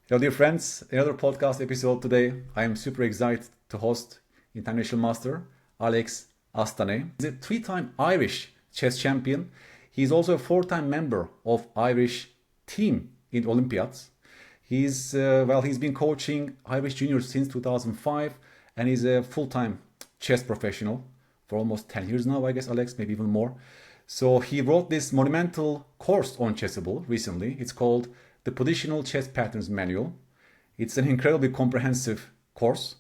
Hello, dear friends. Another podcast episode today. I am super excited to host international master Alex Astaneh. He's a three-time Irish chess champion. He's also a four-time member of Irish team in Olympiads. He's been coaching Irish juniors since 2005, and he's a full-time chess professional for almost 10 years now, I guess, Alex, maybe even more. So he wrote this monumental course on Chessable recently. It's called the Positional Chess Patterns Manual. It's an incredibly comprehensive course,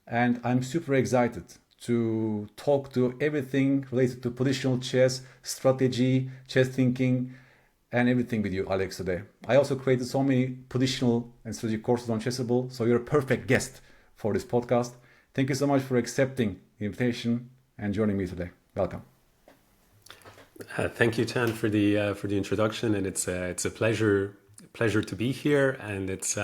and I'm super excited to talk to everything related to positional chess, strategy, chess thinking, and everything with you, Alex, today. I also created so many positional and strategy courses on Chessable, so you're a perfect guest for this podcast. Thank you so much for accepting the invitation and joining me today. Welcome. Thank you, Chan, for the introduction, and it's a pleasure to be here. And it's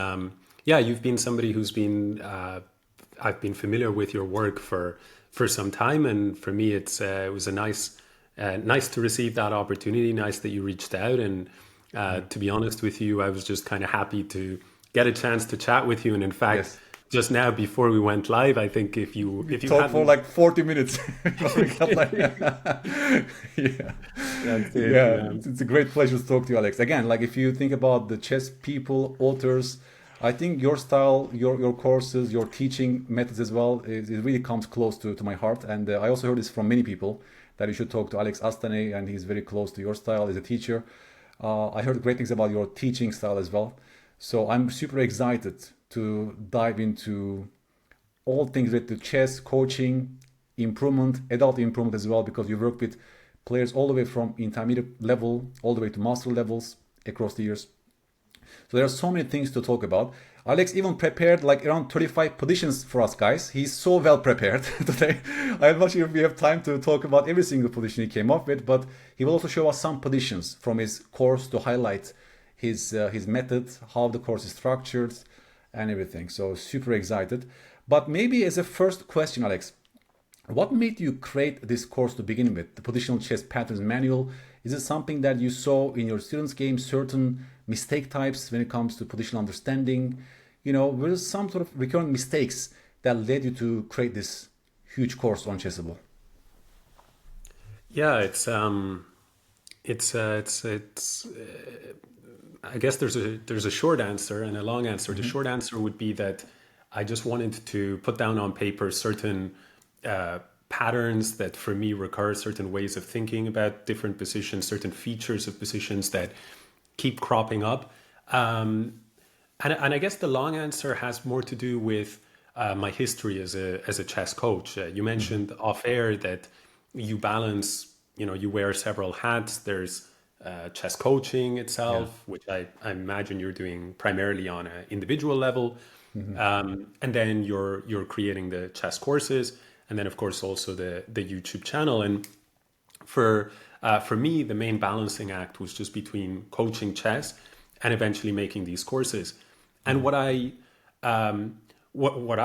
you've been somebody who's been I've been familiar with your work for some time, and for me it was a nice to receive that opportunity. Nice that you reached out, and to be honest with you, I was just kind of happy to get a chance to chat with you. And in fact, Yes. just now before we went live, I think if you Talk for like 40 minutes. Yeah. That's it, Yeah, it's a great pleasure to talk to you, Alex. Again, like if you think about the chess people, authors, I think your style, your courses, your teaching methods as well, it really comes close to my heart. And I also heard this from many people that you should talk to Alex Astaneh, and he's very close to your style as a teacher. I heard great things about your teaching style as well. So I'm super excited to dive into all things related to chess, coaching, improvement, adult improvement as well, because you work with players all the way from intermediate level all the way to master levels across the years. So there are so many things to talk about. Alex even prepared like around 35 positions for us guys. He's so well prepared today. I'm not sure if we have time to talk about every single position he came up with, but he will also show us some positions from his course to highlight his method, how the course is structured, and everything. So super excited. But maybe as a first question, Alex, what made you create this course to begin with, the Positional Chess Patterns Manual? Is it something that you saw in your students' game, certain mistake types when it comes to positional understanding? Were there some sort of recurrent mistakes that led you to create this huge course on Chessable? Yeah, I guess there's a short answer and a long answer. The short answer would be that I just wanted to put down on paper certain patterns that for me recur, certain ways of thinking about different positions, certain features of positions that keep cropping up. And I guess the long answer has more to do with my history as a chess coach. You mentioned off air that you balance, you wear several hats. There's chess coaching itself, which I imagine you're doing primarily on an individual level. And then you're creating the chess courses, and then of course also the YouTube channel. And for me, the main balancing act was just between coaching chess and eventually making these courses. And what I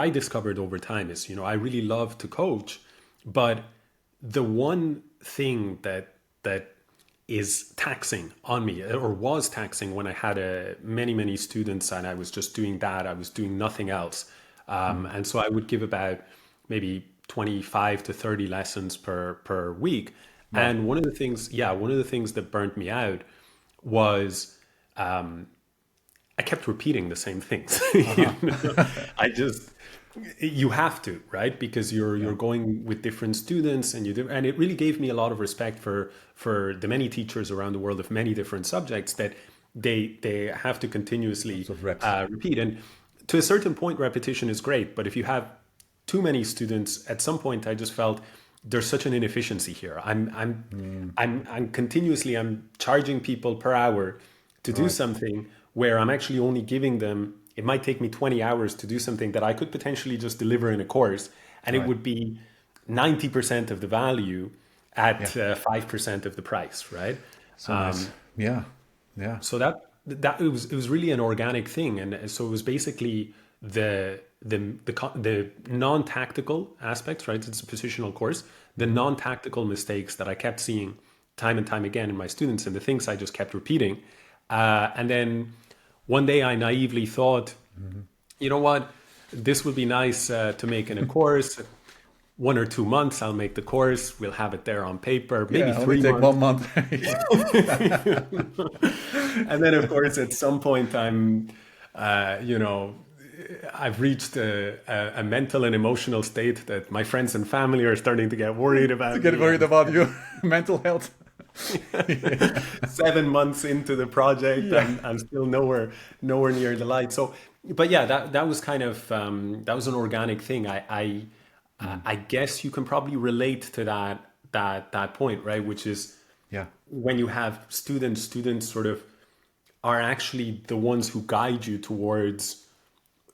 discovered over time is, I really love to coach, but the one thing that is taxing on me, or was taxing when I had many students and I was just doing that, I was doing nothing else. And so I would give about maybe 25 to 30 lessons per week. Wow. And one of the things that burnt me out was I kept repeating the same things. You have to, right? Because you're going with different students, and it really gave me a lot of respect for the many teachers around the world of many different subjects that they have to continuously repeat. And to a certain point, repetition is great, but if you have too many students, at some point I just felt there's such an inefficiency here. I'm continuously charging people per hour to do something where I'm actually only giving them. It might take me 20 hours to do something that I could potentially just deliver in a course, and it would be 90% of the value at 5% of the price, right? So nice. Yeah. So that it was really an organic thing, and so it was basically the non-tactical aspects, right? It's a positional course. The non-tactical mistakes that I kept seeing time and time again in my students, and the things I just kept repeating, and then one day I naively thought, you know what, this would be nice to make in a course. 1 or 2 months, I'll make the course. We'll have it there on paper. Maybe Yeah, only 3 take months. 1 month. And then, of course, at some point, I've reached a mental and emotional state that my friends and family are starting to get worried about To get me. worried about your mental health. 7 months into the project, and I'm still nowhere near the light. So, but yeah, that was kind of that was an organic thing. I guess you can probably relate to that point, right? Which is Yeah. when you have students sort of are actually the ones who guide you towards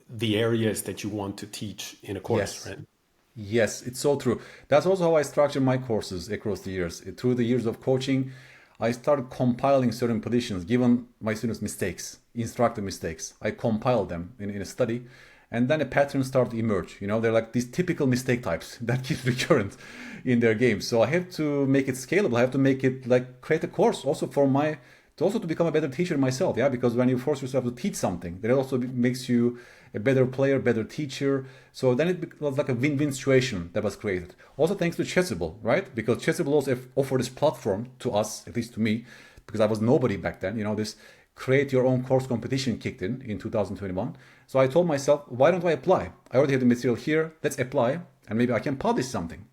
the areas that you want to teach in a course, Yes. right? Yes, it's so true. That's also how I structure my courses across the years. Through the years of coaching, I started compiling certain positions, given my students' mistakes, instructive mistakes. I compile them in a study, and then a pattern started to emerge. You know, they're like these typical mistake types that keep recurrent in their games. So I have to make it scalable. I have to make it like create a course also for my to also to become a better teacher myself. Yeah, because when you force yourself to teach something, that also makes you a better player, better teacher. So then it was like a win-win situation that was created. Also thanks to Chessable, right? Because Chessable also offered this platform to us, at least to me, because I was nobody back then. You know, this create your own course competition kicked in 2021. So I told myself, why don't I apply? I already have the material here. Let's apply, and maybe I can publish something.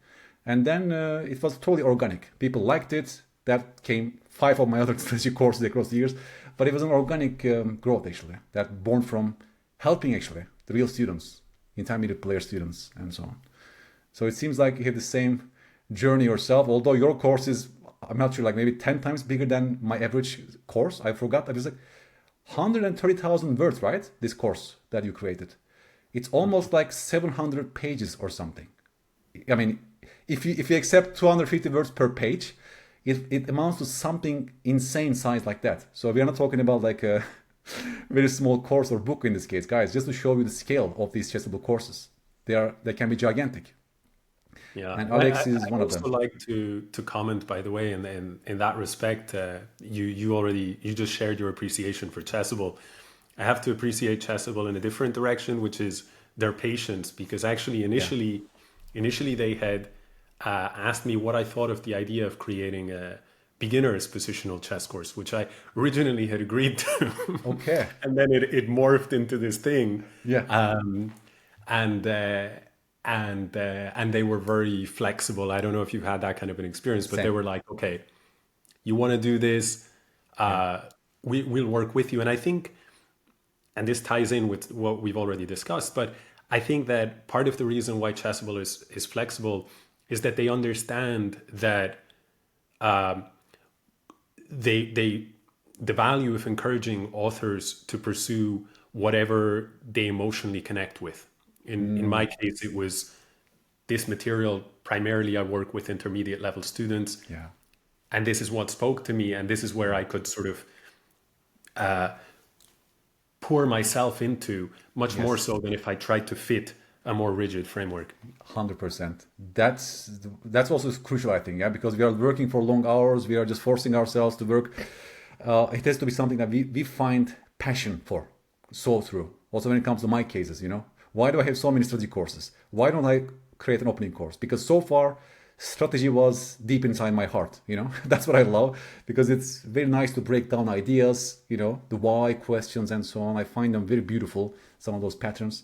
And then it was totally organic. People liked it. That came 5 of my other strategy courses across the years. But it was an organic growth, actually, that born from helping, actually, the real students, intermediate player students, and so on. So it seems like you have the same journey yourself, although your course is, I'm not sure, like maybe 10 times bigger than my average course. I forgot. It was like 130,000 words, right? This course that you created. It's almost like 700 pages or something. I mean, if you accept 250 words per page, it amounts to something insane size like that. So we are not talking about like a very small course or book in this case, guys. Just to show you the scale of these Chessable courses, they can be gigantic. Yeah, And and Alex is I one of also them. like to comment, by the way, and in that respect, you just shared your appreciation for Chessable. I have to appreciate Chessable in a different direction, which is their patience, because actually Yeah. initially they had asked me what I thought of the idea of creating a beginner's positional chess course, which I originally had agreed to, Okay. and then it morphed into this thing, Yeah. and and they were very flexible. I don't know if you've had that kind of an experience, but they Same. were like, okay, you want to do this, Yeah. we'll work with you. And I think, and this ties in with what we've already discussed, but I think that part of the reason why Chessable is flexible is that they understand that they the value of encouraging authors to pursue whatever they emotionally connect with. In my case, it was this material. Primarily, I work with intermediate level students, Yeah. and this is what spoke to me, and this is where I could sort of pour myself into much more Yes. so than if I tried to fit a more rigid framework. 100%. That's also crucial, I think, yeah, because we are working for long hours. We are just forcing ourselves to work. It has to be something that we find passion for, so through. Also, when it comes to my cases, you know, why do I have so many strategy courses? Why don't I create an opening course? Because so far, strategy was deep inside my heart. You know, that's what I love because it's very nice to break down ideas. You know, the why questions and so on. I find them very beautiful. Some of those patterns.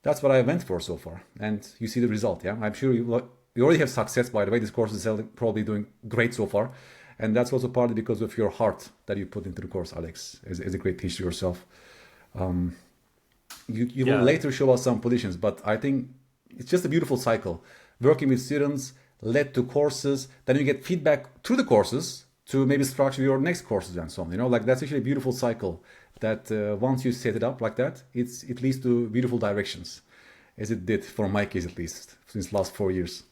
That's what I went for so far, and you see the result. Yeah, I'm sure you already have success. By the way, this course is probably doing great so far, and that's also partly because of your heart that you put into the course, Alex, as a great teacher yourself. You will Yeah, later show us some positions, but I think it's just a beautiful cycle. Working with students led to courses, then you get feedback through the courses to maybe structure your next courses and so on. You know, like that's actually a beautiful cycle that once you set it up like that, it leads to beautiful directions, as it did for my case at least since last 4 years.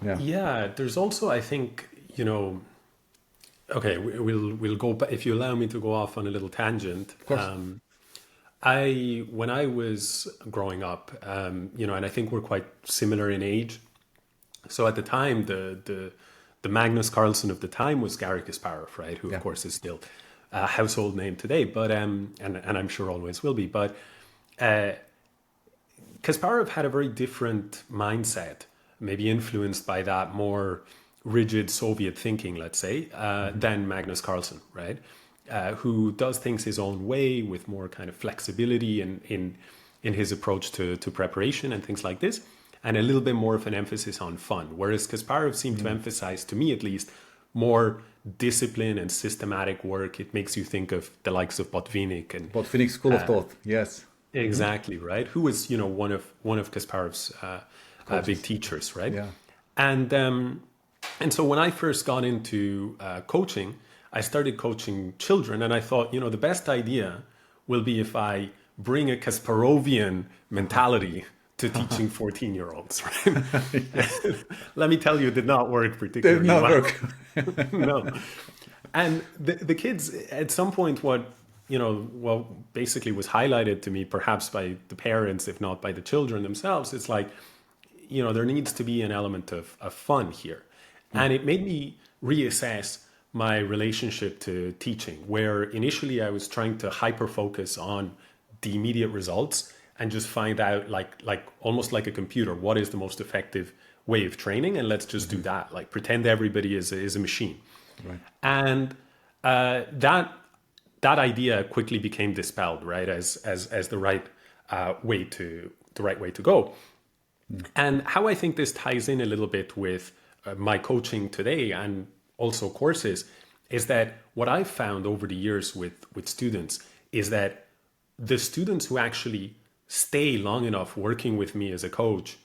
Yeah, yeah. There's also, I think, okay, we'll go. If you allow me to go off on a little tangent. of course. I when I was growing up, and I think we're quite similar in age. So at the time, the Magnus Carlsen of the time was Gary Kasparov, right? Who of Yeah, course is still a household name today, but and I'm sure always will be. But Kasparov had a very different mindset, maybe influenced by that more rigid Soviet thinking, let's say, than Magnus Carlsen, right? Who does things his own way with more kind of flexibility in his approach to preparation and things like this, and a little bit more of an emphasis on fun. Whereas Kasparov seemed to emphasize, to me at least, more discipline and systematic work. It makes you think of the likes of Botvinnik and Botvinnik school of thought, yes. Exactly, right? Who was, one of Kasparov's big teachers, right? Yeah. And so when I first got into coaching, I started coaching children, and I thought, the best idea will be if I bring a Kasparovian mentality to teaching 14-year-olds, right? Yes. Let me tell you, it did not work particularly well. Did not work. No. And the kids, at some point, basically was highlighted to me, perhaps by the parents, if not by the children themselves, it's like, there needs to be an element of fun here. And it made me reassess my relationship to teaching, where initially I was trying to hyper-focus on the immediate results and just find out, like almost like a computer, what is the most effective way of training, and let's just do that. Like pretend everybody is a machine. Right. And that idea quickly became dispelled, right, as the right way to go. And how I think this ties in a little bit with my coaching today and also courses is that what I've found over the years with students is that the students who actually stay long enough working with me as a coach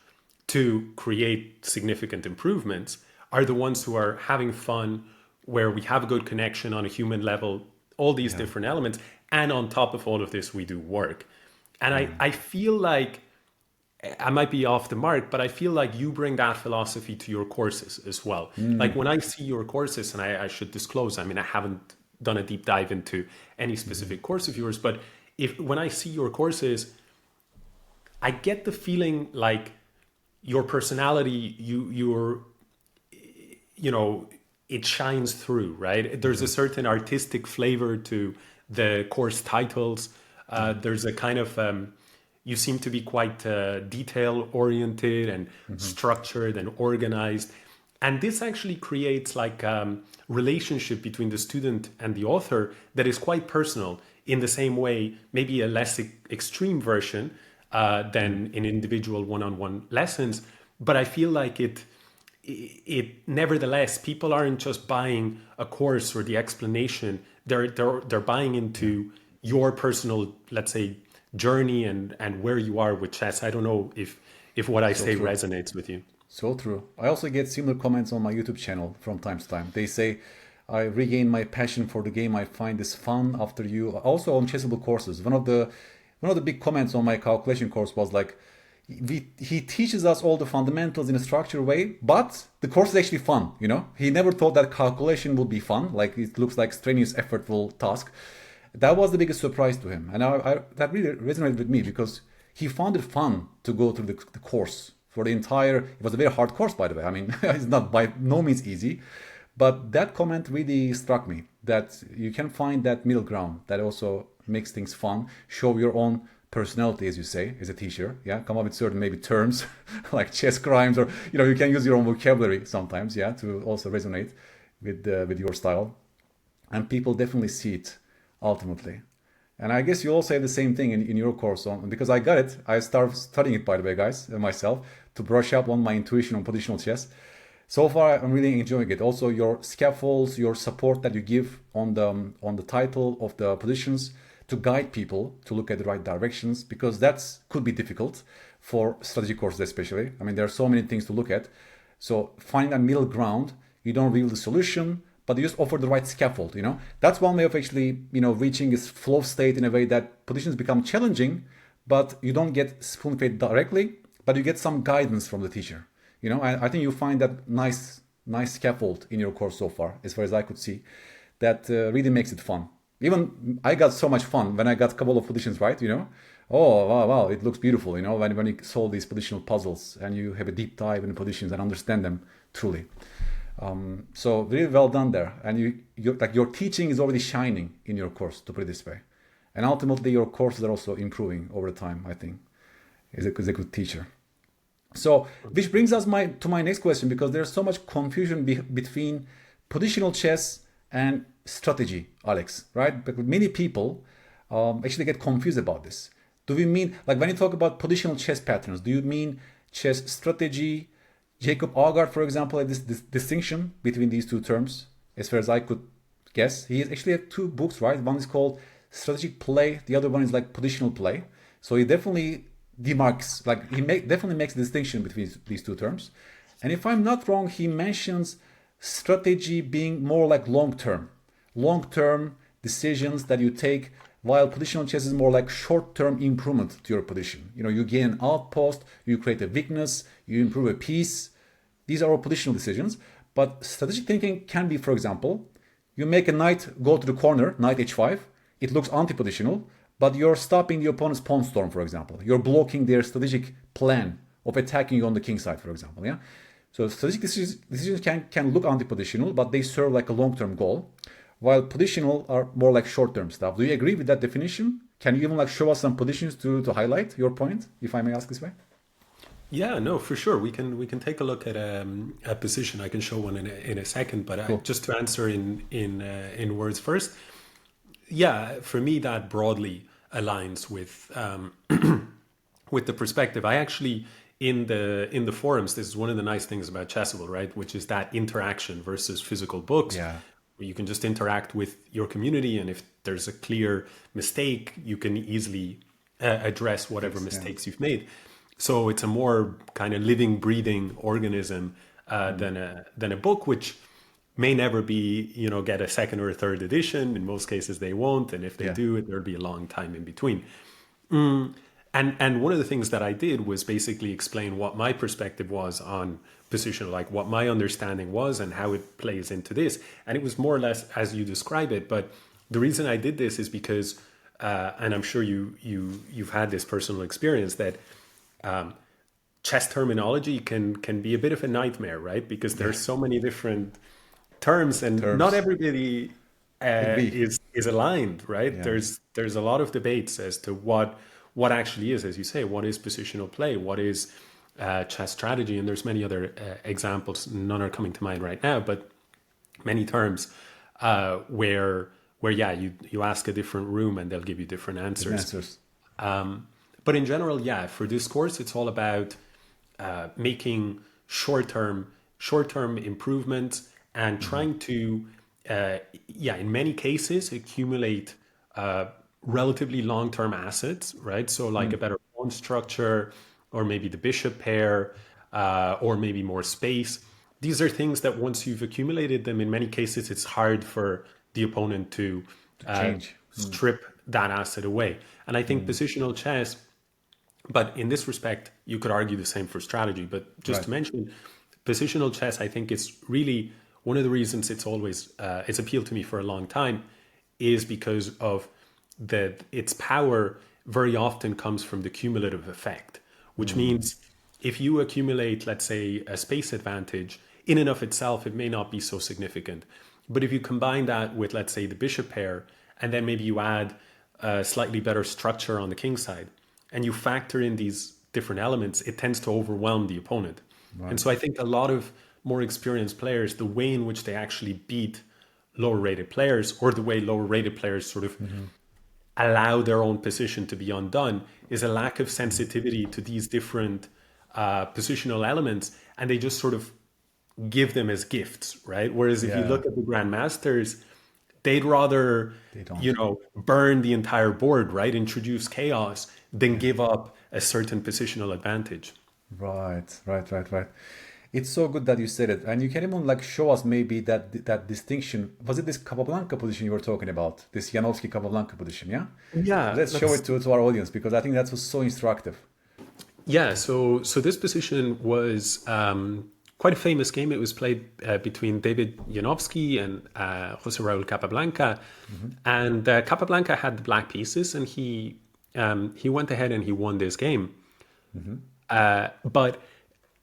to create significant improvements are the ones who are having fun, where we have a good connection on a human level, all these different elements. And on top of all of this, we do work. And I feel like I might be off the mark, but I feel like you bring that philosophy to your courses as well. Like when I see your courses, and I should disclose, I haven't done a deep dive into any specific course of yours, but when I see your courses, I get the feeling like your personality, it shines through, right? There's a certain artistic flavor to the course titles. There's a kind of, you seem to be quite detail oriented and structured and organized. And this actually creates like a relationship between the student and the author that is quite personal, in the same way, maybe a less extreme version than in individual one-on-one lessons. But I feel like it nevertheless, people aren't just buying a course or the explanation. They're buying into your personal, let's say, journey and where you are with chess. I don't know if what I say resonates with you. So true. I also get similar comments on my YouTube channel from time to time. They say, I regain my passion for the game. I find this fun after you. Also on Chessable courses. One of the big comments on my calculation course was like, he teaches us all the fundamentals in a structured way, but the course is actually fun, He never thought that calculation would be fun. Like it looks like strenuous, effortful task. That was the biggest surprise to him. And that really resonated with me because he found it fun to go through the course for the entire, it was a very hard course, by the way. It's not by no means easy, but that comment really struck me, that you can find that middle ground that also makes things fun, show your own personality, as you say, as a teacher. Come up with certain maybe terms like chess crimes, or you can use your own vocabulary sometimes, to also resonate with your style, and people definitely see it ultimately. And I guess you all say the same thing in your course because I got it. I started studying it, by the way, guys, myself, to brush up on my intuition on positional chess. So far, I'm really enjoying it. Also, your scaffolds, your support that you give on the title of the positions to guide people to look at the right directions, because that could be difficult for strategy courses especially. There are so many things to look at. So finding that middle ground, you don't reveal the solution, but you just offer the right scaffold, That's one way of actually, reaching this flow state in a way that positions become challenging, but you don't get spoon-fed directly, but you get some guidance from the teacher. I think you find that nice scaffold in your course so far, as far as I could see, that really makes it fun. Even I got so much fun when I got a couple of positions right, Oh, wow, it looks beautiful, when you solve these positional puzzles and you have a deep dive in the positions and understand them truly. So really well done there, and your teaching is already shining in your course, to put it this way, and ultimately your courses are also improving over time. I think is a good teacher. So which brings us to my next question, because there's so much confusion between positional chess and strategy, Alex, right? But many people actually get confused about this. Do we mean, like when you talk about positional chess patterns, do you mean chess strategy? Jacob Aagaard, for example, had this distinction between these two terms, as far as I could guess. He actually had two books, right? One is called Strategic Play, the other one is like Positional Play. So he definitely demarks, like definitely makes a distinction between these two terms. And if I'm not wrong, he mentions strategy being more like long-term decisions that you take, while positional chess is more like short-term improvement to your position. You gain an outpost, you create a weakness, you improve a piece. These are all positional decisions. But strategic thinking can be, for example, you make a knight go to the corner, knight h5. It looks anti-positional, but you're stopping the opponent's pawn storm, for example. You're blocking their strategic plan of attacking you on the king side, for example. Yeah. So strategic decisions can look anti-positional, but they serve like a long-term goal, while positional are more like short-term stuff. Do you agree with that definition? Can you even like show us some positions to highlight your point, if I may ask this way? Yeah, no, for sure. We can take a look at a position. I can show one in a second, but Cool. just to answer in words first. Yeah, for me that broadly aligns with with the perspective. I actually in the forums, this is one of the nice things about Chessable, right? Which is that interaction versus physical books. Yeah. Where you can just interact with your community, and if there's a clear mistake, you can easily address whatever mistakes you've made. So it's a more kind of living, breathing organism than a book, which may never be, get a second or a third edition. In most cases, they won't, and if they do, there'll be a long time in between. And one of the things that I did was basically explain what my perspective was on position, like what my understanding was and how it plays into this. And it was more or less as you describe it. But the reason I did this is because, and I'm sure you've had this personal experience, that chess terminology can be a bit of a nightmare, right? Because there's so many different terms, and not everybody is aligned, right? Yeah. There's a lot of debates as to what actually is, as you say, what is positional play, what is chess strategy, and there's many other examples. None are coming to mind right now, but many terms where you ask a different room and they'll give you different answers. But in general, for this course, it's all about making short-term improvements and trying to, in many cases, accumulate relatively long-term assets, right? So like a better pawn structure, or maybe the bishop pair, or maybe more space. These are things that once you've accumulated them, in many cases, it's hard for the opponent to change. Strip that asset away. And I think positional chess, but in this respect, you could argue the same for strategy. But just to mention, positional chess, I think is really one of the reasons it's always, it's appealed to me for a long time, is because of its power very often comes from the cumulative effect, which means if you accumulate, let's say, a space advantage, in and of itself, it may not be so significant. But if you combine that with, let's say, the bishop pair, and then maybe you add a slightly better structure on the king side, and you factor in these different elements, it tends to overwhelm the opponent. And so I think a lot of more experienced players, the way in which they actually beat lower rated players, or the way lower rated players sort of allow their own position to be undone, is a lack of sensitivity to these different positional elements, and they just sort of give them as gifts, right? Whereas if you look at the grandmasters, they'd rather, burn the entire board, right? Introduce chaos than give up a certain positional advantage. Right. It's so good that you said it, and you can even like show us maybe that distinction. Was it this Capablanca position you were talking about? This Janowski Capablanca position, yeah? Yeah. Let's show it to our audience, because I think that was so instructive. Yeah. So this position was quite a famous game. It was played between David Janowski and José Raúl Capablanca, and Capablanca had the black pieces, and he went ahead and he won this game. But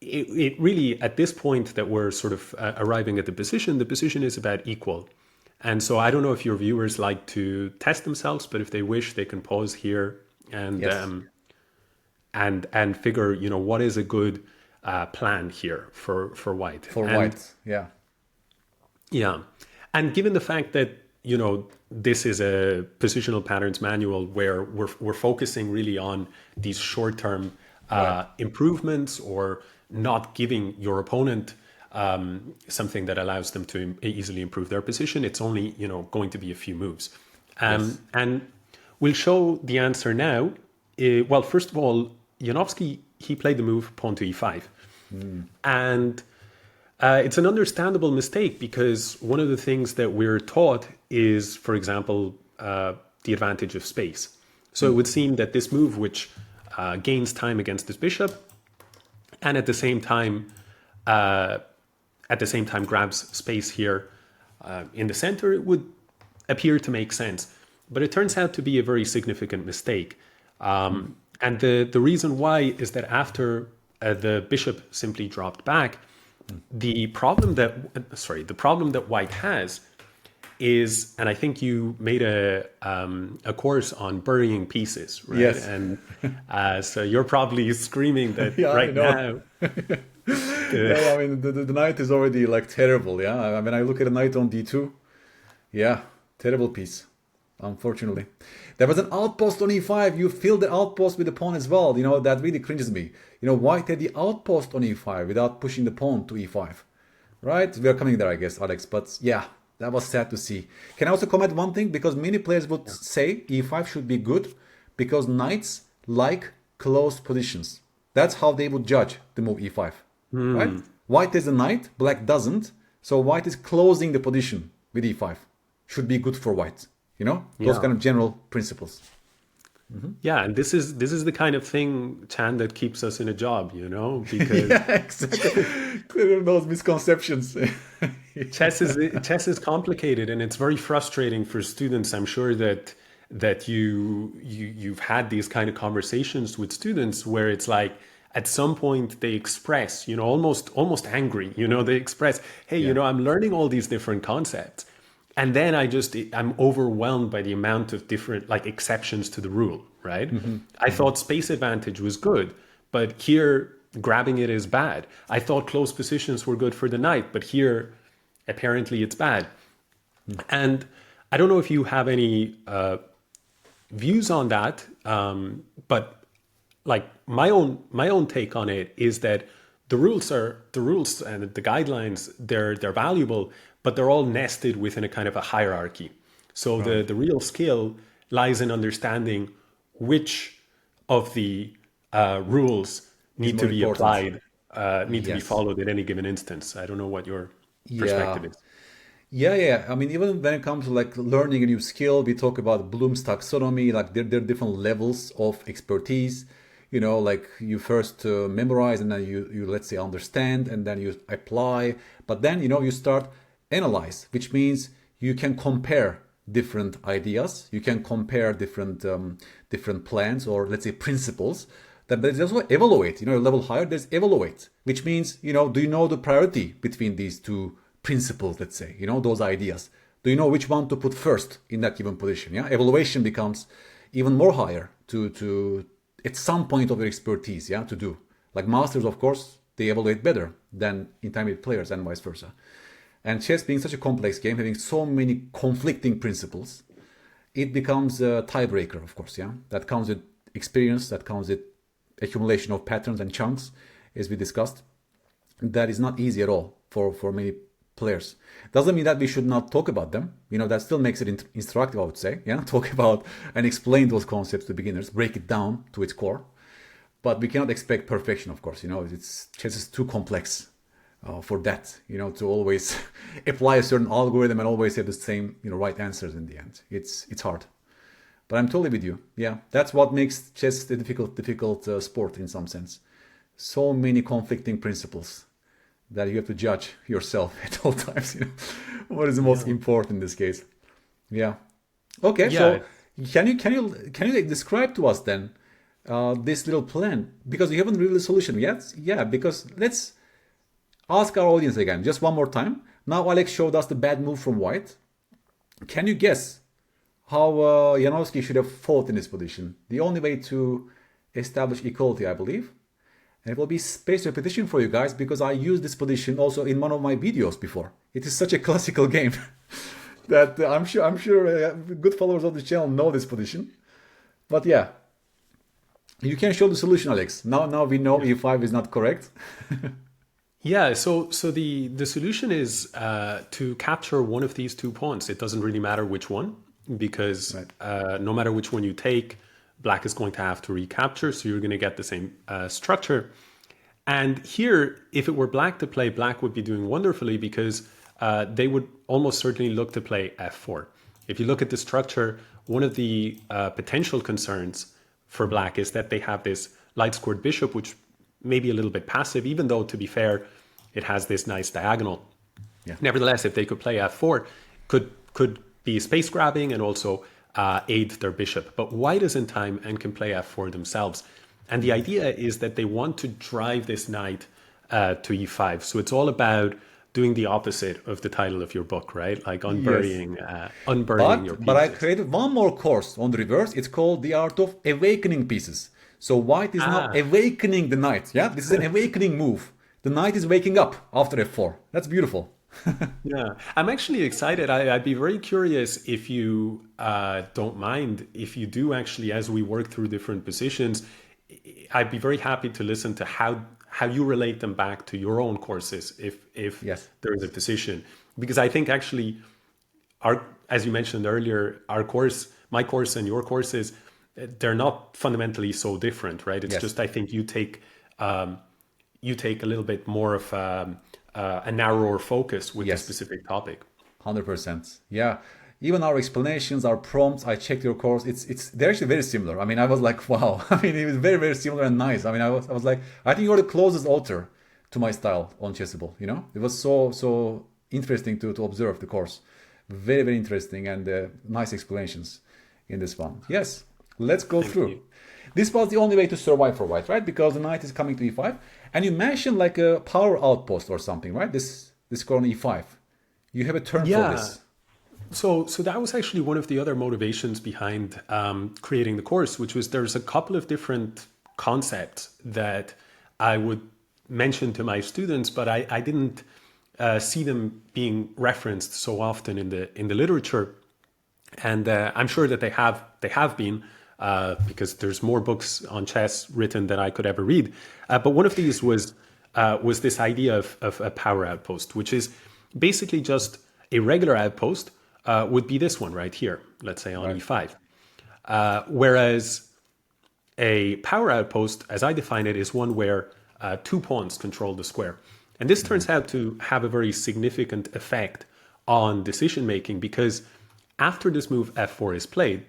it really, at this point that we're sort of arriving at the position is about equal. And so I don't know if your viewers like to test themselves, but if they wish, they can pause here and Yes. and figure, what is a good plan here for white. For And white, yeah. yeah. And given the fact that, this is a positional patterns manual where we're focusing really on these short-term improvements or not giving your opponent something that allows them to easily improve their position, it's only, going to be a few moves. And we'll show the answer now. Well, first of all, Janowski, he played the move pawn to e5. And it's an understandable mistake because one of the things that we're taught is, for example, the advantage of space. So it would seem that this move, which gains time against this bishop, and at the same time grabs space here in the center, it would appear to make sense. But it turns out to be a very significant mistake. And the reason why is that after the bishop simply dropped back, the problem that white has is, and I think you made a course on burying pieces, right? Yes. And so you're probably screaming that Yeah, right I know. now. Yeah, I mean, the knight is already like terrible. Yeah, I mean, I look at a knight on d2. Yeah, terrible piece, unfortunately. There was an outpost on e5. You filled the outpost with the pawn as well. That really cringes me. White had the outpost on e5 without pushing the pawn to e5. Right? We are coming there, I guess, Alex. But yeah, that was sad to see. Can I also comment one thing? Because many players would say e5 should be good because knights like close positions. That's how they would judge the move e5. Right? White is a knight, black doesn't. So white is closing the position with e5. Should be good for white. Those kind of general principles. Yeah, and this is the kind of thing, Chan, that keeps us in a job, because Yeah, exactly. Clear those misconceptions. chess is complicated and it's very frustrating for students. I'm sure that you've had these kind of conversations with students where it's like at some point they express, almost angry, they express, hey, I'm learning all these different concepts. And then I'm overwhelmed by the amount of different exceptions to the rule, right? I thought space advantage was good, but here grabbing it is bad. I thought close positions were good for the knight, but here apparently it's bad. And I don't know if you have any views on that, but my own take on it is that the rules and the guidelines, they're valuable, but they're all nested within a kind of a hierarchy. So the real skill lies in understanding which of the rules need to be applied, need to be followed at any given instance. I don't know what your perspective is. Yeah. I mean, even when it comes to learning a new skill, we talk about Bloom's taxonomy. There are different levels of expertise. You first memorize and then you let's say understand and then you apply. But then you start analyze, which means you can compare different ideas, you can compare different plans or let's say principles. Then there's also evaluate. A level higher, there's evaluate, which means do you know the priority between these two principles? Let's say those ideas. Do you know which one to put first in that given position? Yeah, evaluation becomes even more higher to at some point of your expertise. Yeah, to do masters, of course, they evaluate better than intermediate players and vice versa. And chess being such a complex game, having so many conflicting principles, it becomes a tiebreaker, of course, yeah? That comes with experience, that comes with accumulation of patterns and chunks, as we discussed. That is not easy at all for many players. Doesn't mean that we should not talk about them. That still makes it instructive, I would say, yeah? Talk about and explain those concepts to beginners, break it down to its core. But we cannot expect perfection, of course, chess is too complex. For that, to always apply a certain algorithm and always have the same, right answers in the end. It's hard. But I'm totally with you. Yeah, that's what makes chess a difficult sport in some sense. So many conflicting principles that you have to judge yourself at all times. What is the most important in this case? Yeah. Okay. Yeah. So can you describe to us then this little plan because you haven't revealed the solution yet. Yeah, because let's ask our audience again, just one more time. Now Alex showed us the bad move from white. Can you guess how Janowski should have fought in this position? The only way to establish equality, I believe. And it will be spaced repetition for you guys because I used this position also in one of my videos before. It is such a classical game that I'm sure good followers of the channel know this position. But yeah, you can show the solution, Alex. Now we know E5 is not correct. Yeah, so the solution is to capture one of these two pawns. It doesn't really matter which one, because no matter which one you take, black is going to have to recapture, so you're going to get the same structure. And here, if it were black to play, black would be doing wonderfully because they would almost certainly look to play f4. If you look at the structure, one of the potential concerns for black is that they have this light squared bishop, which may be a little bit passive, even though, to be fair, it has this nice diagonal. Yeah. Nevertheless, if they could play f4, could be space grabbing and also aid their bishop. But white is in time and can play f4 themselves. And the idea is that they want to drive this knight to e5. So it's all about doing the opposite of the title of your book, right? Like unburying, unburying your pieces. But I created one more course on the reverse. It's called The Art of Awakening Pieces. So white is now awakening the knight. Yeah, this is an awakening move. The knight is waking up after f4. That's beautiful. Yeah, I'm actually excited. I'd be very curious if you don't mind, if you do actually, as we work through different positions, I'd be very happy to listen to how you relate them back to your own courses if there is a position. Because I think actually, as you mentioned earlier, our course, my course and your courses, they're not fundamentally so different, right? It's just, I think you take a little bit more of a narrower focus with a specific topic. 100%. Yeah. Even our explanations, our prompts, I checked your course. They're actually very similar. I mean, I was like, wow. I mean, it was very, very similar and nice. I mean, I was like, I think you're the closest author to my style on Chessable. You know, it was so interesting to observe the course. Very, very interesting and nice explanations in this one. Yes. Let's go through. This was the only way to survive for white, right? Because the knight is coming to e5. And you mentioned like a power outpost or something, right? This score on e5. You have a turn for this. So that was actually one of the other motivations behind creating the course, which was there's a couple of different concepts that I would mention to my students, but I didn't see them being referenced so often in the literature. And I'm sure that they have been. Because there's more books on chess written than I could ever read. But one of these was this idea of a power outpost, which is basically just a regular outpost would be this one right here, let's say on e5. Whereas a power outpost, as I define it, is one where two pawns control the square. And this turns out to have a very significant effect on decision making because after this move f4 is played,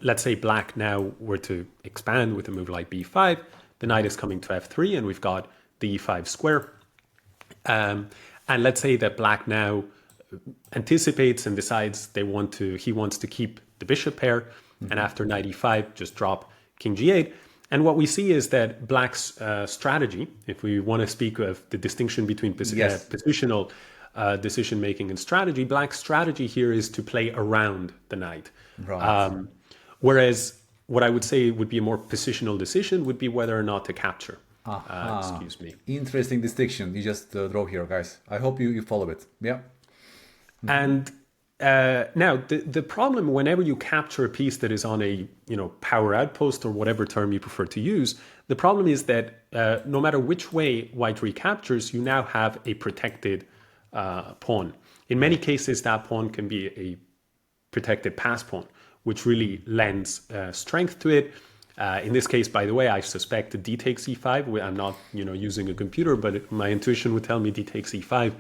let's say black now were to expand with a move like b5, the knight is coming to f3 and we've got the e5 square. And let's say that black now anticipates and decides he wants to keep the bishop pair, and after knight e5 just drop king g8. And what we see is that black's strategy, if we want to speak of the distinction between positional decision making and strategy, black's strategy here is to play around the knight. Right. Whereas what I would say would be a more positional decision would be whether or not to capture. Excuse me. Interesting distinction you just draw here, guys. I hope you follow it. Yeah. And now the problem whenever you capture a piece that is on a power outpost or whatever term you prefer to use, the problem is that no matter which way white recaptures, you now have a protected pawn. In many cases, that pawn can be a protected pass pawn, which really lends strength to it. In this case, by the way, I suspect that d takes e5. I'm not, using a computer, but my intuition would tell me d takes e5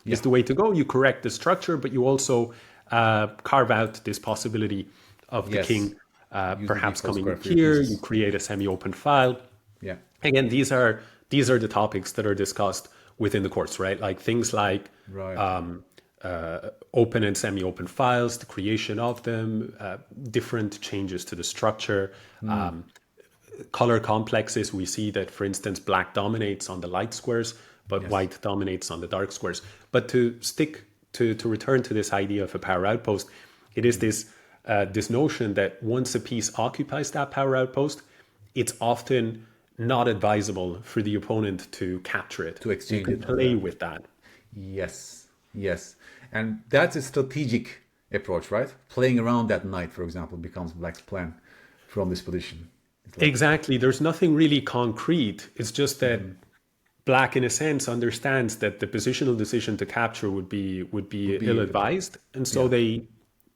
is the way to go. You correct the structure, but you also carve out this possibility of the king perhaps coming here. You create a semi-open file. Yeah. Again, these are the topics that are discussed within the course, right? Like things like open and semi-open files, the creation of them, different changes to the structure, color complexes, we see that, for instance, black dominates on the light squares, but Yes. white dominates on the dark squares. But to return to this idea of a power outpost, it is this notion that once a piece occupies that power outpost, it's often not advisable for the opponent to capture it. To exchange you can it. play with that. Yes, yes. And that's a strategic approach, right? Playing around that knight, for example, becomes black's plan from this position. It's like, Exactly. There's nothing really concrete. It's just that black, in a sense, understands that the positional decision to capture would be ill-advised, and so they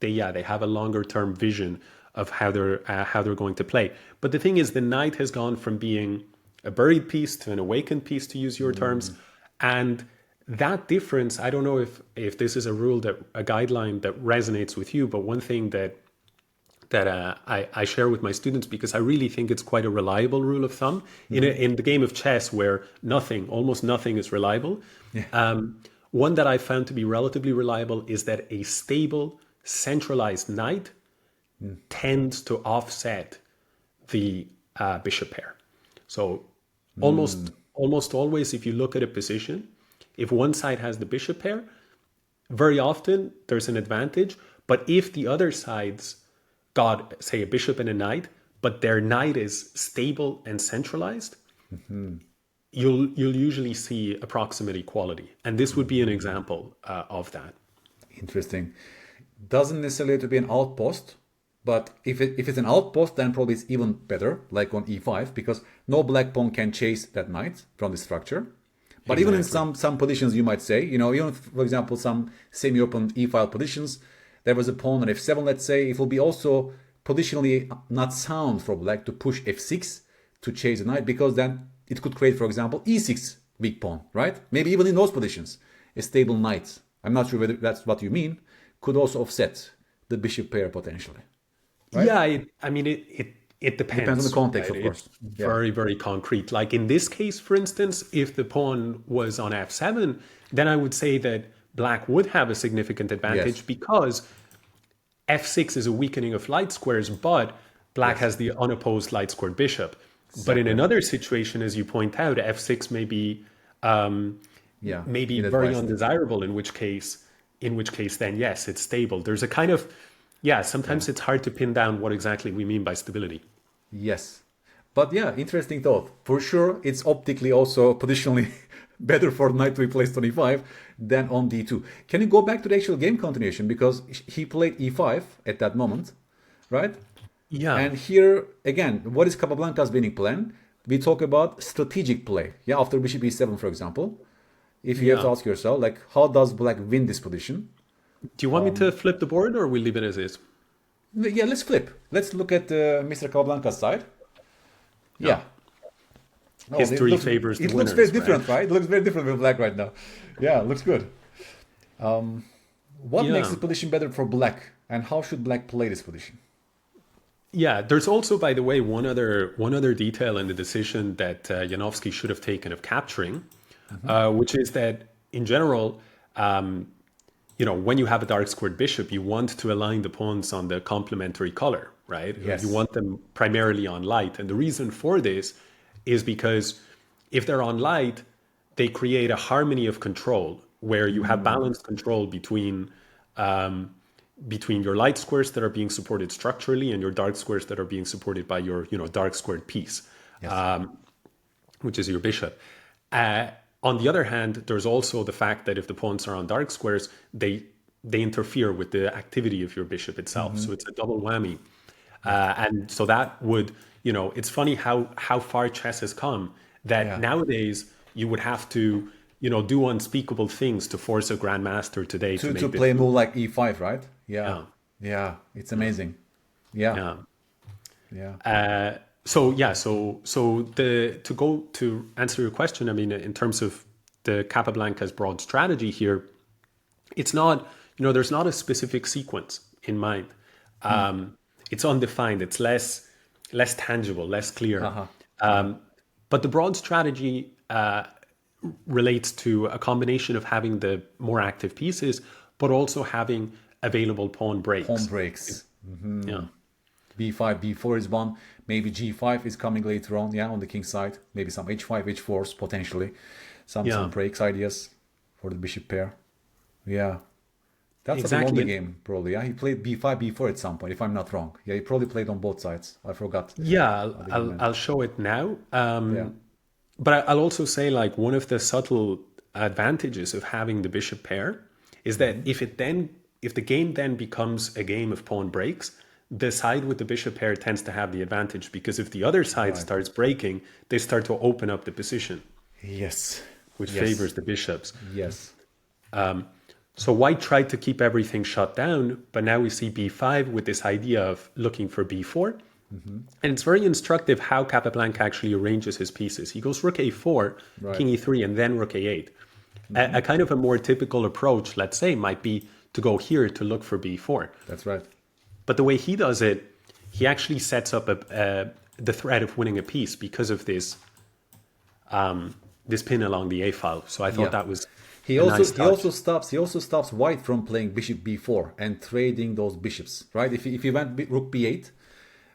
have a longer-term vision of how they're going to play. But the thing is, the knight has gone from being a buried piece to an awakened piece, to use your terms, and that difference, I don't know if this is a guideline that resonates with you, but one thing that I share with my students, because I really think it's quite a reliable rule of thumb in the game of chess, where almost nothing is reliable. One that I found to be relatively reliable is that a stable, centralized knight tends to offset the bishop pair. So almost always, if you look at a position, if one side has the bishop pair, very often there's an advantage. But if the other side's got, say, a bishop and a knight, but their knight is stable and centralized, you'll usually see approximate equality. And this would be an example of that. interesting. Doesn't necessarily have to be an outpost, but if it's an outpost, then probably it's even better, like on e5, because no black pawn can chase that knight from the structure. But even in some positions, you might say, even for example, some semi-open e-file positions, there was a pawn on f7, let's say, it will be also positionally not sound for black to push f6 to chase the knight, because then it could create, for example, e6 weak pawn, right? Maybe even in those positions, a stable knight, I'm not sure whether that's what you mean, could also offset the bishop pair potentially. Right? Yeah, it depends. Depends on the context, right? of course. It's very, very concrete. Like in this case, for instance, if the pawn was on f7, then I would say that black would have a significant advantage, Yes. because f6 is a weakening of light squares, but black has the unopposed light squared bishop. But in another situation, as you point out, f6 may be very undesirable, in which case then yes, it's stable. There's a kind of sometimes it's hard to pin down what exactly we mean by stability. Yes. But yeah, interesting thought. For sure, it's optically also positionally better for knight to be placed on e5 than on d2. Can you go back to the actual game continuation? Because he played e5 at that moment, right? Yeah. And here, again, what is Capablanca's winning plan? We talk about strategic play. Yeah, after bishop e7, for example. If you have to ask yourself, like, how does black win this position? Do you want me to flip the board, or we leave it as is? Yeah, let's flip. Let's look at Mr. Capablanca's side. Yeah. History favors the winners. It looks very different, right? It looks very different with black right now. Yeah, it looks good. What makes this position better for black, and how should black play this position? Yeah, there's also, by the way, one other detail in the decision that Janowski should have taken of capturing, which is that in general, when you have a dark squared bishop, you want to align the pawns on the complementary color, right? Yes. You want them primarily on light. And the reason for this is because if they're on light, they create a harmony of control where you have balanced control between your light squares that are being supported structurally and your dark squares that are being supported by your dark squared piece, which is your bishop. On the other hand, there's also the fact that if the pawns are on dark squares, they interfere with the activity of your bishop itself. So it's a double whammy. And so that would, it's funny how far chess has come, that nowadays you would have to, do unspeakable things to force a grandmaster today to play a move like e5, right? Yeah, it's amazing. To answer your question, I mean, in terms of the Capablanca's broad strategy here, it's not, there's not a specific sequence in mind. It's undefined. It's less tangible, less clear. But the broad strategy relates to a combination of having the more active pieces, but also having available pawn breaks. Pawn breaks. Yeah. b5, b4 is one. Maybe g5 is coming later on, yeah, on the king side. Maybe some h5, h4s potentially. Some breaks ideas for the bishop pair. Yeah. That's a longer game, probably. Yeah, he played b5, b4 at some point, if I'm not wrong. Yeah, he probably played on both sides. I forgot. Yeah, I'll show it now. Yeah. But I'll also say, like, one of the subtle advantages of having the bishop pair is that if the game then becomes a game of pawn breaks, the side with the bishop pair tends to have the advantage, because if the other side starts breaking, they start to open up the position. Yes. Which favors the bishops. Yes. So white tried to keep everything shut down, but now we see b5 with this idea of looking for b4. And it's very instructive how Capablanca actually arranges his pieces. He goes rook a4, king e3, and then rook a8. A kind of a more typical approach, let's say, might be to go here to look for b4. That's right. But the way he does it, he actually sets up the threat of winning a piece because of this this pin along the a file. So I thought that was he also stops white from playing bishop b4 and trading those bishops, right? If he went rook b8,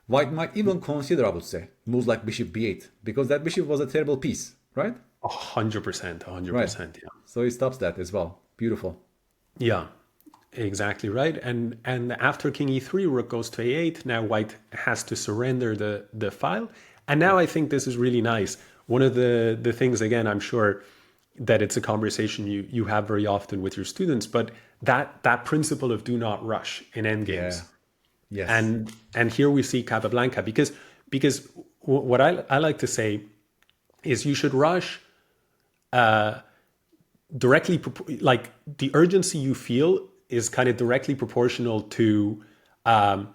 white might even consider, I would say, moves like bishop b8, because that bishop was a terrible piece, right? 100%, yeah. So he stops that as well. Beautiful. Yeah, exactly right. And after king e3, rook goes to a8. Now white has to surrender the file. And now I think this is really nice. One of the things, again, I'm sure that it's a conversation you have very often with your students, but that principle of do not rush in endgames. Yeah. Yes. And here we see Capablanca, because what I like to say is you should rush directly, like the urgency you feel is kind of directly proportional to the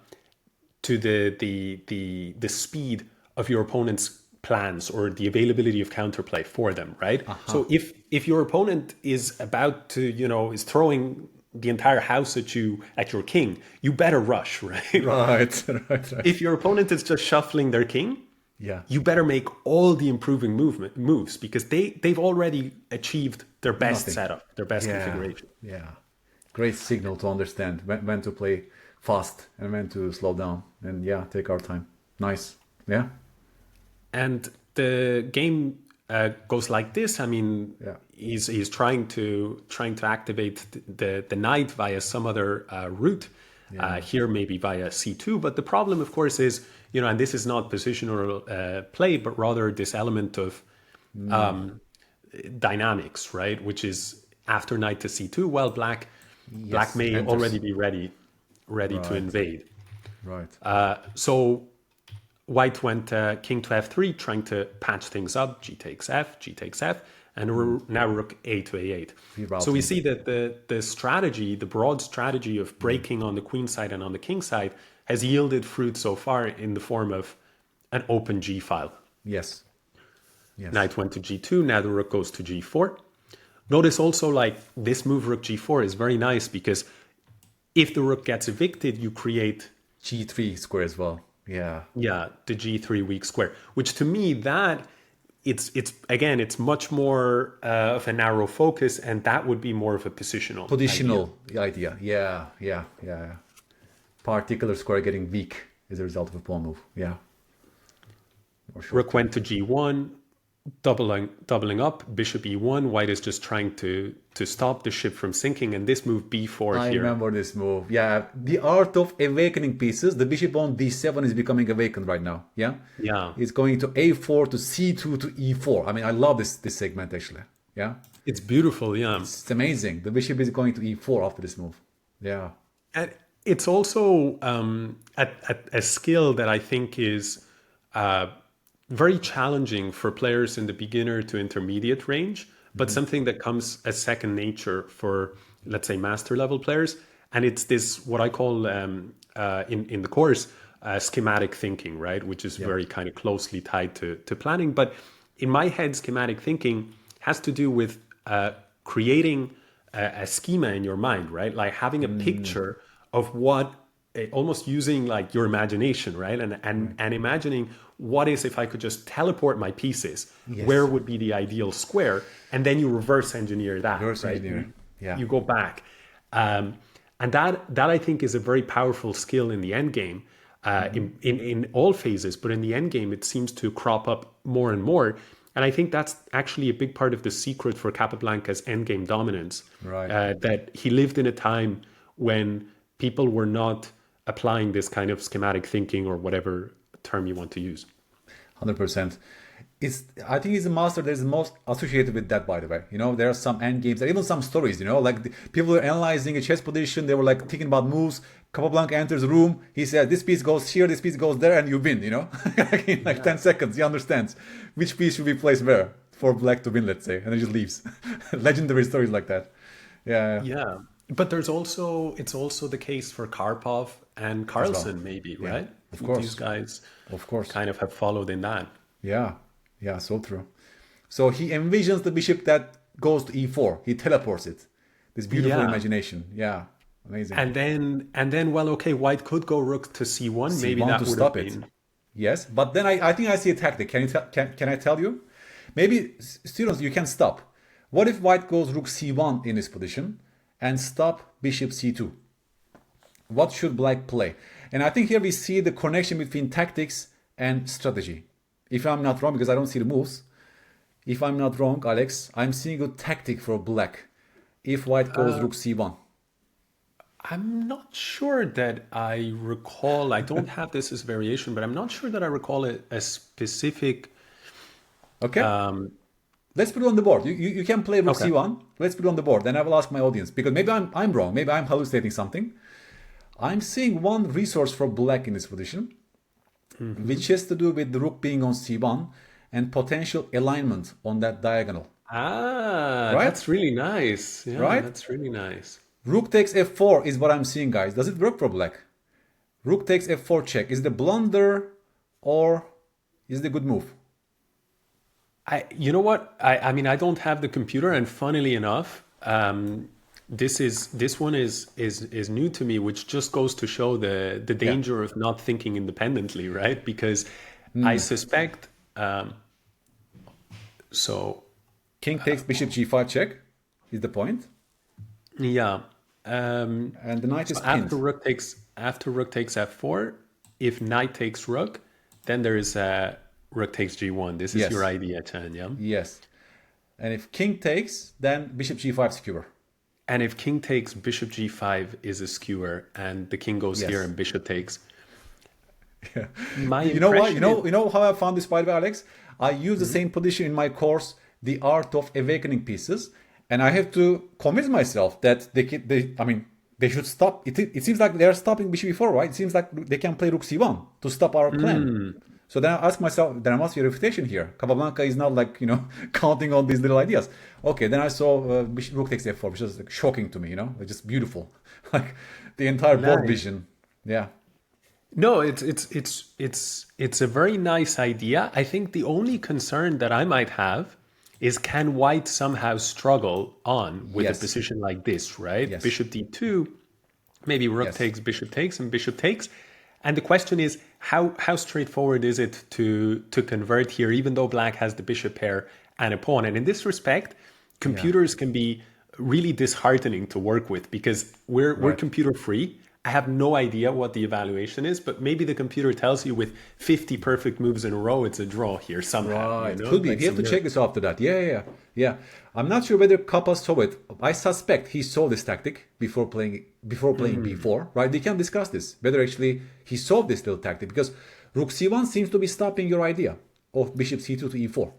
speed of your opponent's plans or the availability of counterplay for them, right? So if your opponent is about to, is throwing the entire house at your king, you better rush, right? Right. If your opponent is just shuffling their king, you better make all the improving moves, because they've already achieved their best setup, their best configuration. Yeah. Great signal to understand when to play fast and when to slow down and take our time. Nice. Yeah. And the game goes like this. I mean, he's trying to activate the knight via some other route. Here maybe via c2. But the problem, of course, is and this is not positional play, but rather this element of dynamics, right? Which is after knight to c2. Well, black may already be ready to invade. Right. So white went king to f3, trying to patch things up. G takes f, and now rook a to a8. So we see that the strategy, the broad strategy of breaking on the queen side and on the king side, has yielded fruit so far in the form of an open g file. Yes. Knight went to g2. Now the rook goes to g4. Notice also, like, this move rook g4 is very nice, because if the rook gets evicted, you create g3 square as well. Yeah, the g3 weak square, which to me, that it's much more of a narrow focus, and that would be more of a positional idea. Yeah. Particular square getting weak as a result of a pawn move. Yeah. Rook went to g1, doubling up, bishop e1. White is just trying to stop the ship from sinking, and this move b4 I here. remember this move. Yeah, the art of awakening pieces. The bishop on d7 is becoming awakened right now. Yeah. It's going to a4 to c2 to e4. I mean, I love this segment actually. Yeah. It's beautiful. Yeah. It's amazing. The bishop is going to e4 after this move. Yeah. And it's also a skill that I think is very challenging for players in the beginner to intermediate range, but something that comes as second nature for, let's say, master level players. And it's this, what I call in the course, schematic thinking, right? Which is very kind of closely tied to planning. But in my head, schematic thinking has to do with creating a schema in your mind, right? Like having a picture of what, almost using like your imagination, right? And imagining, what is if I could just teleport my pieces? Where would be the ideal square? And then you reverse engineer that, You go back. And that I think is a very powerful skill in the end game. in all phases, but in the end game, it seems to crop up more and more. And I think that's actually a big part of the secret for Capablanca's endgame dominance. Right. That he lived in a time when people were not applying this kind of schematic thinking, or whatever term you want to use. 100%. I think he's a master that is most associated with that, by the way. There are some end games, and even some stories, like people were analyzing a chess position, they were like thinking about moves. Capablanca enters the room, he said, this piece goes here, this piece goes there, and you win, in like 10 seconds, he understands which piece should be placed where for black to win, let's say, and then just leaves. Legendary stories like that. Yeah. But it's also the case for Karpov and Carlsen, maybe, right? Of course. These guys, of course, kind of have followed in that. Yeah, so true. So he envisions the bishop that goes to e4. He teleports it. This beautiful imagination. Yeah, amazing. And then, well, okay, white could go rook to c1. Maybe that to would stop have it. been. Yes, but then I think I see a tactic. Can I tell you? Maybe students, you can stop. What if white goes rook c1 in this position and stop bishop c2? What should black play? And I think here we see the connection between tactics and strategy. If I'm not wrong, because I don't see the moves. If I'm not wrong, Alex, I'm seeing a tactic for black. If white goes rook c1. I'm not sure that I recall. I don't have this as variation, but I'm not sure that I recall a specific. Okay. Let's put it on the board. You can play rook c1. Let's put it on the board. Then I will ask my audience, because maybe I'm wrong. Maybe I'm hallucinating something. I'm seeing one resource for black in this position, which has to do with the rook being on c1 and potential alignment on that diagonal. Right? That's really nice. Yeah, right? That's really nice. Rook takes f4 is what I'm seeing, guys. Does it work for black? Rook takes f4 check. Is it a blunder or is it a good move? You know what? I mean, I don't have the computer, and funnily enough, this one is new to me, which just goes to show the danger of not thinking independently, right? Because I suspect so king takes bishop g5 check is the point. Yeah. And the knight is pinned. After rook takes f4, if knight takes rook, then there is rook takes g1. This is your idea, Chan, yeah? Yes. And if king takes, then bishop g5 skewer. And if king takes, bishop g5 is a skewer, and the king goes here and bishop takes. Yeah. You know what? You know how I found this, by the way, Alex? I use the same position in my course, The Art of Awakening Pieces, and I have to convince myself that they should stop. It seems like they are stopping bishop e4, right? It seems like they can play rook c1 to stop our plan. So then I ask myself, there must be a refutation here. Capablanca is not counting on these little ideas. Okay, then I saw rook takes f4, which is shocking to me. It's just beautiful, like the entire board vision. Yeah. No, it's a very nice idea. I think the only concern that I might have is, can white somehow struggle on with a position like this, right? Yes. Bishop d2, maybe rook takes, and bishop takes. And the question is, how straightforward is it to convert here, even though black has the bishop pair and a pawn? And in this respect, computers can be really disheartening to work with, because we're computer free. I have no idea what the evaluation is, but maybe the computer tells you with 50 perfect moves in a row, it's a draw here somehow. Right, could be. You have to check this after that. Yeah. I'm not sure whether Kappa saw it. I suspect he saw this tactic before playing b4. Right? We can discuss this, whether actually he saw this little tactic, because rook c1 seems to be stopping your idea of bishop c2 to e4.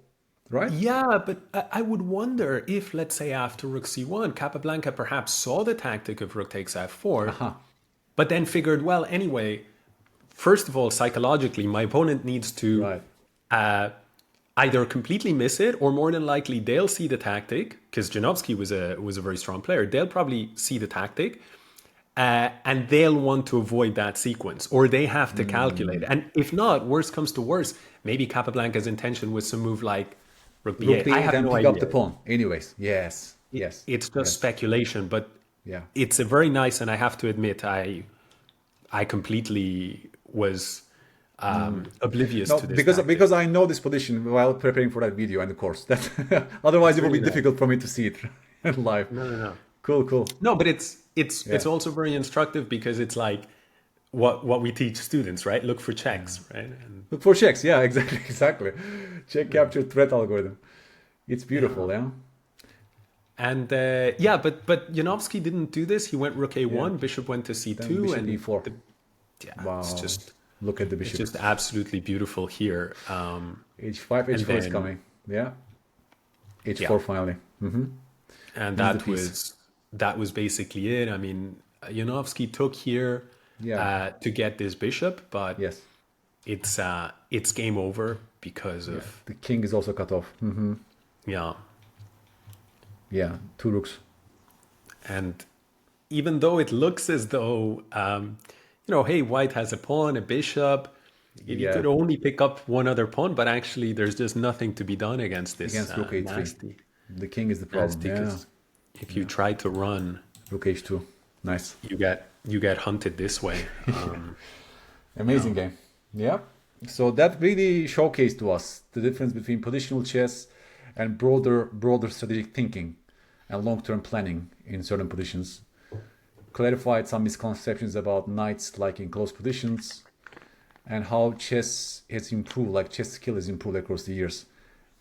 Right? Yeah, but I would wonder if, let's say, after rook c1, Capablanca perhaps saw the tactic of rook takes f4. But then figured, well, anyway, first of all, psychologically, my opponent needs to either completely miss it, or more than likely they'll see the tactic, because Janowski was a very strong player. They'll probably see the tactic, and they'll want to avoid that sequence, or they have to calculate. And if not, worst comes to worst, maybe Capablanca's intention was to move like rook b8. I have no idea. Pick up the pawn. Anyways, yes. It's just speculation, but it's a very nice, and I have to admit, I completely was oblivious to this because I know this position while preparing for that video and the course. That otherwise it would be difficult for me to see it live. No. Cool. No, but it's also very instructive, because it's like what we teach students, right? Look for checks, right? And, Look for checks. Yeah, exactly, exactly. Check capture threat algorithm. It's beautiful, yeah. And yeah, but Janowski didn't do this. He went rook a1, bishop went to c2, Then bishop and e4. yeah, Wow. Look at the it's bishop. just absolutely beautiful here. H5, H4 is then- coming. Yeah. H4 Yeah. finally. Mm-hmm. And This is the that piece. was basically it. I mean, Janowski took here Yeah. to get this bishop, but Yes. it's game over because of The king is also cut off. Mm-hmm. yeah. Yeah, 2 rooks. And even though it looks as though hey, white has a pawn, a bishop, you Yeah. could only pick up one other pawn, but actually there's just nothing to be done against this Against rook a3. nasty. The king is the problem. Nasty, Yeah. 'cause if you try to run, Rook h2. Nice. you get hunted this way. Amazing game. Yeah. So that really showcased to us the difference between positional chess and broader strategic thinking and long-term planning in certain positions. Clarified some misconceptions about knights liking close positions and how chess has improved, like chess skill has improved across the years.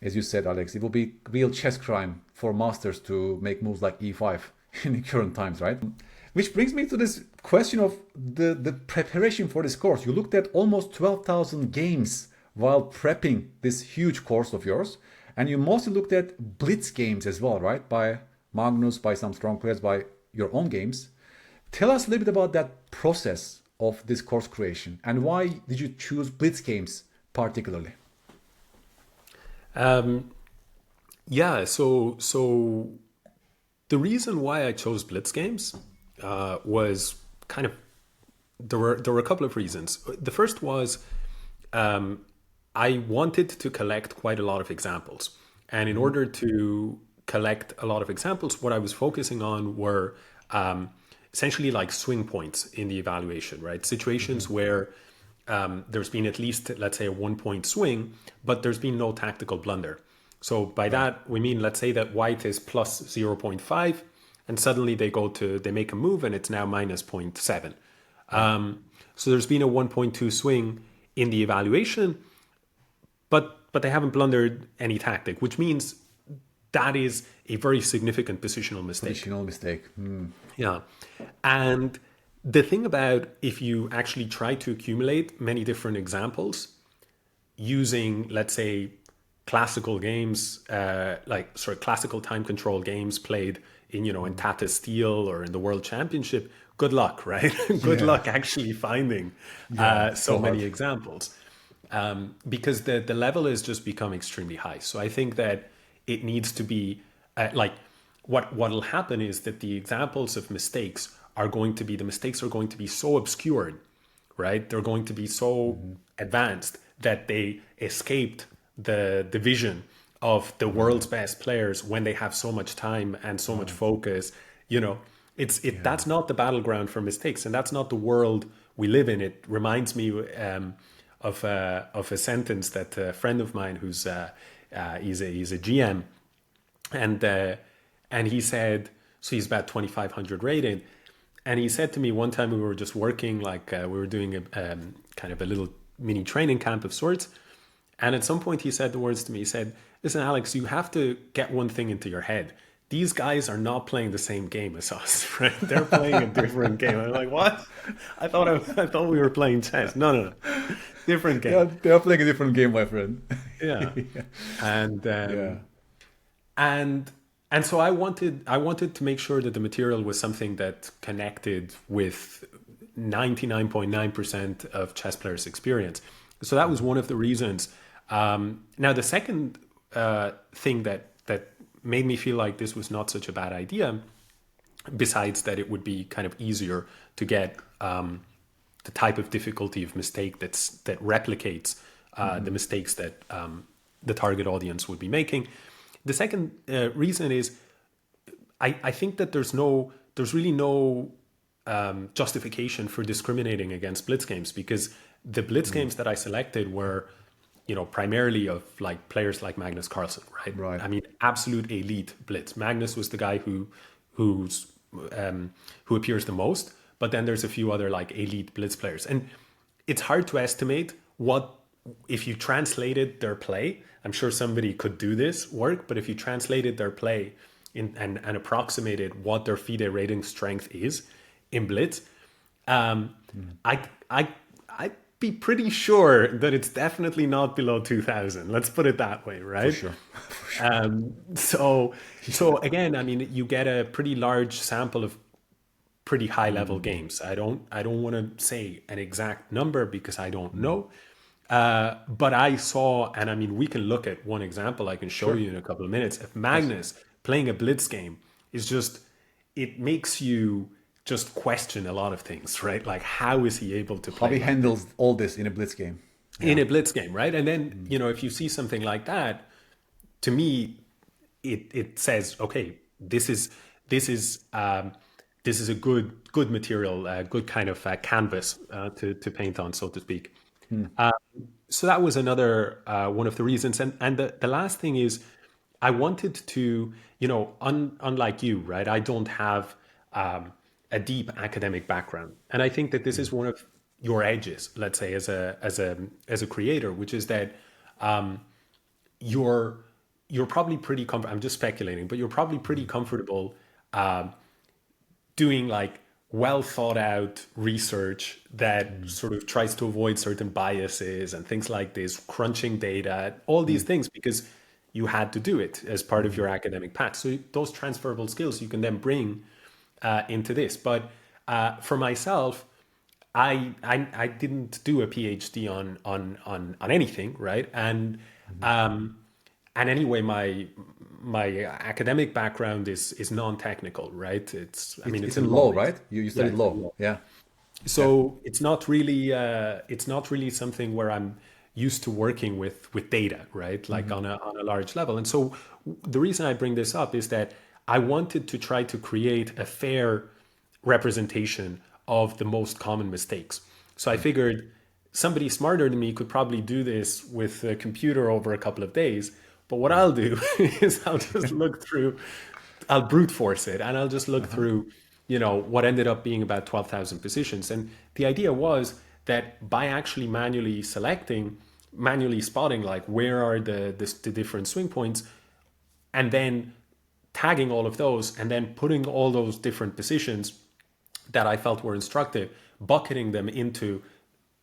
As you said, Alex, it will be real chess crime for masters to make moves like e5 in the current times, right? Which brings me to this question of the preparation for this course. You looked at almost 12,000 games while prepping this huge course of yours. And you mostly looked at Blitz games as well, right? By Magnus, by some strong players, by your own games. Tell us a little bit about that process of this course creation and why did you choose Blitz games particularly? Yeah, so the reason why I chose Blitz games was kind of there were a couple of reasons. The first was I wanted to collect quite a lot of examples, and in order to collect a lot of examples, what I was focusing on were essentially like swing points in the evaluation, right? Situations where there's been at least, let's say, a 1-point swing, but there's been no tactical blunder. So by that, we mean, let's say that white is plus 0.5, and suddenly they make a move and it's now minus 0.7. So there's been a 1.2 swing in the evaluation, but they haven't blundered any tactic, which means that is a very significant positional mistake. Positional mistake. Yeah. And the thing about if you actually try to accumulate many different examples using, let's say, classical games, classical time control games played in Tata Steel or in the World Championship, good luck, right? Good luck actually finding so many examples. Because the level has just become extremely high. So I think that it needs to be what will happen is that the examples of mistakes are going to be so obscured, right? They're going to be so advanced that they escaped the vision of the world's best players when they have so much time and so much focus. That's not the battleground for mistakes, and that's not the world we live in. It reminds me of a sentence that a friend of mine who's he's a GM, and he said, so he's about 2,500 rated, and he said to me one time, we were just working, we were doing a kind of a little mini training camp of sorts, and at some point he said the words to me. He said, "Listen, Alex, you have to get one thing into your head. These guys are not playing the same game as us, right? They're playing a different game." I'm like, "What? I thought we were playing chess. No. Different game." Yeah, they are playing a different game, my friend. Yeah. And so I wanted to make sure that the material was something that connected with 99.9% of chess players' experience. So that was one of the reasons. Now the second thing that made me feel like this was not such a bad idea, besides that it would be kind of easier to get the type of difficulty of mistake that replicates the mistakes that the target audience would be making. The second reason is I think that there's really no justification for discriminating against Blitz games, because the Blitz games that I selected were primarily of players like Magnus Carlsen, right? Right. I mean, absolute elite Blitz. Magnus was the guy who appears the most, but then there's a few other like elite Blitz players. And it's hard to estimate what, if you translated their play, I'm sure somebody could do this work, but if you translated their play and approximated what their FIDE rating strength is in Blitz, I'd be pretty sure that it's definitely not below 2000. Let's put it that way, right? For sure. So again, I mean, you get a pretty large sample of pretty high level games. I don't want to say an exact number because I don't know. But I saw, and I mean, we can look at one example I can show you in a couple of minutes. If Magnus playing a Blitz game is just, it makes you just question a lot of things, right? Like, how is he able to play? How he handles all this in a Blitz game. In a Blitz game, right? And then, you know, if you see something like that, to me, it says, okay, this is a good material, good kind of canvas to paint on, so to speak. So that was another one of the reasons. And the last thing is, I wanted to, you know, unlike you, right? I don't have a deep academic background, and I think that this is one of your edges, let's say, as a creator, which is that you're probably pretty comfortable. I'm just speculating, but you're probably pretty comfortable doing like well thought out research that sort of tries to avoid certain biases and things like this, crunching data, all these things, because you had to do it as part of your academic path. So those transferable skills you can then bring into this. But for myself, I didn't do a PhD on anything, right? And anyway, my academic background is non-technical, right? It's in law, right? You studied law, yeah. So it's not really something where I'm used to working with data, right? Like on a large level. And so the reason I bring this up is that I wanted to try to create a fair representation of the most common mistakes. So I figured somebody smarter than me could probably do this with a computer over a couple of days. But what I'll do is I'll just I'll brute force it, and I'll just look through, you know, what ended up being about 12,000 positions. And the idea was that by actually manually spotting like where are the different swing points, and then tagging all of those, and then putting all those different positions that I felt were instructive, bucketing them into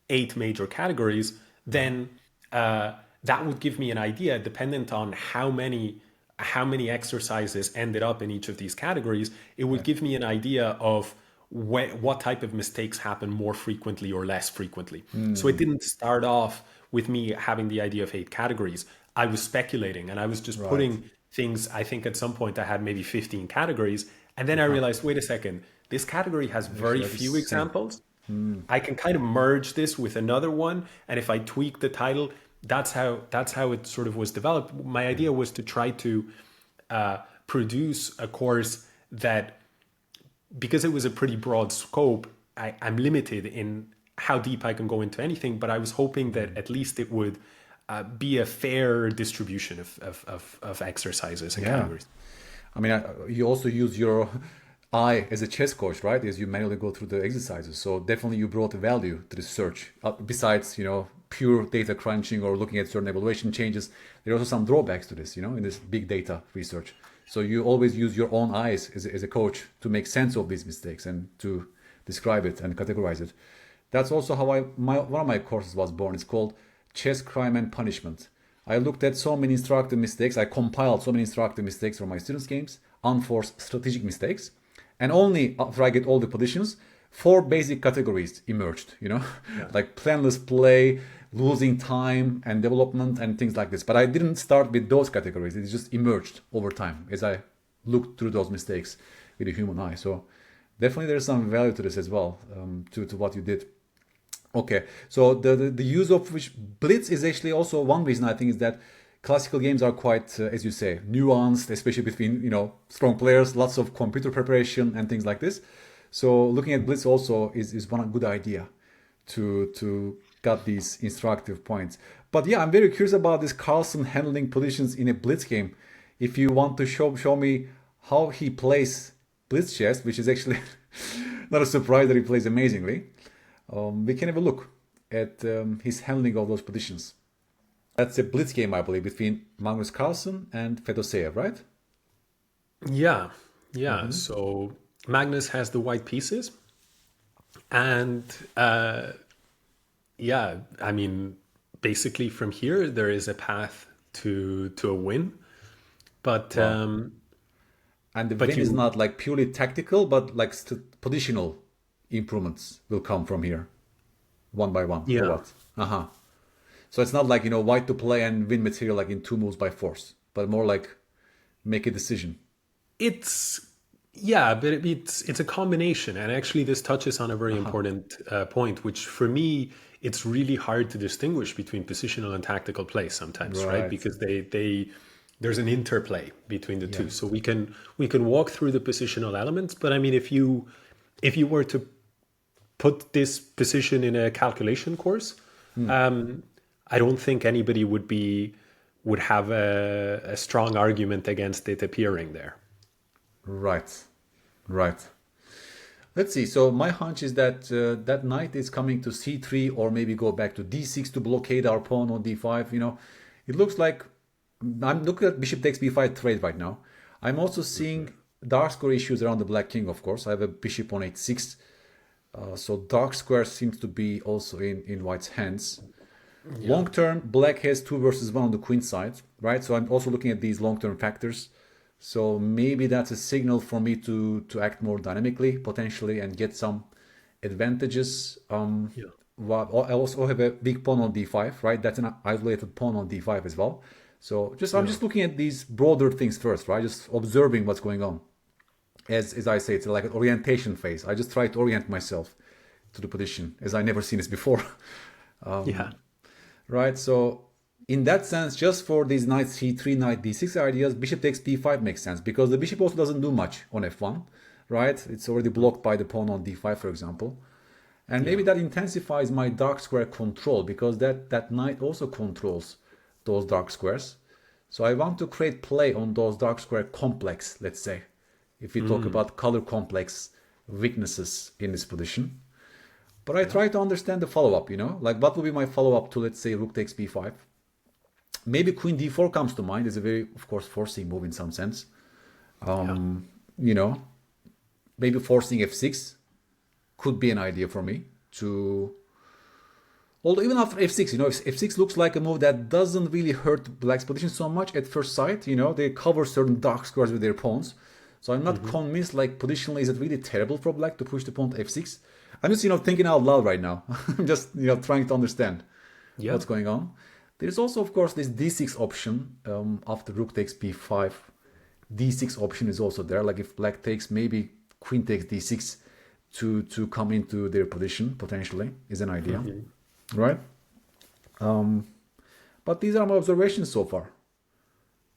8 major categories, then that would give me an idea, dependent on how many exercises ended up in each of these categories. It would give me an idea of what type of mistakes happen more frequently or less frequently. So it didn't start off with me having the idea of 8 categories. I was speculating, and I was just putting things. I think at some point I had maybe 15 categories, and then I realized, wait a second, this category has very few examples. I can kind of merge this with another one, and if I tweak the title, that's how it sort of was developed. My idea was to try to produce a course that, because it was a pretty broad scope, I'm limited in how deep I can go into anything, but I was hoping that at least it would be a fair distribution of exercises and categories. I mean, you also use your eye as a chess coach, right? As you manually go through the exercises. So definitely you brought value to the search. Besides, you know, pure data crunching or looking at certain evaluation changes, there are also some drawbacks to this, you know, in this big data research. So you always use your own eyes as a coach to make sense of these mistakes and to describe it and categorize it. That's also how one of my courses was born. It's called Chess, Crime and Punishment. I looked at so many instructive mistakes. I compiled so many instructive mistakes from my students' games, unforced strategic mistakes. And only after I get all the positions, 4 basic categories emerged, you know, like planless play, losing time and development and things like this. But I didn't start with those categories. It just emerged over time as I looked through those mistakes with a human eye. So definitely there's some value to this as well, to what you did. Okay, so the use of which Blitz is actually also one reason I think is that classical games are quite, as you say, nuanced, especially between, you know, strong players, lots of computer preparation and things like this. So looking at Blitz also is one good idea to get these instructive points. But yeah, I'm very curious about this Carlsen handling positions in a Blitz game. If you want to show me how he plays Blitz chess, which is actually Not a surprise that he plays amazingly. We can have a look at his handling of those positions. That's a Blitz game, I believe, between Magnus Carlsen and Fedoseev, right? Yeah, yeah. So Magnus has the white pieces, and yeah, I mean, basically from here there is a path to a win, but Wow. And the but win is you not like purely tactical, but like positional improvements will come from here, one by one, or yeah. what? Uh-huh. So it's not like, white to play and win material like in two moves by force, but more like make a decision. It's yeah, but it's a combination, and actually, this touches on a very Uh-huh. important point, which for me, it's really hard to distinguish between positional and tactical play sometimes, right? Right. Because they there's an interplay between the Yeah. two. So we can walk through the positional elements, but I mean, if you were to put this position in a calculation course, um, I don't think anybody would have a strong argument against it appearing there. Right. Right. Let's see. So my hunch is that that knight is coming to c3 or maybe go back to d6 to blockade our pawn on d5. It looks like I'm looking at bishop takes b5 trade right now. I'm also seeing dark square issues around the black king, of course. I have a bishop on h6. So dark square seems to be also in white's hands. Yeah. Long term, black has 2 versus 1 on the queen side, right? So I'm also looking at these long term factors. So maybe that's a signal for me to act more dynamically, potentially, and get some advantages. Yeah. I also have a big pawn on d5, right? That's an isolated pawn on d5 as well. So I'm Yeah. just looking at these broader things first, right? Just observing what's going on. As I say, it's like an orientation phase. I just try to orient myself to the position as I never seen this before. Yeah. Right? So in that sense, just for these knight c3, knight d6 ideas, bishop takes b5 makes sense because the bishop also doesn't do much on f1, right? It's already blocked by the pawn on d5, for example. And maybe Yeah. that intensifies my dark square control because that knight also controls those dark squares. So I want to create play on those dark square complex, let's say, if we talk about color complex weaknesses in this position. But I Yeah. try to understand the follow-up, like what will be my follow-up to, let's say, rook takes b5. Maybe queen d4 comes to mind. It's a very, of course, forcing move in some sense. Yeah. You know, maybe forcing f6 could be an idea for me to. Although even after f6, if f6 looks like a move that doesn't really hurt black's position so much at first sight. They cover certain dark squares with their pawns. So I'm not Hmm. convinced, like, positionally, is it really terrible for black to push the pawn to f6? I'm just, thinking out loud right now. I'm just, trying to understand Yeah. what's going on. There's also, of course, this d6 option after rook takes b5. D6 option is also there. Like if black takes, maybe queen takes d6 to come into their position potentially is an idea, right? But these are my observations so far.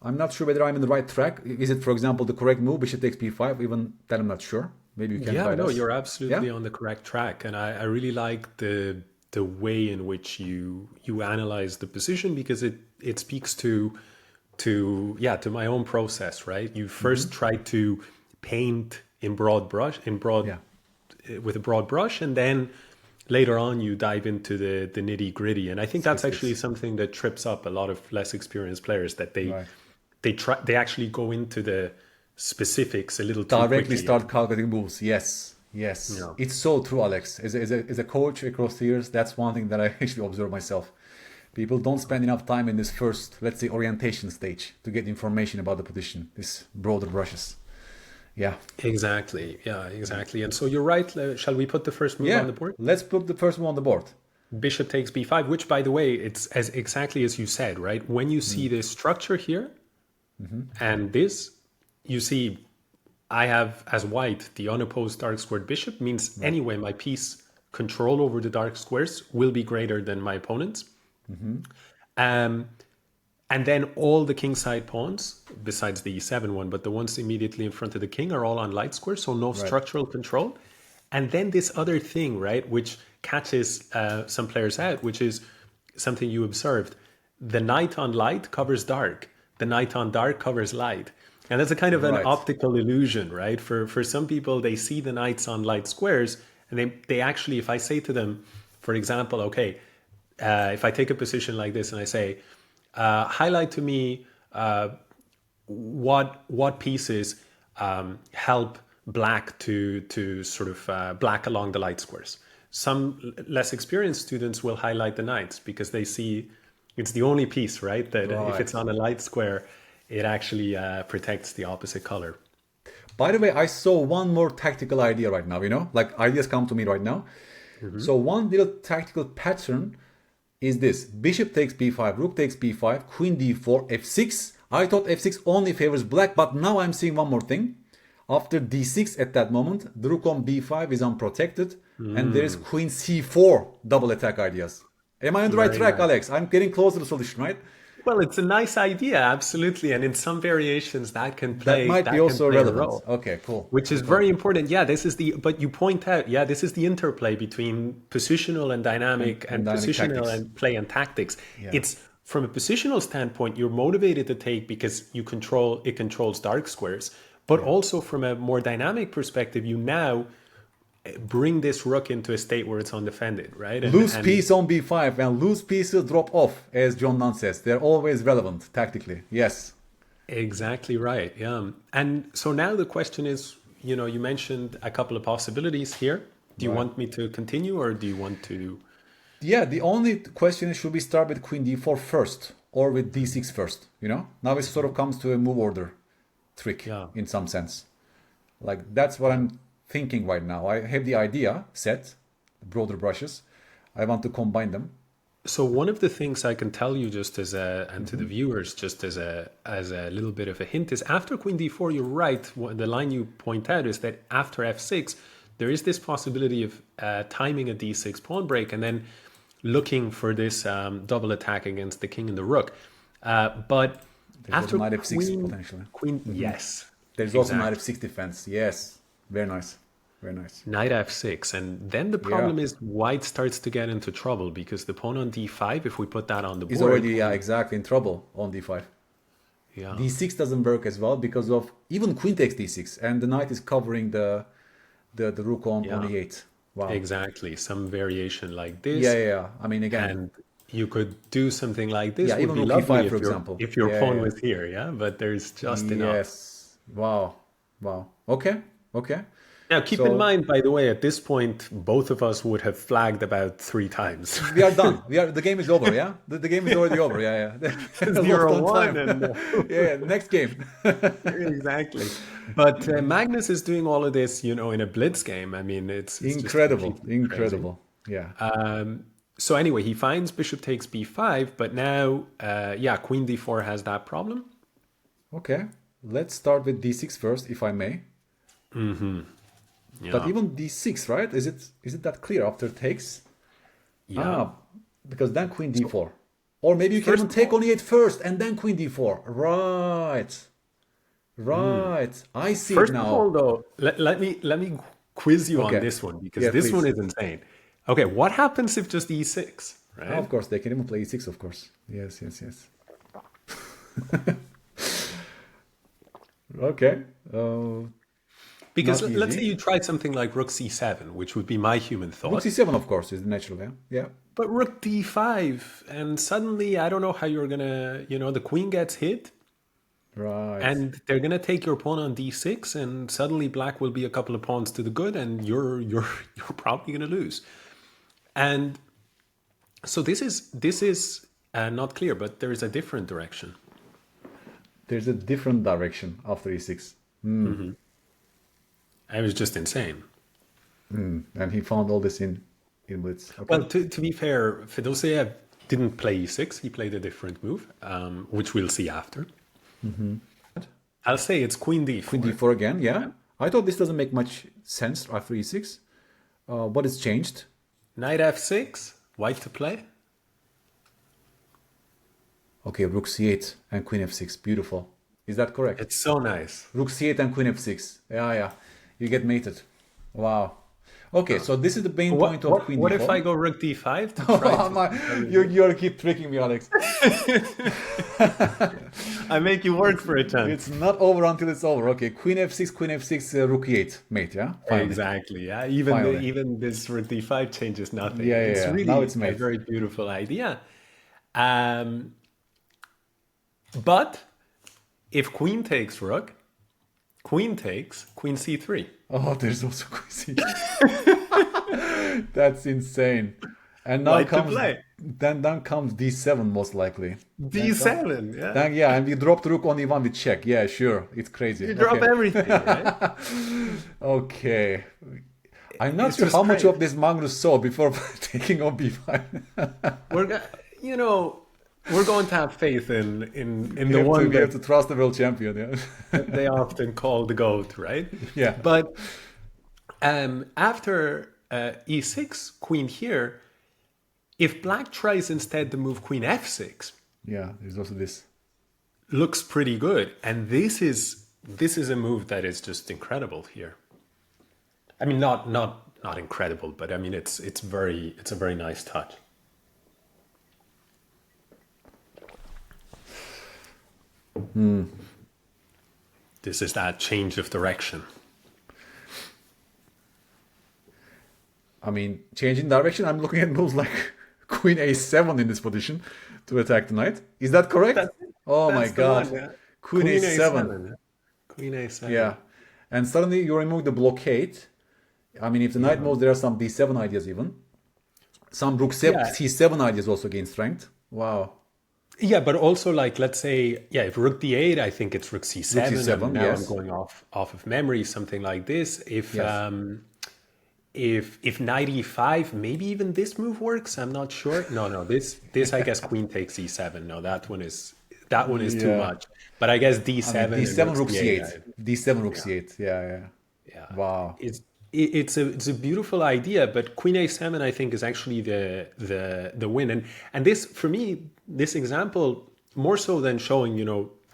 I'm not sure whether I'm in the right track. Is it, for example, the correct move? Bishop takes b5. Even then, I'm not sure. Maybe you can Yeah, guide no, us. you're Yeah. absolutely on the correct track, and I really like the way in which you analyze the position because it speaks to my own process, right? You first try to paint in broad brush in broad Yeah. with a broad brush, and then later on you dive into the nitty gritty. And I think that's actually Specifics. something that trips up a lot of less experienced players that they Right. they actually go into the specifics a little too Directly quickly. start calculating moves. Yes. Yes. Yeah. It's so true, Alex. As a coach across the years, that's one thing that I actually observe myself. People don't spend enough time in this first, let's say, orientation stage to get information about the position, this broader brushes. Yeah. Exactly. Yeah, exactly. And so you're right. Shall we put the first move on Yeah. the board? Let's put the first one on the board. Bishop takes b5, which, by the way, it's as exactly as you said, right? When you see this structure here and this, you see I have as white the unopposed dark squared bishop means Right. anyway my piece control over the dark squares will be greater than my opponent's. Um, and then all the kingside pawns, besides the e7 one, but the ones immediately in front of the king are all on light squares, so no Right. structural control. And then this other thing, right, which catches some players out, which is something you observed. The knight on light covers dark. The knight on dark covers light. And that's a kind of an Right. optical illusion, right? For some people, they see the knights on light squares, and they actually, if I say to them, for example, okay, if I take a position like this and I say, highlight to me what pieces help black to sort of black along the light squares. Some less experienced students will highlight the knights because they see it's the only piece, right? That if it's Right. on a light square, it actually protects the opposite color. By the way, I saw one more tactical idea right now, like ideas come to me right now. So one little tactical pattern is this. Bishop takes b5, rook takes b5, queen d4, f6. I thought f6 only favors black, but now I'm seeing one more thing. After d6 at that moment, the rook on b5 is unprotected, and there is queen c4 double attack ideas. Am I on the right Very track, nice. Alex? I'm getting close to the solution, right? Well, it's a nice idea, absolutely, and in some variations That might be that can also play a relevant. role, Okay, cool. which is Cool. very important. Yeah, this is the but you point out, yeah, this is the interplay between positional and dynamic And and dynamic positional tactics. and play and tactics. Yeah. It's from a positional standpoint, you're motivated to take because it controls dark squares, but Yeah. also from a more dynamic perspective, you now bring this rook into a state where it's undefended, right? Loose And piece on b5 and loose pieces drop off, as John Nunn says. They're always relevant tactically. Yes. exactly right. Yeah. And so now the question is, you mentioned a couple of possibilities here. Do you Right. want me to continue or do you want to? Yeah, the only question is, should we start with queen d4 first or with d6 first? Now it sort of comes to a move order trick Yeah. in some sense. Like that's what I'm thinking right now. I have the idea set, broader brushes. I want to combine them. So one of the things I can tell you just and to the viewers just as a little bit of a hint is after queen d4, you're right. The line you point out is that after f6, there is this possibility of timing a d6 pawn break and then looking for this double attack against the king and the rook. But There's also after knight f6 potentially. yes, There's also knight exactly. f6 defense. Yes. Very nice. Very nice. Knight f6, and then the Yeah. problem is white starts to get into trouble because the pawn on d5, if we put that on the Is board, already, yeah, exactly in trouble on d5. yeah, d6 doesn't work as well because of even queen takes d6 and the knight is covering the rook on yeah, e8. Wow. exactly, some variation like Yeah, this, yeah, yeah. I mean, again, and you could do something like this. yeah, Would even be rook lovely e5, for example. if your Yeah, pawn yeah, was here, yeah, but there's just yeah. enough. Yes. Wow. Wow. Okay. Okay. Now, keep in So mind, by the way, at this point, both of us would have flagged about 3 times. we are done. The game is over. Yeah. The game is already over. Yeah, yeah. Lost Zero on one, time. and Yeah. Yeah. Next game. exactly. But Magnus is doing all of this, in a blitz game. I mean, it's just Incredible. completely crazy. Incredible. Yeah. So anyway, he finds bishop takes b5, but now, yeah, queen d4 has that problem. Okay. Let's start with d6 first, if I may. But Yeah, even d6, right? Is it that clear after takes? yeah. Because then queen d4. Or maybe you can First even of take all, on e8 first and then queen d4. Right. Right. I see it first of all, now. though, let me quiz you on Okay. this one because Yeah, this one please. is insane. Okay, what happens if just e6, Of right? course, they can even play e6, of course. Yes, yes, yes. Okay. Because Not let's say easy. you try something like rook c7, which would be my human Rook thought. c7, of course, is natural, yeah? Yeah. But rook d5, and suddenly I don't know how you're gonna, the queen gets hit, Right. and they're gonna take your pawn on d6, and suddenly black will be a couple of pawns to the good, and you're probably gonna lose. And so this is not clear, but there is a different direction. There's a different direction after e6. It was just insane. And he found all this in Blitz. Okay. Well, to be fair, Fedoseev didn't play e6. He played a different move, which we'll see after. I'll say it's queen Queen d4. d4 again, yeah. I thought this doesn't make much sense after e6. What has changed? Knight f6, white to play. Okay, rook c8 and queen f6. Beautiful. Is that correct? It's so nice. Rook c8 and queen f6. Yeah, yeah. You get mated. Wow. Okay, so this is the main point of queen What d4. if I go rook d5 to try You keep tricking me, Alex. I make you work for a chance. It's not over until it's over. Okay, queen f6, rook e8, mate. Yeah, finally. Exactly. Yeah. Finally. Even this rook d5 changes nothing. Yeah, It's really now it's a mate. very beautiful idea. But if queen takes rook, queen takes queen c3. Oh, there's also queen c3. That's insane. And now then comes d7 most likely. d7, yeah. Then, yeah, and we drop the rook on e1 with check. Yeah, sure. It's crazy. You drop everything, right? Okay. I'm not It's sure just how much great. of this Magnus saw before taking on b5. We're going to have faith in We the one have that to trust the world champion. Yeah. they often call the GOAT, right? Yeah. But after e6, queen here, if black tries instead to move queen f6, Yeah, there's also this. looks pretty good. And this is a move that is just incredible here. I mean, not incredible, but I mean it's a very nice touch. This is that change of direction. I mean, changing direction, I'm looking at moves like queen a7 in this position to attack the knight. Is that correct? Oh my That's the god. one, yeah. Queen a7. Queen a7. Yeah. And suddenly you remove the blockade. I mean, if the knight moves, there are some d7 ideas even. Some rook c7 ideas also gain strength. Wow. Yeah, but also like, let's say, if rook d8, I think it's rook c7. Rook c7, and now yes. I'm going off of memory, something like this. If knight e5, maybe even this move works. I'm not sure. No, this I guess queen takes e7. No, that one is too much. But I guess d7. I mean, d7 and rook c8. D7 rook c8. Yeah. Wow. It's a beautiful idea, but queen a7 I think is actually the win. And this, for me, this example, more so than showing,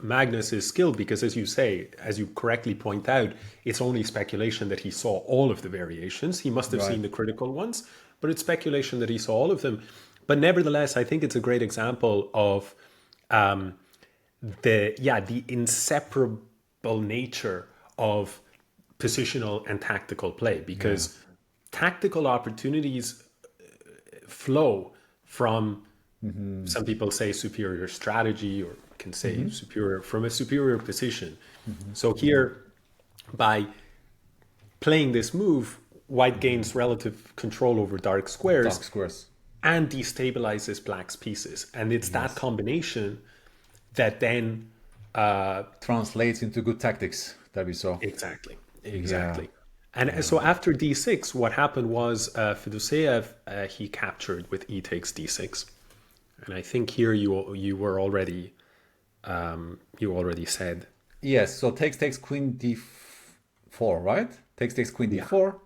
Magnus's skill, because as you say, as you correctly point out, it's only speculation that he saw all of the variations. He must have seen the critical ones, but it's speculation that he saw all of them. But nevertheless, I think it's a great example of the inseparable nature of positional and tactical play, because tactical opportunities flow from some people say superior strategy, or can say from a superior position. So here, by playing this move, white gains relative control over dark squares and destabilizes black's pieces, and it's that combination that then translates into good tactics that we saw. Exactly. And so after d6, what happened was Fedoseev, he captured with e takes d6, and I think here you were already said. Yes. So takes queen d4, right? Takes queen d4.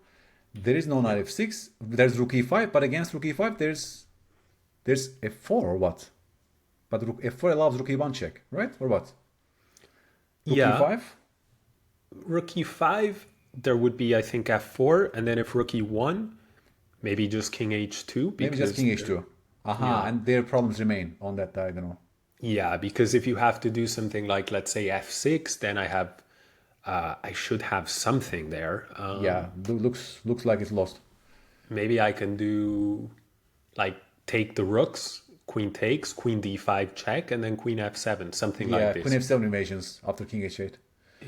There is no knight f6. There's rook e5, but against rook e5 there's f4 or what? But rook f4 allows rook e1 check, right? Or what? Rook e5. Rook e5, there would be, I think, f4, and then if rook e1, maybe just king h2. Maybe just king h2. And their problems remain on that diagonal. Yeah, because if you have to do something like, let's say, f6, then I should have something there. Looks like it's lost. Maybe I can do, like, take the rooks, queen takes, queen d5 check, and then queen f7, something like this. Yeah, queen f7 invasions after king h8.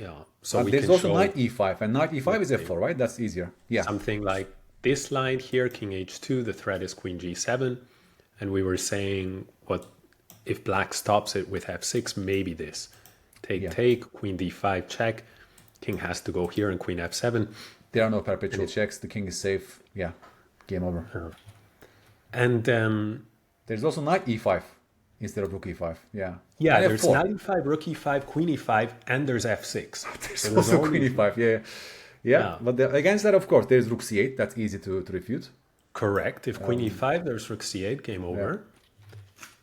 Yeah. So there's also knight e5, and knight e5 is f4, right? That's easier. Yeah. Something like this line here, king h2, the threat is queen g7, and we were saying, what if black stops it with f6? Maybe this. Take, queen d5 check, king has to go here, and queen f7. There are no perpetual checks. The king is safe. Yeah, game over. And there's also knight e5 instead of rook e5. Yeah. Yeah, and there's knight e5, rook e5, queen e5, and there's f6. There's also queen e5. Yeah. But against that, of course, there's rook c8. That's easy to refute. Correct. If queen e5, there's rook c8, game over.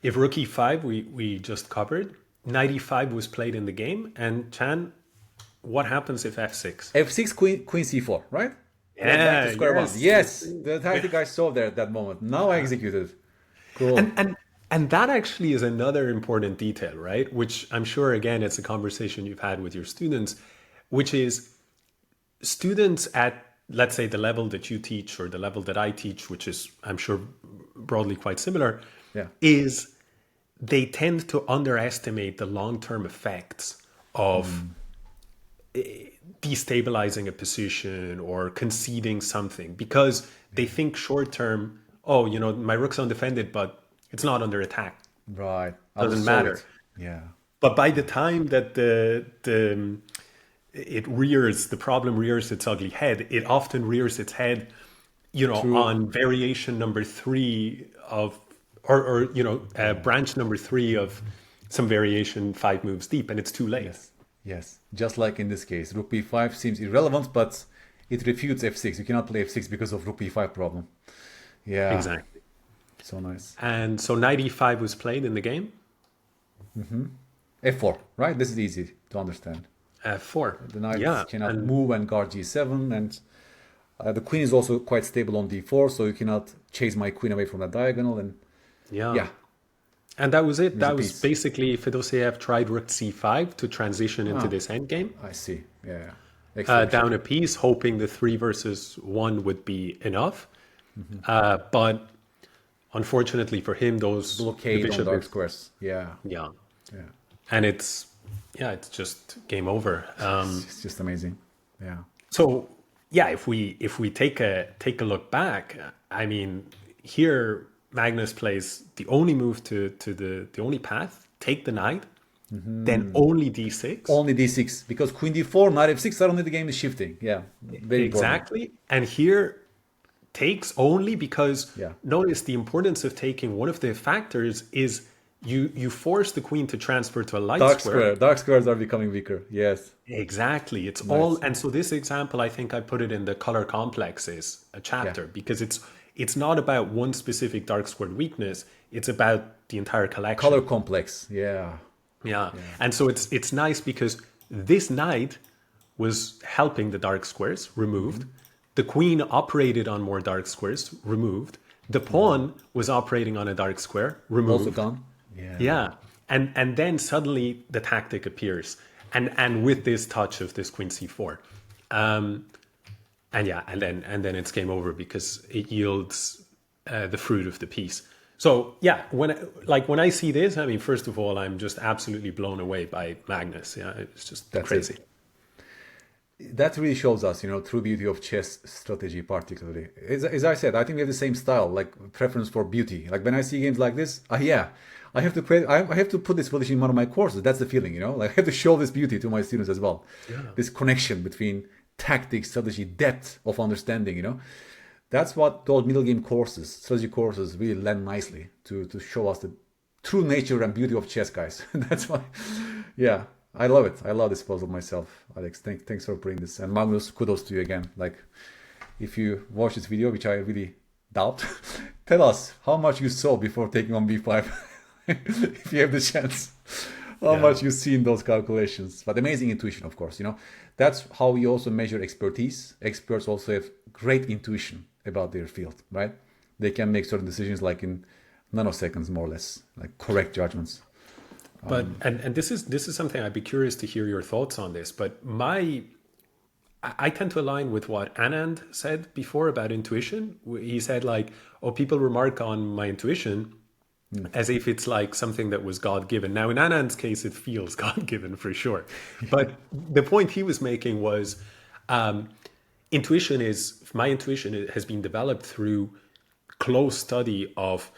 If rook e5, we just covered. Knight e5 was played in the game. And Chan, what happens if f6? f6, queen c4, right? Went back to Yeah, square one. yes. Yes, the tactic I saw there at that moment. Now I executed. Cool. And that actually is another important detail, right? Which I'm sure again it's a conversation you've had with your students, which is students at, let's say, the level that you teach or the level that I teach, which is I'm sure broadly quite similar, Yeah. is they tend to underestimate the long-term effects of destabilizing a position or conceding something, because they think short-term, oh, my rook's undefended, but it's not under attack. Right. I will Doesn't solve matter. it. Yeah. But by the time that the problem rears its ugly head, it often rears its head, True. on variation number 3 of, branch number 3 of some variation 5 moves deep, and it's too late. Yes. Yes. Just like in this case, rook b5 seems irrelevant, but it refutes f6. You cannot play f6 because of rook b5 problem. Yeah. Exactly. So nice. And so knight e5 was played in the game. f4, right? This is easy to understand. F4. The knight Yeah. cannot And move and guard g7, and the queen is also quite stable on d4, so you cannot chase my queen away from that diagonal. And yeah, And that was it. That was piece. basically Fedoseev tried rook c5 to transition into this endgame. I see. Yeah. Excellent. Down a piece, hoping the 3 versus 1 would be enough. But unfortunately for him, those the Blockade on bishop dark is- squares. Yeah. yeah, Yeah. and it's just game over. It's just amazing. Yeah. So yeah, if we take a look back, I mean, here Magnus plays the only move to the only path, take the knight, then only d6. Only d6, because queen d4, knight f6, suddenly the game is shifting. Yeah. Very important. Exactly. And here takes only because Yeah. notice the importance of taking. One of the factors is you force the queen to transfer to a light Dark square. square. Dark squares are becoming weaker. Yes. Exactly. It's all, and so this example, I think I put it in the color complexes a chapter, because it's not about one specific dark square weakness. It's about the entire collection. Color complex. Yeah. Yeah. And so it's nice because this knight was helping the dark squares, removed. The queen operated on more dark squares, removed. The pawn was operating on a dark square, removed. Also gone. Yeah. Yeah. And then suddenly the tactic appears. And with this touch of this queen c4. And then it's game over because it yields the fruit of the piece. So yeah, when I see this, I mean, first of all, I'm just absolutely blown away by Magnus. Yeah, it's just crazy. That really shows us, true beauty of chess strategy, particularly. As I said, I think we have the same style, like preference for beauty. Like when I see games like this, I have to put this position in one of my courses. That's the feeling, like I have to show this beauty to my students as well. Yeah. This connection between tactics, strategy, depth of understanding, That's what those middle game courses, strategy courses, really lend nicely to show us the true nature and beauty of chess, guys. That's why, yeah, I love it. I love this puzzle myself, Alex. Thanks for bringing this. And Magnus, kudos to you again. Like, if you watch this video, which I really doubt, tell us how much you saw before taking on b5, if you have the chance. How much you see in those calculations. But amazing intuition, of course, That's how we also measure expertise. Experts also have great intuition about their field, right? They can make certain decisions like in nanoseconds, more or less, like correct judgments. But and this is something I'd be curious to hear your thoughts on this. But I tend to align with what Anand said before about intuition. He said people remark on my intuition as if it's like something that was God-given. Now, in Anand's case, it feels God-given for sure. But the point he was making was my intuition has been developed through close study of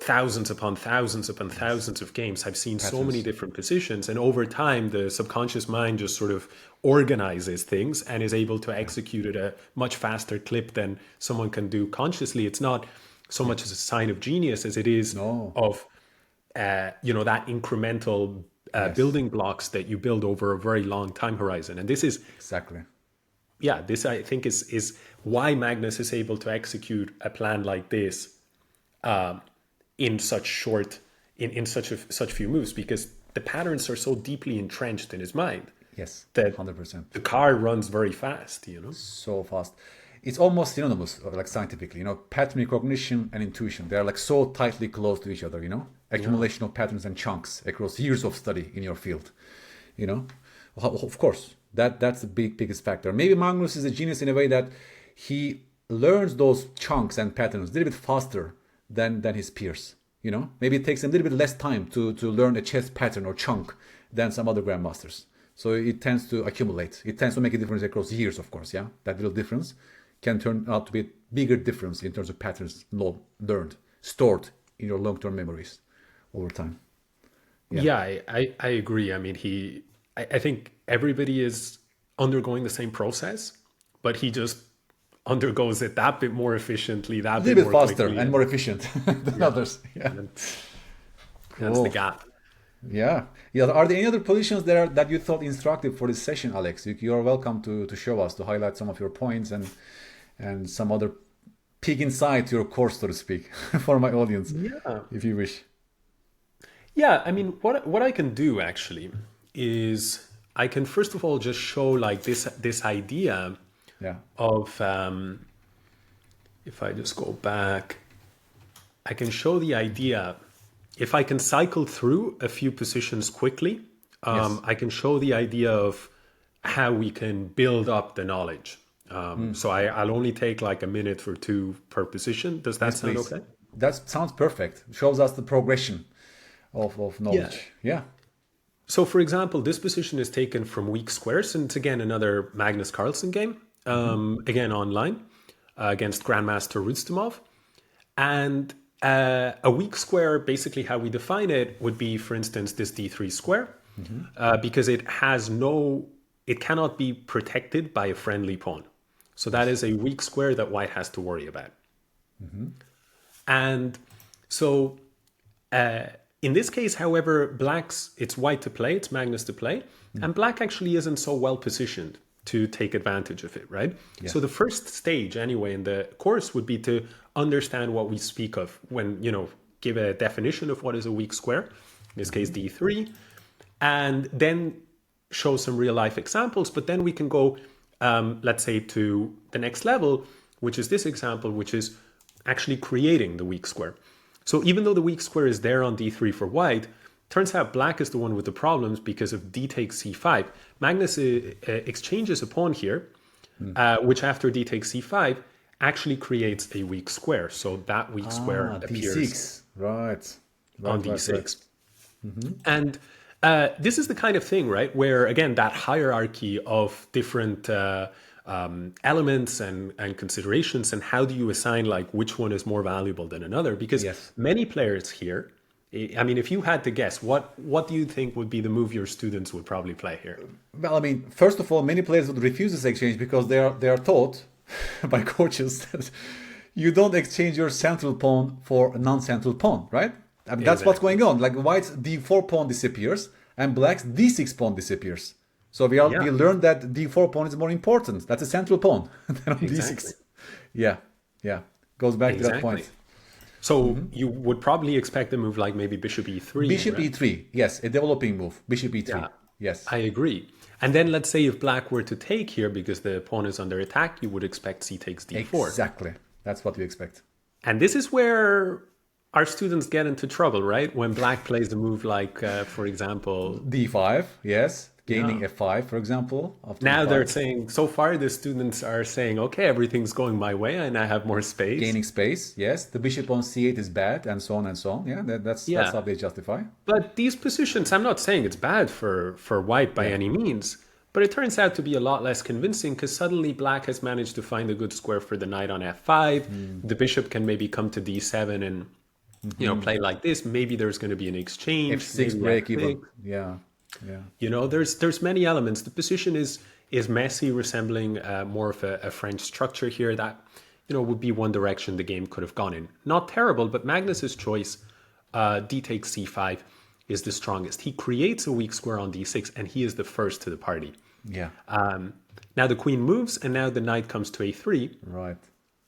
thousands upon thousands upon thousands of games. I've seen so many different positions, and over time, the subconscious mind just sort of organizes things and is able to execute at a much faster clip than someone can do consciously. It's not so much as a sign of genius as it is of that incremental building blocks that you build over a very long time horizon. And this is exactly, this I think is why Magnus is able to execute a plan like this in such short, in such few moves, because the patterns are so deeply entrenched in his mind. Yes, that 100%. The car runs very fast, So fast. it's almost synonymous, like scientifically, pattern recognition and intuition. They're like so tightly close to each other, accumulation of patterns and chunks across years of study in your field, you know. Of course, that's the biggest factor. Maybe Magnus is a genius in a way that he learns those chunks and patterns a little bit faster than his peers. Maybe it takes him a little bit less time to learn a chess pattern or chunk than some other grandmasters. So it tends to accumulate. It tends to make a difference across years, of course. Yeah, that little difference can turn out to be a bigger difference in terms of patterns learned, stored in your long-term memories over time. Yeah, I agree. I mean, I think everybody is undergoing the same process, but he just undergoes it that bit more efficiently, that A little bit more faster quickly. and more efficient than others. Yeah. That's the gap. Yeah. Are there any other positions that you thought instructive for this session, Alex? You're welcome to show us, to highlight some of your points and some other peek inside your course, so to speak, for my audience, if you wish. Yeah, I mean, what I can do actually is I can first of all just show like this idea of, if I just go back, I can show the idea, if I can cycle through a few positions quickly, I can show the idea of how we can build up the knowledge. So I'll only take like a minute or two per position. Does that sound okay? That sounds perfect. Shows us the progression of knowledge. Yeah. So for example, this position is taken from weak squares, and it's again another Magnus Carlsen game, again online, against Grandmaster Rustamov. And a weak square, basically how we define it, would be, for instance, this d3 square, because it cannot be protected by a friendly pawn. So that is a weak square that white has to worry about. And so in this case, however, it's white to play, it's Magnus to play, and black actually isn't so well positioned to take advantage of it, right? Yeah. So the first stage anyway in the course would be to understand what we speak of when, give a definition of what is a weak square, in this case d3, and then show some real life examples. But then we can go, let's say, to the next level, which is this example, which is actually creating the weak square. So even though the weak square is there on d3 for white, turns out black is the one with the problems because of d takes c5. Magnus exchanges a pawn here, which after d takes c5 actually creates a weak square. So that weak square appears d6. On d6. Right. And this is the kind of thing, right, where, again, that hierarchy of different elements and considerations, and how do you assign like which one is more valuable than another? Because many players here, I mean, if you had to guess, what do you think would be the move your students would probably play here? Well, I mean, first of all, many players would refuse this exchange because they are taught by coaches that you don't exchange your central pawn for a non-central pawn, right? I mean, that's what's going on. Like white's d4 pawn disappears and black's d6 pawn disappears. So we learned that d4 pawn is more important. That's a central pawn than on d6. Yeah. Goes back to that point. So you would probably expect a move like maybe bishop e3. Bishop e3, yes, a developing move. Bishop e3, yes. I agree. And then let's say if black were to take here because the pawn is under attack, you would expect c takes d4. Exactly. That's what we expect. And this is where our students get into trouble, right? When black plays a move like, for example, d5, yes. Gaining f5, for example. Now they're saying, so far the students are saying, okay, everything's going my way and I have more space. Gaining space, yes. The bishop on c8 is bad, and so on and so on. Yeah, that's how they justify. But these positions, I'm not saying it's bad for white by any means, but it turns out to be a lot less convincing because suddenly black has managed to find a good square for the knight on f5. The bishop can maybe come to d7 and play like this. Maybe there's going to be an exchange. f6 break even. Yeah. There's many elements. The position is messy, resembling more of a French structure here that would be one direction the game could have gone in. Not terrible, but Magnus's choice, d takes c5, is the strongest. He creates a weak square on d6, and he is the first to the party. Yeah. Now the queen moves, and now the knight comes to a3 right,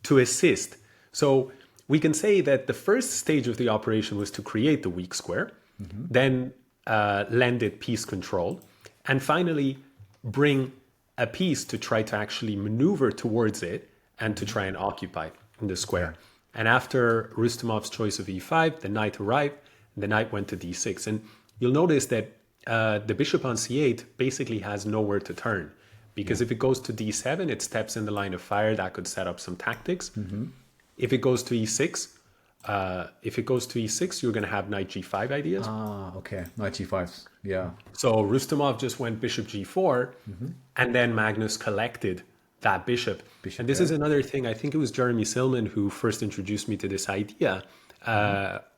to assist. So we can say that the first stage of the operation was to create the weak square, then lend it piece control, and finally bring a piece to try to actually maneuver towards it and to try and occupy the square. And after Rustomov's choice of e5, the knight arrived, and the knight went to d6. And you'll notice that the bishop on c8 basically has nowhere to turn, because if it goes to d7, it steps in the line of fire. That could set up some tactics. If it goes to e6, you're going to have knight g5 ideas. Ah, okay. Knight g5. Yeah. So Rustomov just went bishop g4, and then Magnus collected that bishop. And this is another thing. I think it was Jeremy Silman who first introduced me to this idea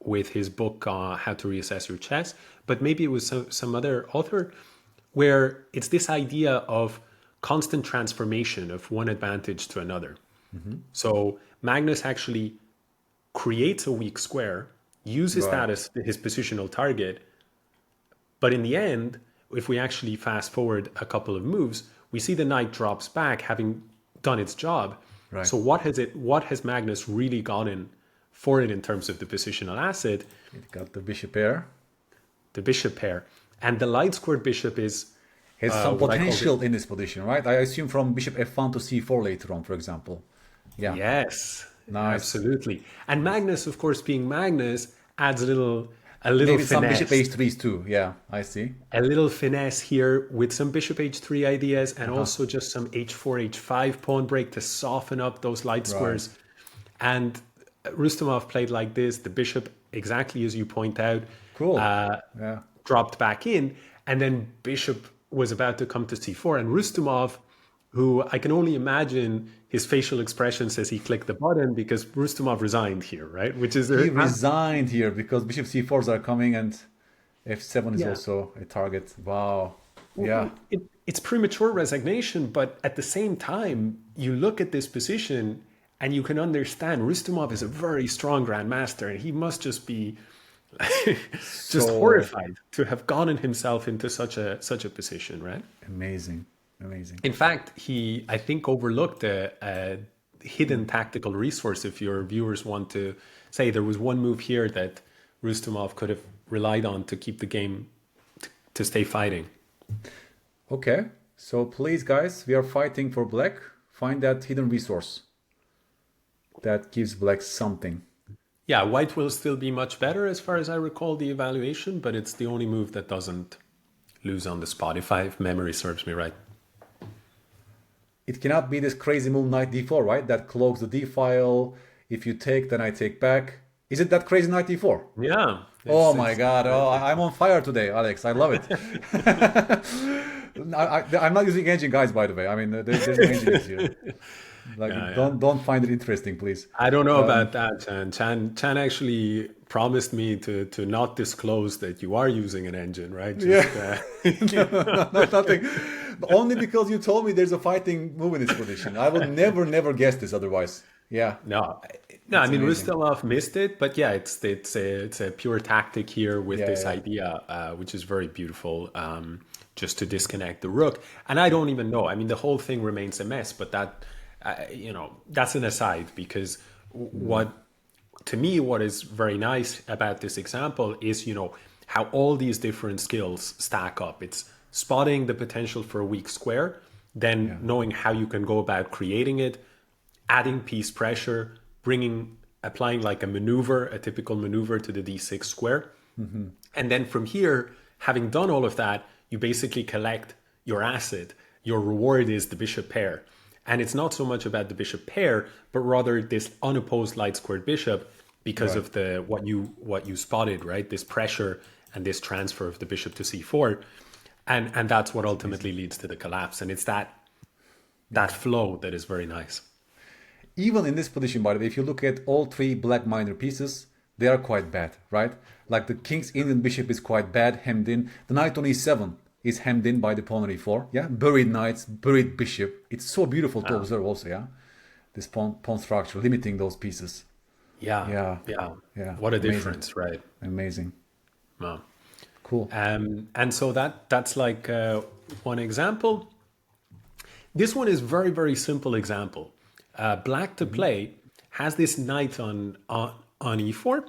with his book, How to Reassess Your Chess. But maybe it was some other author, where it's this idea of constant transformation of one advantage to another. So Magnus actually creates a weak square, uses that as his positional target. But in the end, if we actually fast forward a couple of moves, we see the knight drops back, having done its job. Right. So what has Magnus really gotten for it in terms of the positional asset? It got the bishop pair. The bishop pair. And the light squared bishop has some potential in this position, right? I assume from bishop f1 to c4 later on, for example. Yeah. Yes. Nice. Absolutely. And Magnus, of course, being Magnus, adds a little Maybe finesse. some bishop h3s too. Yeah, I see. A little finesse here with some bishop h3 ideas, and also just some h4, h5 pawn break to soften up those light squares. And Rustomov played like this. The bishop, exactly as you point out, dropped back in, and then bishop was about to come to c4. And Rustomov, who I can only imagine his facial expression says he clicked the button, because Rustomov resigned here, right? Which is he resigned here because bishop c4s are coming, and f7 is also a target. Wow. Yeah. It's premature resignation, but at the same time, you look at this position and you can understand Rustomov is a very strong grandmaster, and he must just be just horrified to have gotten himself into such a position, right? Amazing. Amazing. In fact, he, I think, overlooked a hidden tactical resource. If your viewers want to say there was one move here that Rustomov could have relied on to keep the game, to stay fighting. Okay, so please, guys, we are fighting for black. Find that hidden resource that gives black something. Yeah, white will still be much better as far as I recall the evaluation, but it's the only move that doesn't lose on the spot, if memory serves me right. It cannot be this crazy move knight d4, right? That cloaks the d file. If you take, then I take back. Is it that crazy knight d4? Yeah. Oh my God. Oh, I'm on fire today, Alex. I love it. I'm not using engine, guys, by the way. I mean, there's no engine here. Don't find it interesting, please. I don't know about that, Chan. Chan actually promised me to not disclose that you are using an engine, right? Nothing. Only because you told me there's a fighting move in this position. I would never guess this otherwise. Yeah. No. I mean, Rustomov missed it, but yeah, it's a pure tactic here with this idea, which is very beautiful. Just to disconnect the rook, and I don't even know. I mean, the whole thing remains a mess, but that. That's an aside, because what is very nice about this example is, how all these different skills stack up. It's spotting the potential for a weak square, then knowing how you can go about creating it, adding piece pressure, applying like a typical maneuver to the d6 square. And then from here, having done all of that, you basically collect your asset. Your reward is the bishop pair. And it's not so much about the bishop pair, but rather this unopposed light squared bishop, because of what you spotted, right? This pressure and this transfer of the bishop to c4, and that's what ultimately leads to the collapse. And it's that flow that is very nice. Even in this position, by the way, if you look at all three black minor pieces, they are quite bad, right? Like the king's Indian bishop is quite bad, hemmed in. The knight on e7 is hemmed in by the pawn on e4. Yeah, buried knights, buried bishop. It's so beautiful to observe also, yeah? This pawn structure, limiting those pieces. Yeah. What a difference, right? Amazing. Wow. Cool. And so that's like one example. This one is very, very simple example. Black to play has this knight on e4.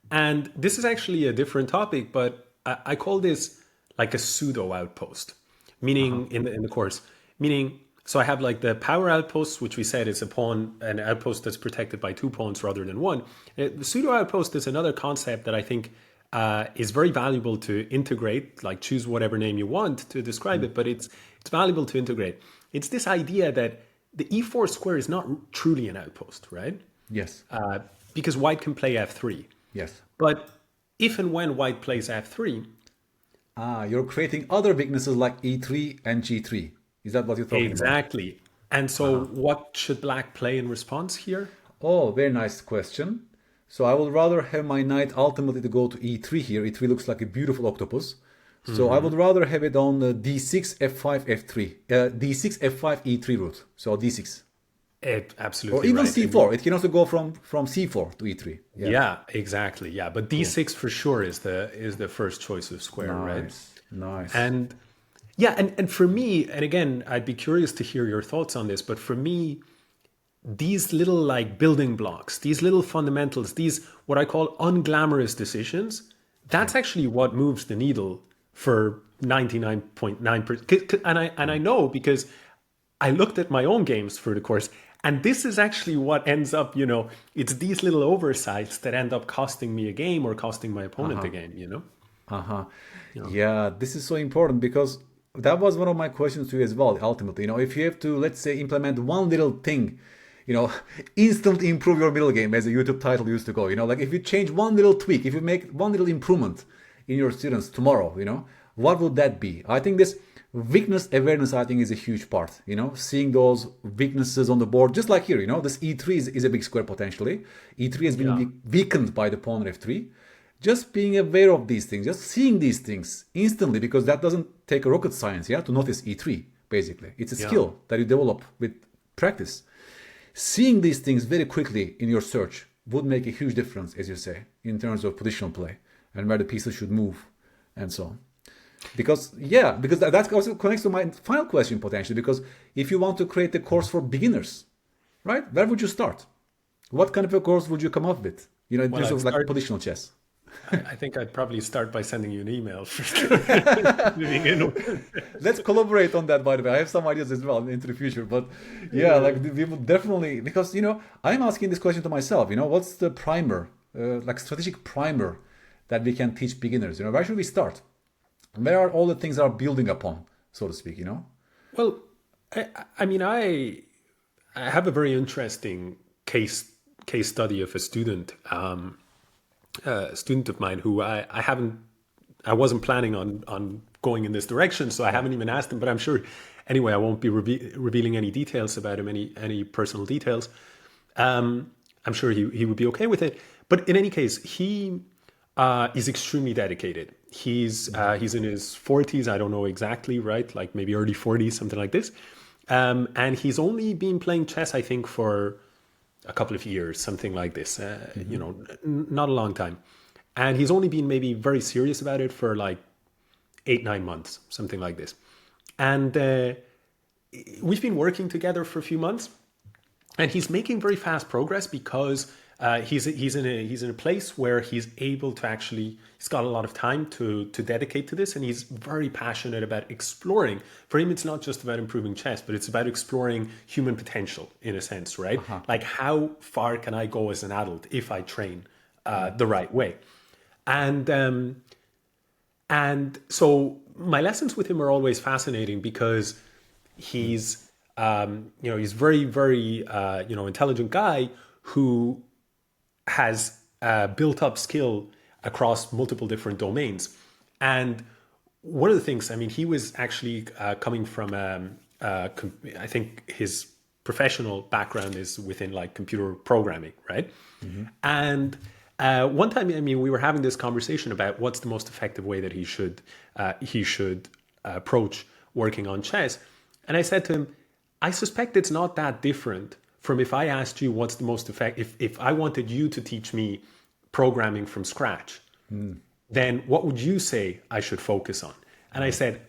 And this is actually a different topic, but I call this like a pseudo outpost, meaning in the course, meaning So I have like the power outpost, which we said is an outpost that's protected by 2 pawns rather than one. The pseudo outpost is another concept that I think is very valuable to integrate, like choose whatever name you want to describe it, but it's valuable to integrate. It's this idea that the e4 square is not truly an outpost, right? Yes. Because white can play f3. Yes. But if and when white plays f3, You're creating other weaknesses like e3 and g3. Is that what you're talking about? exactly. And so what should black play in response here? Oh, very nice question. So I would rather have my knight ultimately to go to e3 here. E3 looks like a beautiful octopus. So I would rather have it on d6, f5, f3, d6, f5, e3 route. So d6. Absolutely. Or even right. c4. It can also go from c4 to e3. Yeah, exactly. Yeah, but d6 for sure is the first choice of square, right? Nice. And yeah, and for me, and again, I'd be curious to hear your thoughts on this, but for me, these little like building blocks, these little fundamentals, these what I call unglamorous decisions, that's actually what moves the needle for 99.9%. And I know because I looked at my own games for the course, and this is actually what ends up, it's these little oversights that end up costing me a game or costing my opponent a game. Yeah, this is so important because that was one of my questions to you as well, ultimately. If you have to, let's say, implement one little thing, instantly improve your middle game, as a YouTube title used to go, like if you change one little tweak, if you make one little improvement in your students tomorrow, what would that be? I think this weakness awareness, I think, is a huge part, seeing those weaknesses on the board, just like here, this e3 is a big square potentially. E3 has been weakened by the pawn on f3. Just being aware of these things, just seeing these things instantly, because that doesn't take a rocket science, to notice e3, basically. It's a skill that you develop with practice. Seeing these things very quickly in your search would make a huge difference, as you say, in terms of positional play and where the pieces should move and so on. Because that also connects to my final question potentially, because if you want to create a course for beginners, right, where would you start? What kind of a course would you come up with, in terms of like positional chess? I think I'd probably start by sending you an email. Let's collaborate on that, by the way. I have some ideas as well into the future. But like we would definitely, because, I'm asking this question to myself, what's the primer, like strategic primer that we can teach beginners? Where should we start? Where are all the things that are building upon, so to speak, Well, I have a very interesting case study of a student. Student of mine who I wasn't planning on going in this direction, so I haven't even asked him, but I'm sure anyway I won't be revealing any details about him, any personal details. I'm sure he would be okay with it, but in any case, he is extremely dedicated. He's in his 40s, I don't know exactly, right, like maybe early 40s, something like this, and he's only been playing chess, I think, for a couple of years, something like this, not a long time. And he's only been maybe very serious about it for like 8-9 months, something like this. And we've been working together for a few months, and he's making very fast progress because he's in a place where he's able to he's got a lot of time to dedicate to this, and he's very passionate about exploring. For him, it's not just about improving chess, but it's about exploring human potential in a sense, right? Like how far can I go as an adult if I train the right way? And so my lessons with him are always fascinating because he's he's very, very intelligent guy who has built up skill across multiple different domains. And one of the things, he was actually coming from, I think his professional background is within like computer programming, right? And one time, we were having this conversation about what's the most effective way that he should approach working on chess. And I said to him, I suspect it's not that different from if I asked you what's the most effective, if I wanted you to teach me programming from scratch, then what would you say I should focus on? And I said,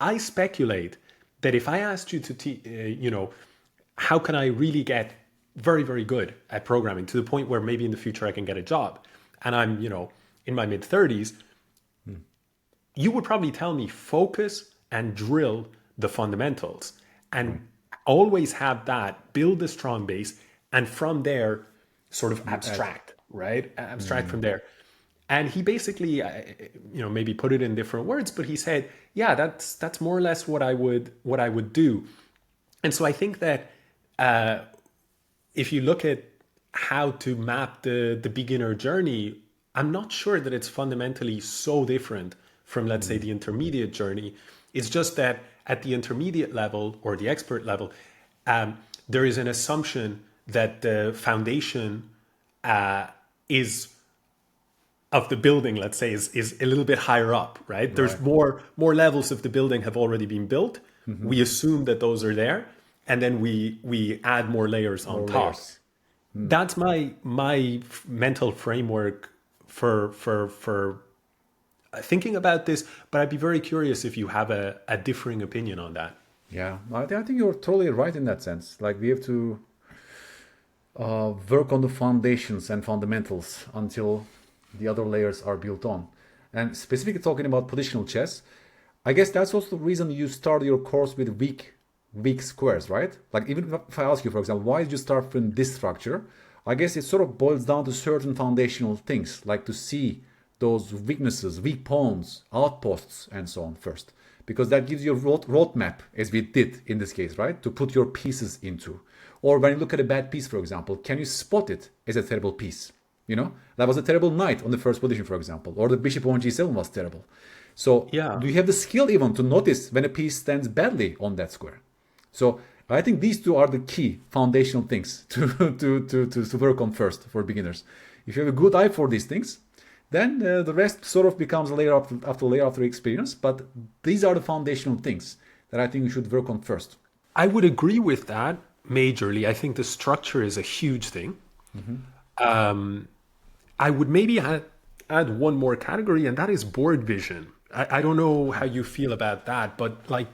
I speculate that if I asked you to how can I really get very, very good at programming to the point where maybe in the future I can get a job, and I'm, in my mid 30s, you would probably tell me focus and drill the fundamentals. And always have that, build a strong base, and from there, sort of Add. abstract, right? Abstract from there. And he basically, maybe put it in different words, but he said, yeah, that's more or less what I would do. And so I think that if you look at how to map the beginner journey, I'm not sure that it's fundamentally so different from, let's say, the intermediate journey. It's just that at the intermediate level or the expert level, there is an assumption that the foundation is of the building, let's say, is a little bit higher up, right? There's more levels of the building have already been built. We assume that those are there, and then we add more layers on top. That's my mental framework for thinking about this, but I'd be very curious if you have a differing opinion on that. Yeah, I think you're totally right in that sense. Like we have to work on the foundations and fundamentals until the other layers are built on. And specifically talking about positional chess, I guess that's also the reason you start your course with weak squares, right? Like even if I ask you, for example, why did you start from this structure? I guess it sort of boils down to certain foundational things, like to see those weaknesses, weak pawns, outposts, and so on first. Because that gives you a roadmap, as we did in this case, right? To put your pieces into. Or when you look at a bad piece, for example, can you spot it as a terrible piece? That was a terrible knight on the first position, for example, or the bishop on g7 was terrible. So do you have the skill even to notice when a piece stands badly on that square? So I think these two are the key foundational things to work on first for beginners. If you have a good eye for these things, then the rest sort of becomes layer after layer after experience. But these are the foundational things that I think you should work on first. I would agree with that majorly. I think the structure is a huge thing. I would maybe add one more category, and that is board vision. I don't know how you feel about that, but like,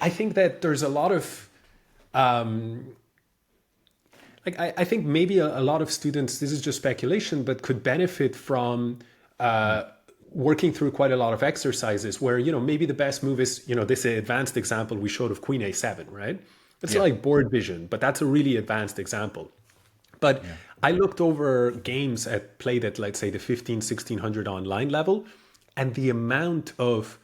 I think that there's a lot of, I think maybe a lot of students, this is just speculation, but could benefit from working through quite a lot of exercises where, maybe the best move is, this advanced example we showed of Queen A7, right? It's like board vision, but that's a really advanced example. But I looked over games played at, let's say, the 1600 online level, and the amount of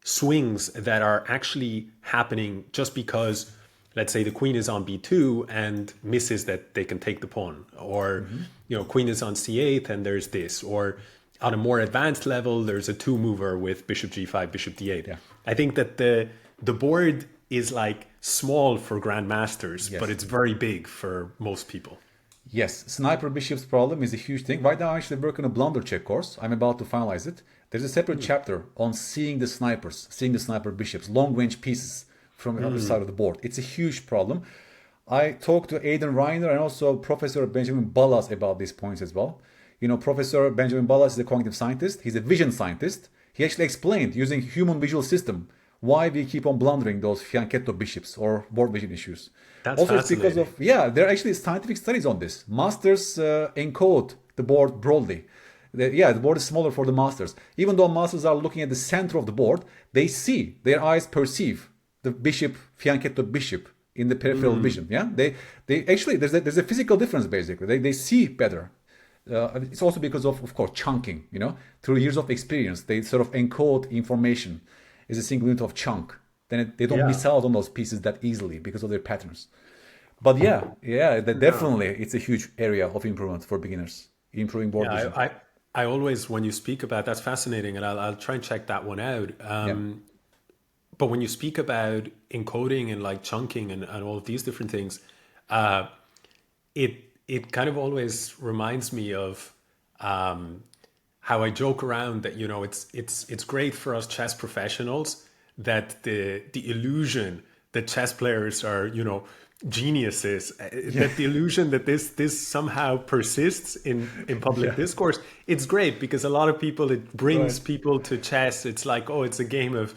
swings that are actually happening just because, let's say, the queen is on b2 and misses that they can take the pawn, or queen is on c8 and there's this, or on a more advanced level there's a two mover with bishop g5, bishop d8. I think that the board is like small for grandmasters, but it's very big for most people. Yes, sniper bishop's problem is a huge thing. Right now I actually work on a blunder check course. I'm about to finalize it. There's a separate chapter on seeing the snipers, seeing the sniper bishops, long range pieces from the other side of the board. It's a huge problem. I talked to Aidan Reiner and also Professor Benjamin Ballas about these points as well. Professor Benjamin Ballas is a cognitive scientist. He's a vision scientist. He actually explained using human visual system why we keep on blundering those fianchetto bishops or board vision issues. That's also, it's because of, there are actually scientific studies on this. Masters encode the board broadly. The board is smaller for the masters. Even though masters are looking at the center of the board, they see, their eyes perceive the bishop, fianchetto bishop in the peripheral vision. They actually, there's a physical difference basically. They see better. It's also because of course, chunking, through years of experience, they sort of encode information as a single unit of chunk. Then they don't miss out on those pieces that easily because of their patterns. But definitely it's a huge area of improvement for beginners, improving board vision. I always, when you speak about, that's fascinating, and I'll try and check that one out. But when you speak about encoding and like chunking and all of these different things, it kind of always reminds me of how I joke around that, it's great for us chess professionals that the illusion that chess players are, geniuses, that the illusion that this somehow persists in public discourse. It's great because a lot of people, it brings people to chess. It's like, oh, it's a game of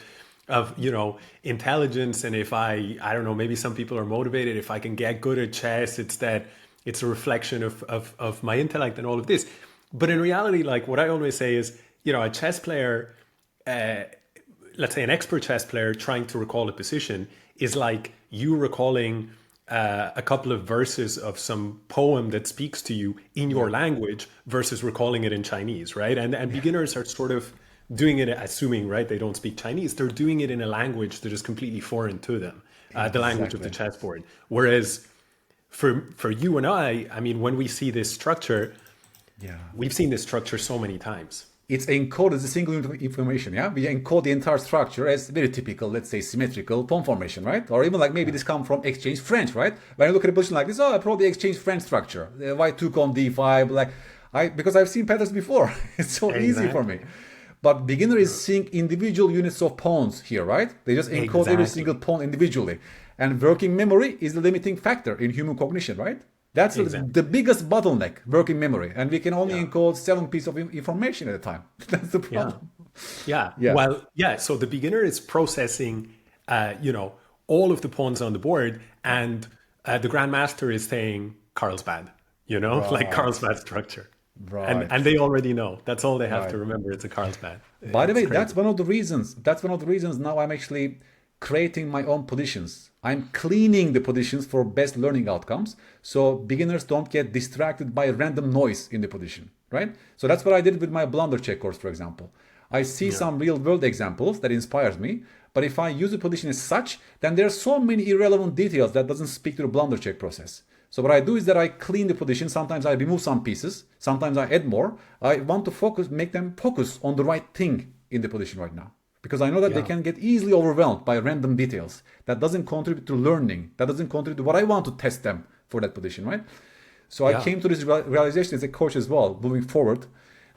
intelligence, and if I don't know, maybe some people are motivated. If I can get good at chess, it's a reflection of my intellect and all of this. But in reality, like what I always say is, a chess player let's say an expert chess player trying to recall a position is like you recalling a couple of verses of some poem that speaks to you in your language versus recalling it in Chinese, right? And beginners are sort of doing it, assuming, right, they don't speak Chinese, they're doing it in a language that is completely foreign to them, the language of the chessboard. Whereas for you and I mean, when we see this structure, we've seen this structure so many times. It's encoded as a single unit of information, yeah? We encode the entire structure as very typical, let's say, symmetrical pawn formation, right? Or even like maybe this comes from exchange French, right? When I look at a position like this, I probably exchange French structure. White took on d5, because I've seen patterns before. It's so easy for me. But beginner is seeing individual units of pawns here, right? They just encode every single pawn individually. And working memory is the limiting factor in human cognition, right? That's the biggest bottleneck, working memory. And we can only encode 7 pieces of information at a time. That's the problem. So the beginner is processing, all of the pawns on the board, and the grandmaster is saying Carlsbad, like Carlsbad structure. Right. And they already know. That's all they have to remember. It's a Carlsbad. By the way, that's one of the reasons. Now I'm actually creating my own positions. I'm cleaning the positions for best learning outcomes, so beginners don't get distracted by random noise in the position, right? So that's what I did with my Blunder check course, for example. I see some real world examples that inspires me, but if I use the position as such, then there are so many irrelevant details that doesn't speak to the Blunder check process. So what I do is that I clean the position. Sometimes I remove some pieces. Sometimes I add more. I want to make them focus on the right thing in the position right now. Because I know that they can get easily overwhelmed by random details. That doesn't contribute to learning. That doesn't contribute to what I want to test them for that position, right? So I came to this realization as a coach as well, moving forward,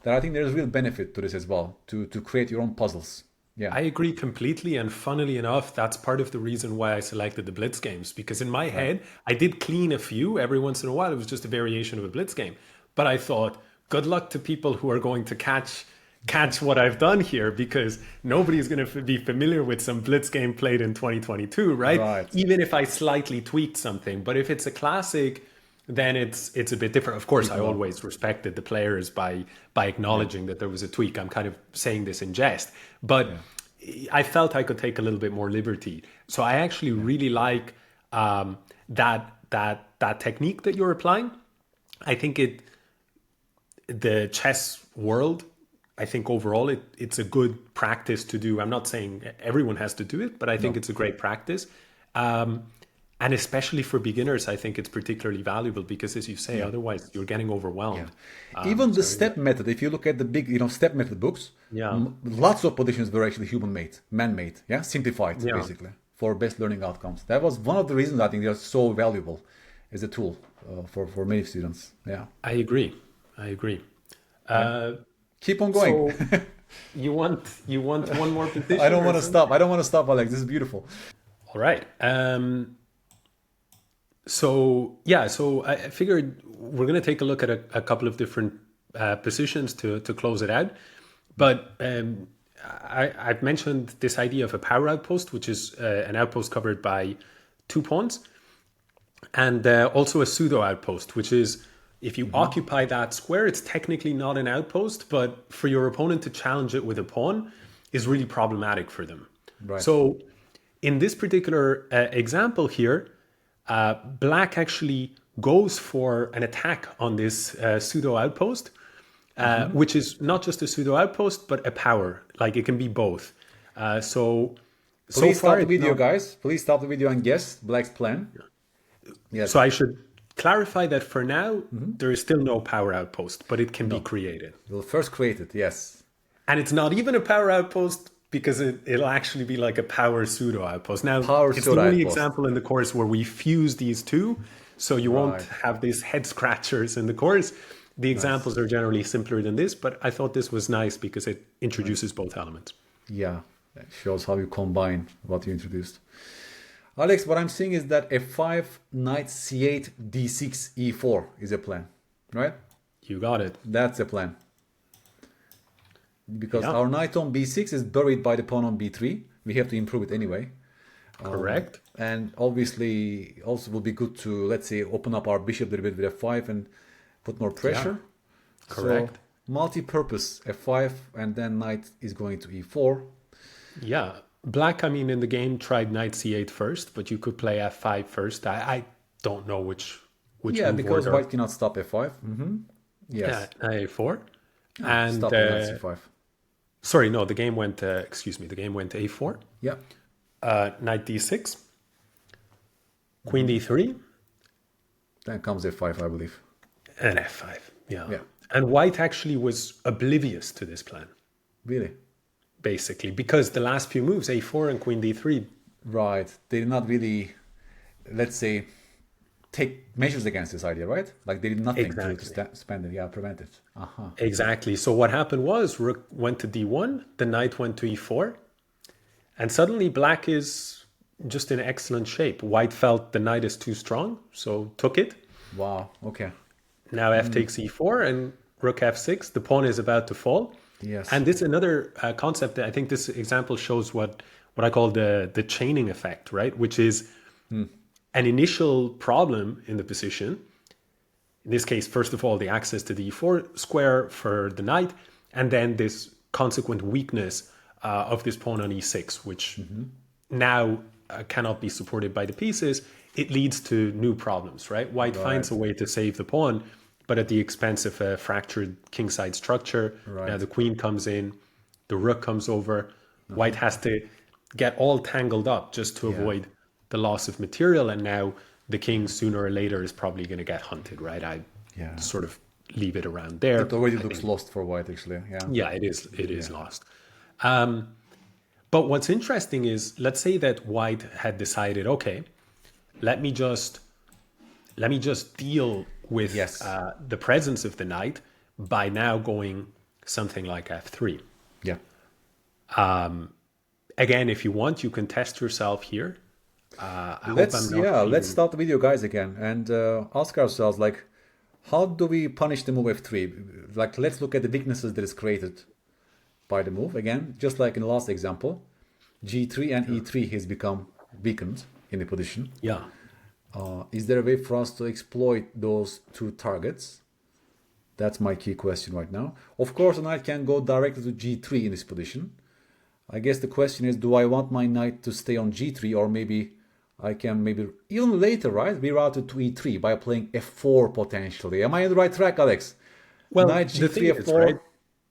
that I think there's real benefit to this as well, to create your own puzzles. Yeah, I agree completely. And funnily enough, that's part of the reason why I selected the Blitz games, because in my head, I did clean a few every once in a while. It was just a variation of a Blitz game. But I thought, good luck to people who are going to catch what I've done here, because nobody's going to be familiar with some Blitz game played in 2022, right? Even if I slightly tweaked something. But if it's a classic, then it's a bit different. Of course, I always respected the players by acknowledging that there was a tweak. I'm kind of saying this in jest, but I felt I could take a little bit more liberty. So I actually really like that technique that you're applying. I think the chess world, I think overall it's a good practice to do. I'm not saying everyone has to do it, but I think it's a great practice. And especially for beginners, I think it's particularly valuable because, as you say, otherwise you're getting overwhelmed. Even the step method, if you look at the big, step method books, lots of positions were actually human-made, man-made, simplified, basically, for best learning outcomes. That was one of the reasons I think they're so valuable as a tool for many students. Yeah, I agree. Keep on going. So you want one more position? I don't want to stop. Alex. This is beautiful. All right. So I figured we're going to take a look at a couple of different positions to close it out. But I've mentioned this idea of a power outpost, which is an outpost covered by 2 pawns, and also a pseudo outpost, which is if you occupy that square, it's technically not an outpost, but for your opponent to challenge it with a pawn is really problematic for them. Right. So in this particular example here, black actually goes for an attack on this pseudo outpost, which is not just a pseudo outpost, but a power. Like it can be both. Please stop the video, guys. Please stop the video and guess black's plan. Yes. So I should clarify that for now, there is still no power outpost, but it can be created. We'll first create it, yes. And it's not even a power outpost because it'll actually be like a power pseudo outpost. Now, it's the only example in the course where we fuse these two, so you won't have these head scratchers in the course. The examples are generally simpler than this, but I thought this was nice because it introduces both elements. Yeah, it shows how you combine what you introduced. Alex, what I'm seeing is that f5, knight c8, d6, e4 is a plan, right? You got it. That's a plan. Because our knight on b6 is buried by the pawn on b3. We have to improve it anyway. Correct. And obviously, also would be good to, let's say, open up our bishop a little bit with f5 and put more pressure. Yeah. Correct. So, multi-purpose f5, and then knight is going to e4. Yeah. Black, I mean, in the game tried knight c8 first, but you could play f5 first. I don't know which Yeah, move because order. white cannot stop f5. Yeah, Yes. knight a4. Yeah, And stop on knight c5. sorry, no, the game went, excuse me, the game went a4, Yeah. knight d6, queen d3, Then comes f5, I believe. and f5. Yeah. Yeah. And white actually was oblivious to this plan, Really? basically, because the last few moves, a4 and queen d3. Right. They did not really, let's say, take measures against this idea, right? Like they did nothing to Exactly. spend it, yeah, prevent it. Exactly. So what happened was rook went to d1, the knight went to e4, and suddenly black is just in excellent shape. White felt the knight is too strong, so took it. Wow. Okay. Now f takes e4 and rook f6. The pawn is about to fall. Yes. And this is another concept that I think this example shows what I call the chaining effect, right? Which is an initial problem in the position. In this case, first of all, the access to the e4 square for the knight, and then this consequent weakness of this pawn on e6, which now cannot be supported by the pieces. It leads to new problems, right? White finds a way to save the pawn, but at the expense of a fractured kingside structure. Right. Now the queen comes in, the rook comes over. White has to get all tangled up just to avoid the loss of material, and now the king sooner or later is probably going to get hunted, right? I sort of leave it around there. It already looks lost for white, actually. Yeah. Yeah, it is. It is lost. But what's interesting is, let's say that white had decided, okay, let me just deal with the presence of the knight by now going something like f3. Yeah. Again, if you want, you can test yourself here. Let's start the video, guys, again, and ask ourselves, like, how do we punish the move f3? Like, let's look at the weaknesses that is created by the move. Again, just like in the last example, g3 and e3 has become weakened in the position. Yeah. Is there a way for us to exploit those two targets? That's my key question right now. Of course, a knight can go directly to g3 in this position. I guess the question is, do I want my knight to stay on g3, or maybe I can even later, right, reroute it to e3 by playing f4 potentially. Am I on the right track, Alex? Well, knight the g3, thing f4. is, right,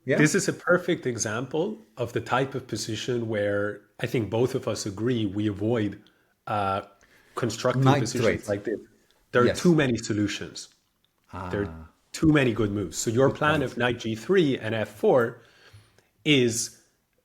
Yeah. this is a perfect example of the type of position where I think both of us agree we avoid constructing Knight positions trade. like this. There are too many solutions. There are too many good moves. So your plan of knight g3 and f4 is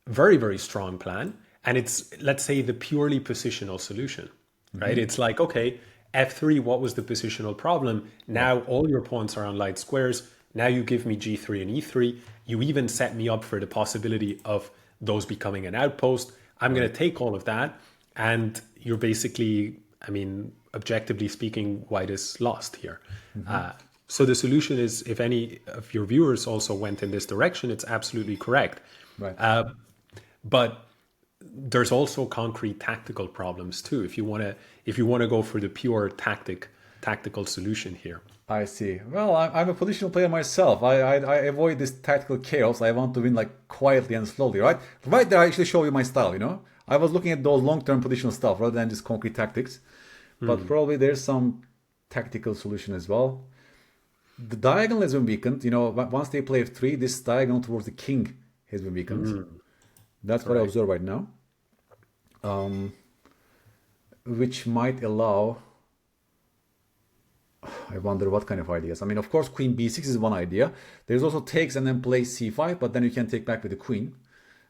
very, very strong plan. And it's, let's say, the purely positional solution, right? It's like, okay, f3, what was the positional problem? Now all your pawns are on light squares. Now you give me g3 and e3. You even set me up for the possibility of those becoming an outpost. I'm going to take all of that. And you're basically, I mean, objectively speaking, white is lost here. So the solution is, if any of your viewers also went in this direction, it's absolutely correct. Right. But there's also concrete tactical problems too. If you want to go for the pure tactical solution here. I see. Well, I'm a positional player myself. I avoid this tactical chaos. I want to win like quietly and slowly, right? Right there, I actually show you my style, you know? I was looking at those long-term positional stuff rather than just concrete tactics. But probably there's some tactical solution as well. The diagonal has been weakened. You know, once they play f3, this diagonal towards the king has been weakened. That's what I observe right now. Which might allow... I wonder what kind of ideas. I mean, of course, queen b6 is one idea. There's also takes and then play c5, but then you can take back with the queen,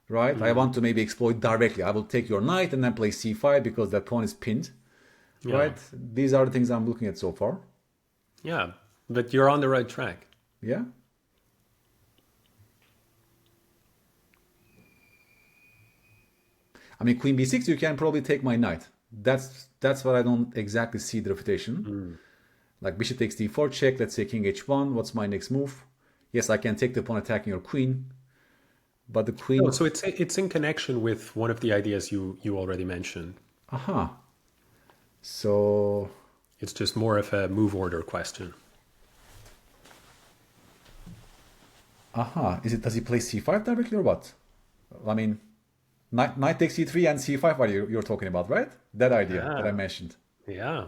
right? I want to maybe exploit directly. I will take your knight and then play c5 because that pawn is pinned, right? These are the things I'm looking at so far. Yeah, but you're on the right track. Yeah. I mean, queen b6, you can probably take my knight. That's what I don't exactly see the refutation. Like bishop takes d4 check, let's say king h1, what's my next move? Yes, I can take the pawn attacking your queen, but the queen... No, so it's in connection with one of the ideas you already mentioned. Aha. So... It's just more of a move order question. Aha. Does he play c5 directly or what? I mean... Knight takes c3 and c5 are you're talking about, right? That idea that I mentioned. Yeah.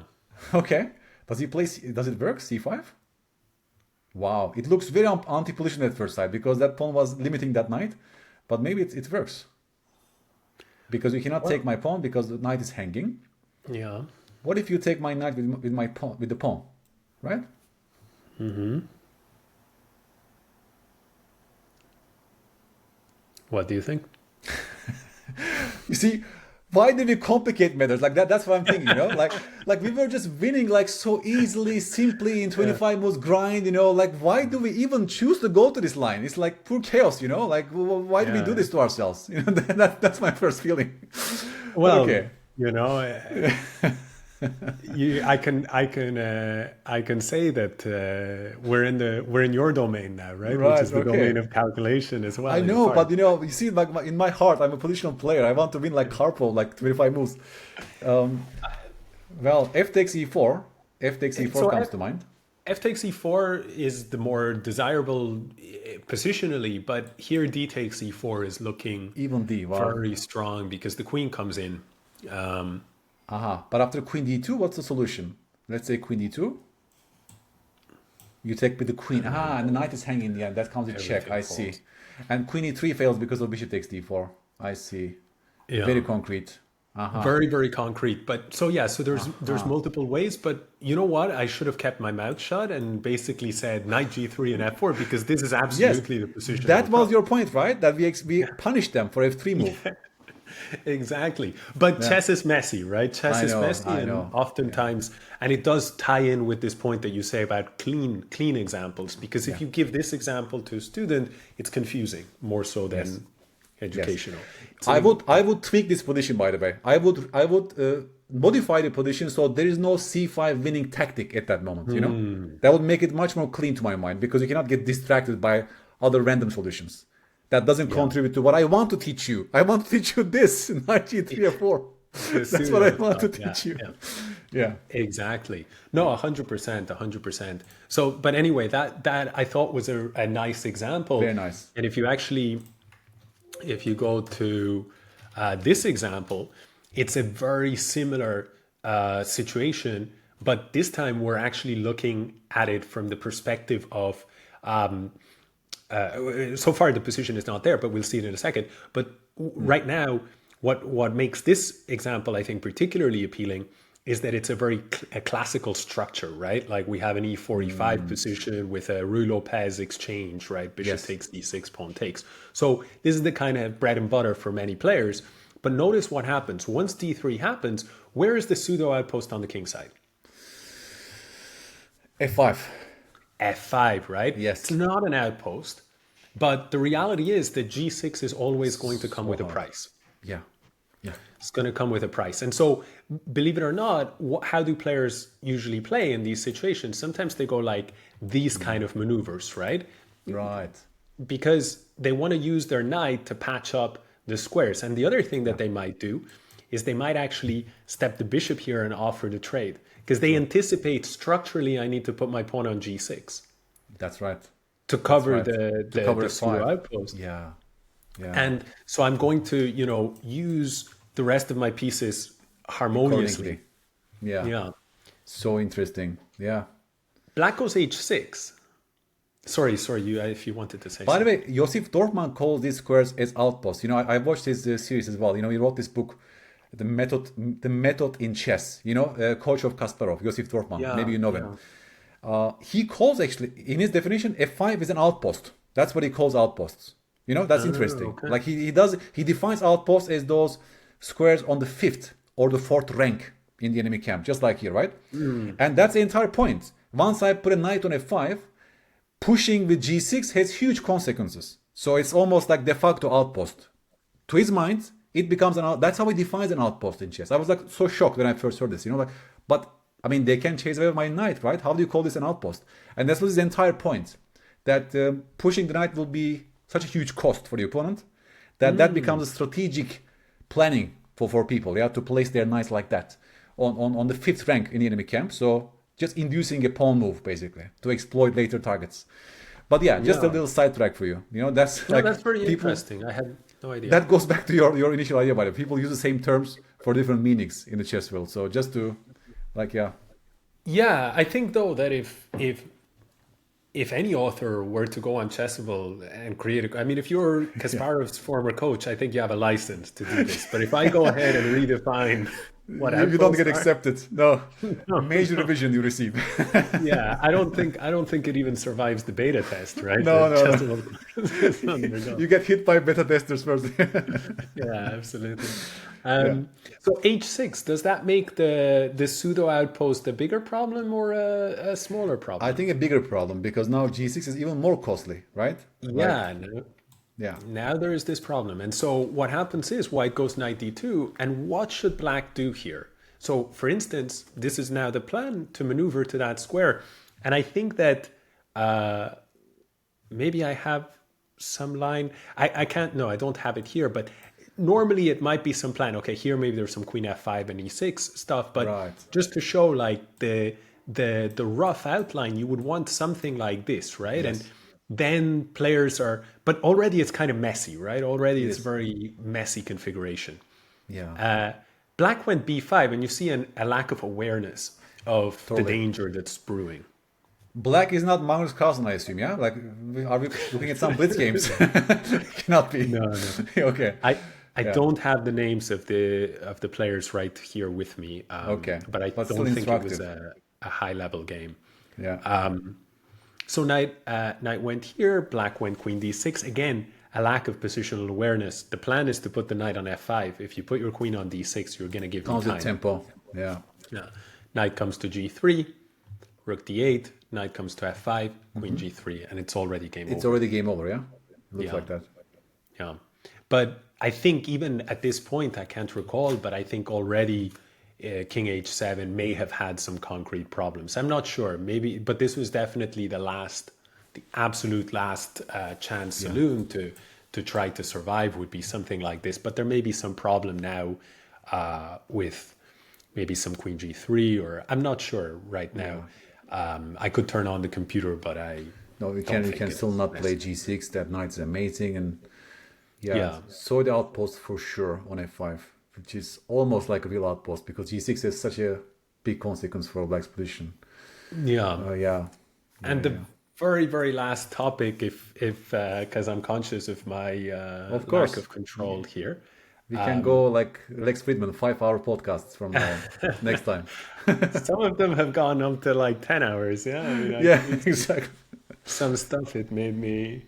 Okay. Does it work, c5? Wow. It looks very anti-position at first sight because that pawn was limiting that knight. But maybe it works. Because you cannot take my pawn because the knight is hanging. Yeah. What if you take my knight with my pawn, with the pawn, right? What do you think? You see, why do we complicate matters like that? That's what I'm thinking, you know. Like we were just winning like so easily, simply in 25 moves grind, you know. Like why do we even choose to go to this line? It's like pure chaos, you know. Like why do we do this to ourselves? You know, that's my first feeling. Well, okay. you know, I can say that we're in your domain now, right? Which is the domain of calculation as well. I know, but you know, you see, like in my heart, I'm a positional player. I want to win like Karpov, like 25 moves. Well, f takes e4. F takes e4 comes to mind. F takes e4 is the more desirable positionally, but here d takes e4 is looking even d very strong because the queen comes in. But after queen d2, what's the solution? Let's say queen d2. You take with the queen. And the knight is hanging. Yeah, that comes with check. I see. And queen e3 fails because of bishop takes d4. I see. Yeah. Very concrete. Very, very concrete. But so yeah, so there's multiple ways. But you know what? I should have kept my mouth shut and basically said knight g3 and f4 because this is absolutely the position. That was your point, right? That we punished them for f3 move. Yeah. Exactly. But chess is messy, right? Chess is messy and oftentimes, and it does tie in with this point that you say about clean examples, because if you give this example to a student, it's confusing more so than educational. So I would tweak this position, by the way. I would modify the position so there is no c5 winning tactic at that moment, you know? That would make it much more clean to my mind because you cannot get distracted by other random solutions. That doesn't contribute to what I want to teach you. I want to teach you this, knight g3 or 4. That's what I want to teach you. Yeah. Exactly. No, 100%. So, but anyway, that I thought was a nice example. Very nice. And if you go to this example, it's a very similar situation, but this time we're actually looking at it from the perspective of so far the position is not there, but we'll see it in a second. But right now, what makes this example, I think, particularly appealing is that it's a classical structure, right? Like we have an e4, e5 position with a Ruy Lopez exchange, right? Bishop takes d6, pawn takes. So this is the kind of bread and butter for many players. But notice what happens. Once d3 happens, where is the pseudo outpost on the king side? f5. F5, right? Yes. It's not an outpost, but the reality is that G6 is always going to come with a price. Yeah. It's going to come with a price. And so, believe it or not, how do players usually play in these situations? Sometimes they go like these kind of maneuvers, right? Right. Because they want to use their knight to patch up the squares. And the other thing that they might do is they might actually step the bishop here and offer the trade. Because they anticipate structurally, I need to put my pawn on g6. That's right. To cover the pseudo outpost. Yeah. And so I'm going to, use the rest of my pieces harmoniously. Yeah. So interesting. Yeah. Black goes h6. Sorry, you if you wanted to say By something. the way, Joseph Dorfman calls these squares as outposts. I watched his series as well. He wrote this book, The Method in Chess, coach of Kasparov, Joseph Dorfman. Maybe you know him. He calls, actually, in his definition, f5 is an outpost. That's what he calls outposts. That's interesting. Okay. Like he defines outposts as those squares on the 5th or the 4th rank in the enemy camp, just like here, right? And that's the entire point. Once I put a knight on f5, pushing with g6 has huge consequences. So it's almost like de facto outpost. To his mind, it becomes that's how he defines an outpost in chess. I was like so shocked when I first heard this, but I mean, they can chase away my knight, right? How do you call this an outpost? And that's his entire point, that pushing the knight will be such a huge cost for the opponent that becomes a strategic planning for people, to place their knights like that on the 5th rank in the enemy camp. So just inducing a pawn move, basically, to exploit later targets. But just a little sidetrack for you. That's very interesting. No idea. That goes back to your initial idea, by the way. People use the same terms for different meanings in the chess world. So just to, like, yeah. Yeah, I think though that if any author were to go on Chessable and create I mean, if you're Kasparov's former coach, I think you have a license to do this. But if I go ahead and redefine what You don't get outposts are, accepted. No. no, Major no. revision you receive. Yeah, I don't think it even survives the beta test, right? No, The no, no. Chessable is undergone. You get hit by beta testers first. Yeah, absolutely. Yeah. So H6, does that make the pseudo outpost a bigger problem or a smaller I problem? think a bigger problem because now G6 is even more costly, right? Like, Yeah, no, yeah. now there is this problem. And so what happens is white goes knight d2, and what should black do here? So for instance, this is now the plan to maneuver to that square. And I think that maybe I have some line. I can't, no, I don't have it here, but normally it might be some plan. Okay, here maybe there's some queen f5 and e6 stuff, but Right. just to show like the rough outline, you would want something like this, right? Yes. And then players are, but already it's kind of messy, right? Already it's Yes. very messy configuration. Yeah. Black went b5, and you see a lack of awareness of the Totally. danger that's brewing. Black is not Magnus Carlsen, I assume, yeah? Like, are we looking at some Blitz games? Cannot be. No, no. Okay. I Yeah. don't have the names of the players right here with me. Okay. But I But still don't think it was instructive. a high level game. Yeah. So knight went here, black went queen d6. Again, a lack of positional awareness. The plan is to put the knight on f5. If you put your queen on d6, you're going to give me Comes with time. tempo. Yeah. Yeah. Knight comes to g3, rook d8, knight comes to f5, queen g3, and it's already game It's over. already game over, yeah? Looks Yeah. like that. Yeah. But I think even at this point, I can't recall, but I think already King H7 may have had some concrete problems. I'm not sure, maybe, but this was definitely the absolute last chance saloon to try to survive would be something like this. But there may be some problem now with maybe some queen g3, or I'm not sure right now. I could turn on the computer, but No, we don't can think still it's not play G6. That knight's amazing, and Yeah. so the outpost for sure on F5, which is almost like a real outpost because G6 is such a big consequence for Black's position. yeah. Yeah. And the very, very last topic, if because I'm conscious of my Of course. lack of control here. We can go like Lex Friedman, 5-hour podcasts from next time. Some of them have gone up to like 10 hours. Yeah, I mean, Yeah, exactly. some stuff it made me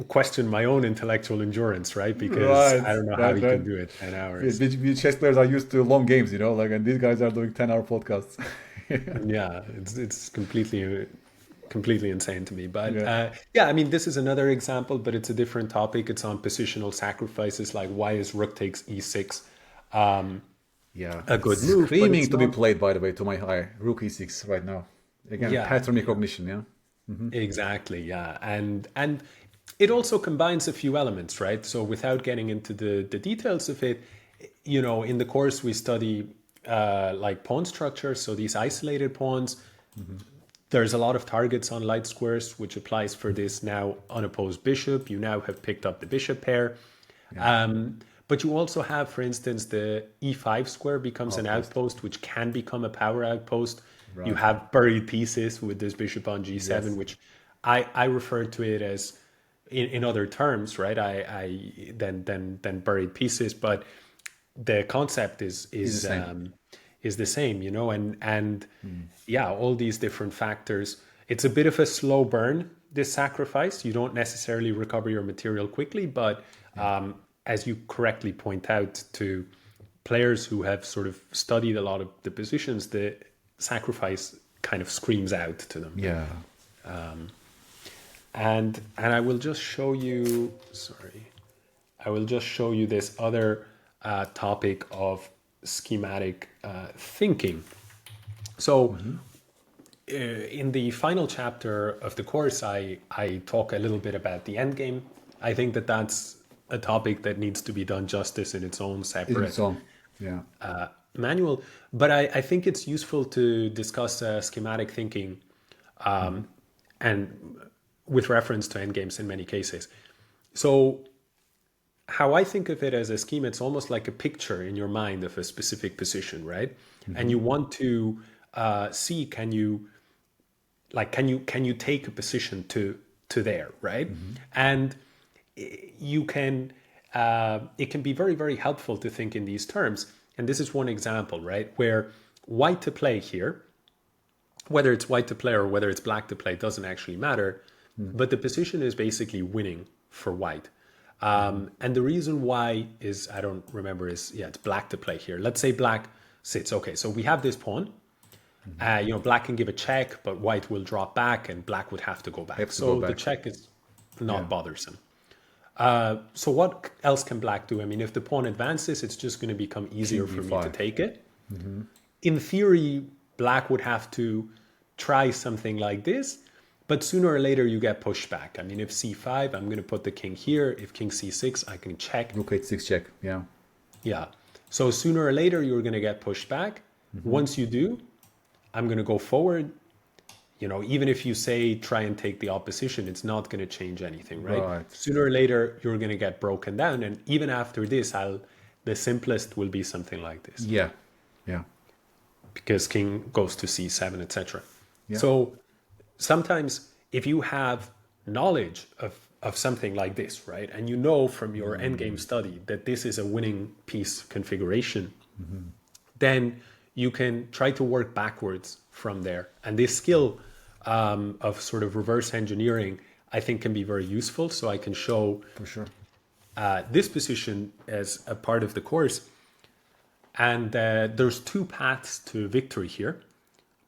question my own intellectual endurance, right? Because Right, I don't know how right, you right. can do it 10 hours. We chess players are used to long games, like, and these guys are doing 10-hour podcasts. Yeah, it's completely insane to me. But Yeah. I mean, this is another example, but it's a different topic. It's on positional sacrifices, like why is rook takes e6 Yeah, a good it's move? but screaming it's to be not- played, by the way, to my eye. Rook e6 right now. Again, Yeah. pattern recognition, yeah? Exactly, yeah, and it also combines a few elements, right? So without getting into the details of it, in the course we study like pawn structure, so these isolated pawns. There's a lot of targets on light squares, which applies for this now unopposed bishop. You now have picked up the bishop pair. But you also have, for instance, the e5 square becomes an outpost, which can become a power outpost. You have buried pieces with this bishop on g7, Yes. which I refer to it as in other terms, right? I then buried pieces, but the concept is the same. is the same, and yeah, all these different factors. It's a bit of a slow burn, this sacrifice. You don't necessarily recover your material quickly, but as you correctly point out to players who have sort of studied a lot of the positions, the sacrifice kind of screams out to them. Yeah. And I will just show you, this other topic of schematic thinking. So in the final chapter of the course, I talk a little bit about the endgame. I think that that's a topic that needs to be done justice in its own separate So, yeah. manual. But I think it's useful to discuss schematic thinking and with reference to endgames in many cases. So how I think of it as a schema, it's almost like a picture in your mind of a specific position, right? And you want to see, can you take a position to there, right? And you can, it can be very, very helpful to think in these terms. And this is one example, right? Where white to play here, whether it's white to play or whether it's black to play, doesn't actually matter. But the position is basically winning for white. And the reason why is, I don't remember, is, yeah, it's black to play here. Let's say black sits. Okay, so we have this pawn. Black can give a check, but white will drop back and black would have to go back. The check is not bothersome. So what else can black do? I mean, if the pawn advances, it's just going to become easier for me to take it. In theory, black would have to try something like this, but sooner or later you get pushed back. I mean, if c5, I'm going to put the king here. If king c6, I can check. Rook h6 check, yeah. Yeah. So sooner or later you're going to get pushed back. Once you do, I'm going to go forward. Even if you say try and take the opposition, it's not going to change anything, right? Sooner or later you're going to get broken down, and even after this, the simplest will be something like this. Yeah. Because king goes to c7, etc. So sometimes if you have knowledge of something like this, right, and you know from your endgame study that this is a winning piece configuration, then you can try to work backwards from there. And this skill of sort of reverse engineering, I think, can be very useful. So I can show for sure this position as a part of the course. And there's two paths to victory here.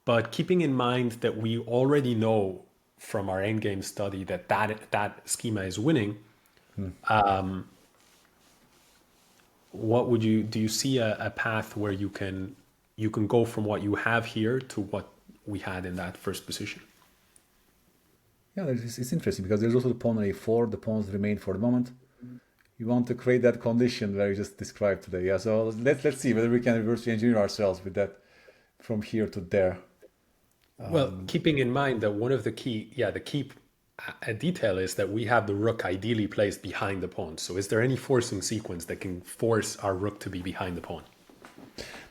But keeping in mind that we already know from our endgame study that schema is winning, do you see a path where you can go from what you have here to what we had in that first position? Yeah, it's interesting because there's also the pawn on a4, the pawns remain for the moment. You want to create that condition where you just described today. Yeah, so let's see whether we can reverse engineer ourselves with that from here to there. Well, keeping in mind that one of the key detail is that we have the rook ideally placed behind the pawn. So is there any forcing sequence that can force our rook to be behind the pawn?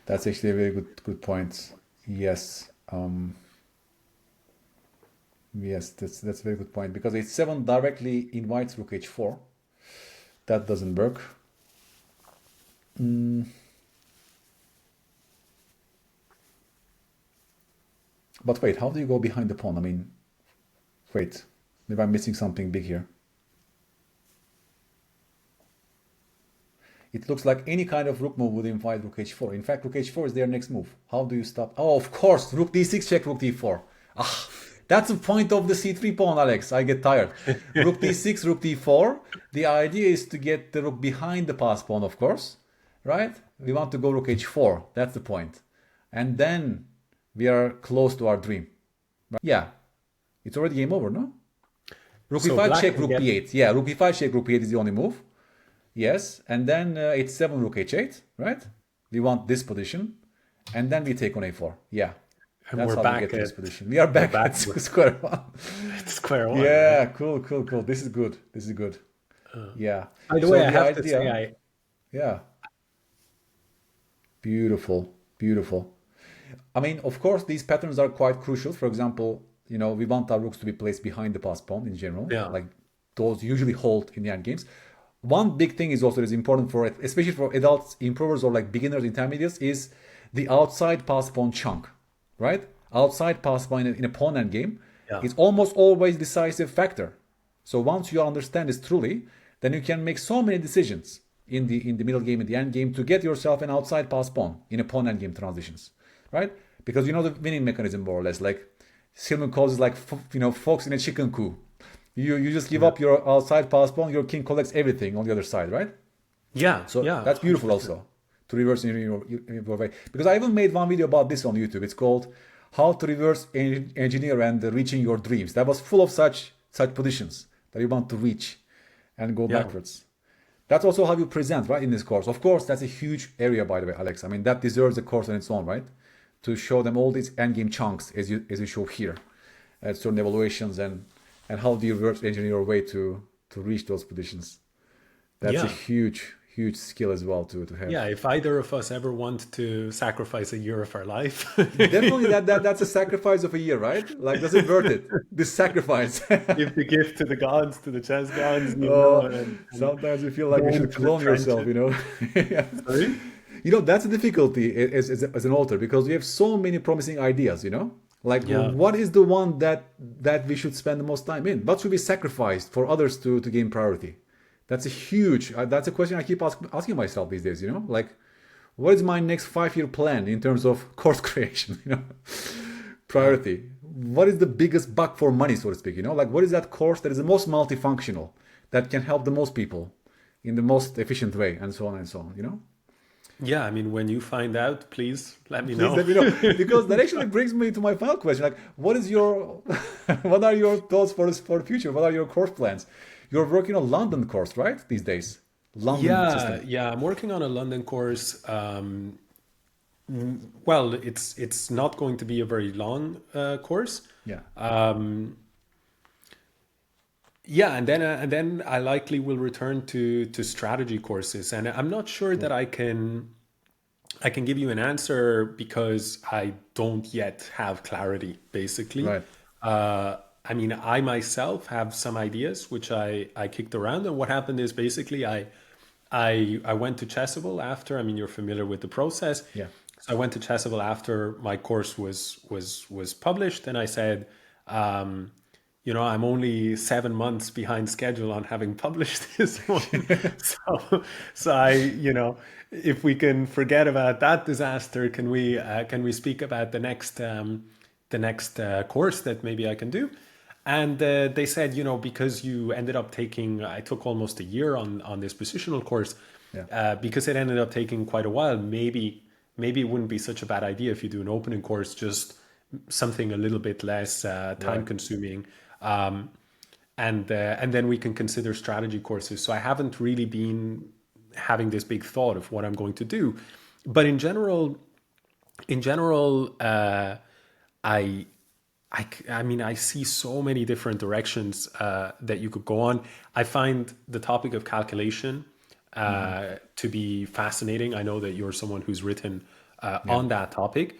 That's actually a very good point. Yes. Yes, that's a very good point, because h7 directly invites rook h4. That doesn't work. But wait, how do you go behind the pawn? I mean, wait, maybe I'm missing something big here. It looks like any kind of rook move would invite rook h4. In fact, rook h4 is their next move. How do you stop? Oh, of course, rook d6 check rook d4. That's the point of the c3 pawn, Alex. I get tired. Rook d6, rook d4. The idea is to get the rook behind the pass pawn, of course, right? We want to go rook h4. That's the point. And then we are close to our dream. Right? Yeah, it's already game over, no? Rook e5 check rook b8. Yeah, rook e5 check rook b8 is the only move. Yes, and then h7 rook h8, right? We want this position, and then we take on a4. Yeah, and that's we're how back we get to this position. We are back at square one. Square one. Yeah, right? Cool. This is good. Yeah. By the way, I have to say, yeah. Beautiful. I mean, of course, these patterns are quite crucial. For example, we want our rooks to be placed behind the pass pawn in general. Yeah. Like those usually hold in the end games. One big thing is also is important for, especially for adults, improvers, or like beginners, intermediates, is the outside pass pawn chunk, right? Outside pass pawn in a pawn end game is almost always decisive factor. So once you understand this truly, then you can make so many decisions in the middle game, in the end game, to get yourself an outside pass pawn in a pawn end game transitions, right? Because you know the winning mechanism more or less. Like Silman calls it like fox in a chicken coop. You just give up your outside pass pawn, your king collects everything on the other side, right? Yeah. So that's beautiful also to reverse engineer your way. Because I even made one video about this on YouTube. It's called How to Reverse Engineer and Reaching Your Dreams. That was full of such positions that you want to reach and go backwards. That's also how you present, right, in this course. Of course, that's a huge area, by the way, Alex. I mean, that deserves a course on its own, right? To show them all these endgame chunks as you show here. at certain evaluations, and how do you reverse engineer your way to reach those positions? That's a Yeah. huge skill as well to have. Yeah, if either of us ever want to sacrifice a year of our life. Definitely that's a sacrifice of a year, right? Like, does it worth it? This sacrifice. Give the gift to the gods, to the chess gods, Oh, and sometimes you feel like go you should into the clone yourself, trenches. you know? Yeah. Sorry? You know, that's a difficulty as an author, because we have so many promising ideas, you know? Like, Yeah. what is the one that we should spend the most time in? What should be sacrificed for others to gain priority? That's a question I keep asking myself these days, you know? Like, what is my next 5-year plan in terms of course creation, you know? Yeah. Priority. What is the biggest buck for money, so to speak, you know? Like, what is that course that is the most multifunctional, that can help the most people in the most efficient way, and so on and so on, you know? Yeah, I mean, when you find out, please let me Please know. let me know, because that actually brings me to my final question. Like, what is your, what are your thoughts for the future? What are your course plans? You're working on London course, right? These days, London Yeah, system. yeah, I'm working on a London course. Well, it's not going to be a very long course. Yeah, Yeah, and then I likely will return to strategy courses, and I'm not sure that cool. I can give you an answer because I don't yet have clarity, basically. Right. I mean, I myself have some ideas which I kicked around, and what happened is basically I went to Chessable after. I mean, you're familiar with the process. Yeah. So I went to Chessable after my course was published, and I said, you know, I'm only 7 months behind schedule on having published this one. So I, you know, if we can forget about that disaster, can we speak about the next course that maybe I can do? And they said, you know, because you ended up taking, I took almost a year on this positional course, Yeah. because it ended up taking quite a while. Maybe it wouldn't be such a bad idea if you do an opening course, just something a little bit less time Right. consuming, and then we can consider strategy courses. So I haven't really been having this big thought of what I'm going to do, but in general, I I mean, I see so many different directions that you could go on. I find the topic of calculation to be fascinating. I know that you're someone who's written Yeah. on that topic,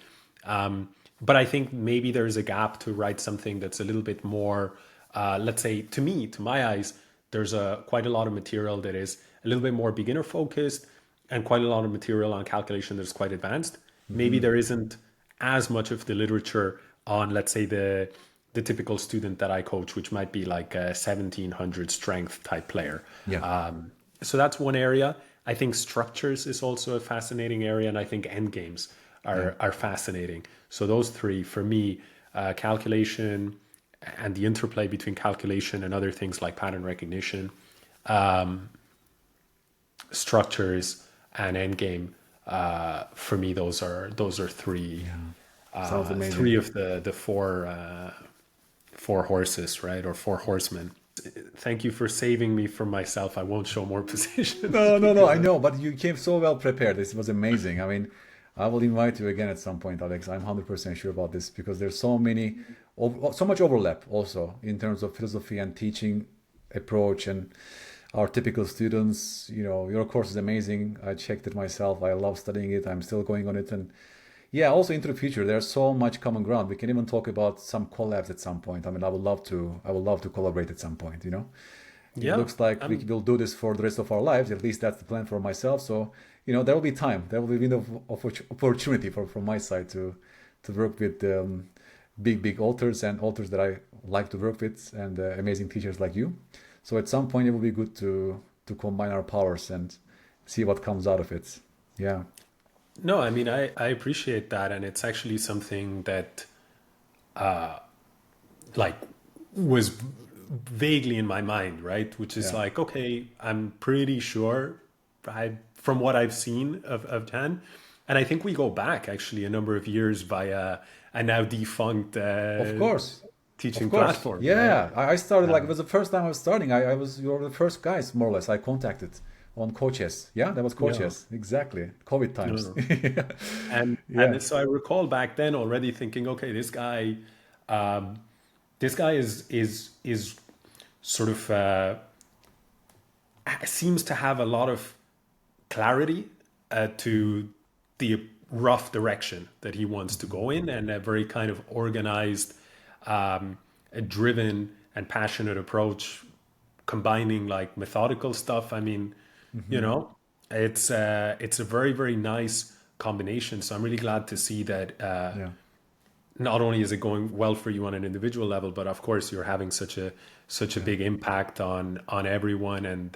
but I think maybe there's a gap to write something that's a little bit more, let's say, to me, to my eyes, there's quite a lot of material that is a little bit more beginner focused, and quite a lot of material on calculation that's quite advanced. Maybe Hmm. there isn't as much of the literature on, let's say, the typical student that I coach, which might be like a 1700 strength type player. Yeah. So that's one area. I think structures is also a fascinating area, and I think endgames Yeah. are fascinating. So those three for me, calculation and the interplay between calculation and other things like pattern recognition, structures and endgame. For me, those are three Sounds three amazing. of the four horses, right, or four horsemen. Thank you for saving me from myself. I won't show more positions No, no, no. I because know, but you came so well prepared. This was amazing. I mean, I will invite you again at some point, Alex. I'm 100% sure about this, because there's so much overlap also in terms of philosophy and teaching approach, and our typical students. You know, your course is amazing. I checked it myself. I love studying it. I'm still going on it, and yeah, also into the future, there's so much common ground. We can even talk about some collabs at some point. I mean, I would love to collaborate at some point, you know? It yeah, looks like we I'm will do this for the rest of our lives. At least that's the plan for myself. So, you know, there will be time. There will be window of opportunity from my side to work with big authors, and authors that I like to work with, and amazing teachers like you. So at some point, it will be good to combine our powers and see what comes out of it. Yeah, no, I mean, I appreciate that, and it's actually something that like was vaguely in my mind, right? Which is yeah. like, okay, I'm pretty sure from what I've seen of Jan, and I think we go back actually a number of years via a now defunct Of course. Of teaching course. platform, right? Yeah. I started, like, it was the first time I was starting. You were the first guys, more or less, I contacted on coaches. Yeah, that was Yeah. coaches. Exactly. COVID times. No. And Yeah. so I recall back then already thinking, okay, this guy, this guy is sort of seems to have a lot of clarity to the rough direction that he wants to go in, and a very kind of organized, a driven and passionate approach, combining like methodical stuff. I mean, you know, it's a very, very nice combination. So I'm really glad to see that Yeah. not only is it going well for you on an individual level, but of course you're having such a big impact on everyone. And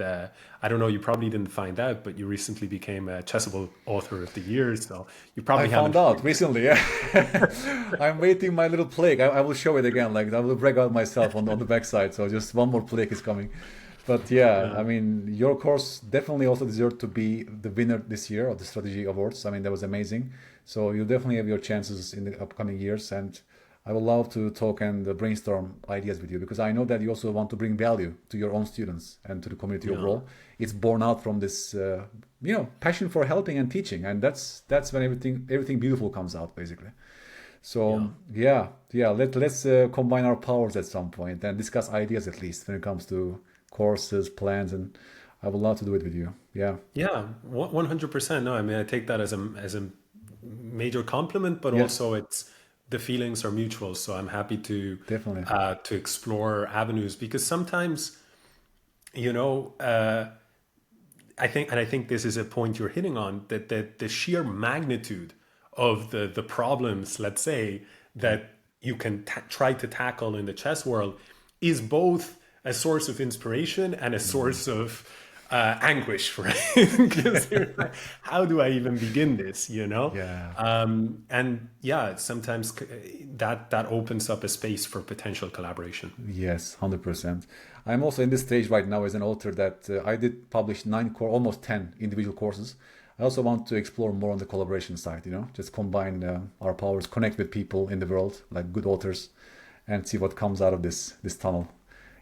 I don't know, you probably didn't find out, but you recently became a Chessable Author of the Year, so you I probably found haven't. out recently. Yeah. I'm waiting my little plaque. I will show it again. Like I will break out myself on the backside. So just one more plaque is coming. But yeah, I mean, your course definitely also deserved to be the winner this year of the strategy awards. I mean, that was amazing. So you definitely have your chances in the upcoming years, and I would love to talk and brainstorm ideas with you because I know that you also want to bring value to your own students and to the community Yeah. overall. It's born out from this, passion for helping and teaching, and that's when everything beautiful comes out basically. Yeah. So yeah. Let's combine our powers at some point and discuss ideas at least when it comes to courses, plans, and I would love to do it with you. Yeah, Yeah, 100%. No, I mean, I take that as a major compliment, but yeah, also it's the feelings are mutual. So I'm happy definitely. to explore avenues because sometimes, you know, I think this is a point you're hitting on, that the sheer magnitude of the problems, let's say, that you can try to tackle in the chess world is both a source of inspiration and a source of anguish, right? Because you're like, how do I even begin this? You know, Yeah. and yeah, sometimes that opens up a space for potential collaboration. Yes, 100%. I'm also in this stage right now as an author that I did publish almost 10 individual courses. I also want to explore more on the collaboration side, just combine our powers, connect with people in the world, like good authors, and see what comes out of this tunnel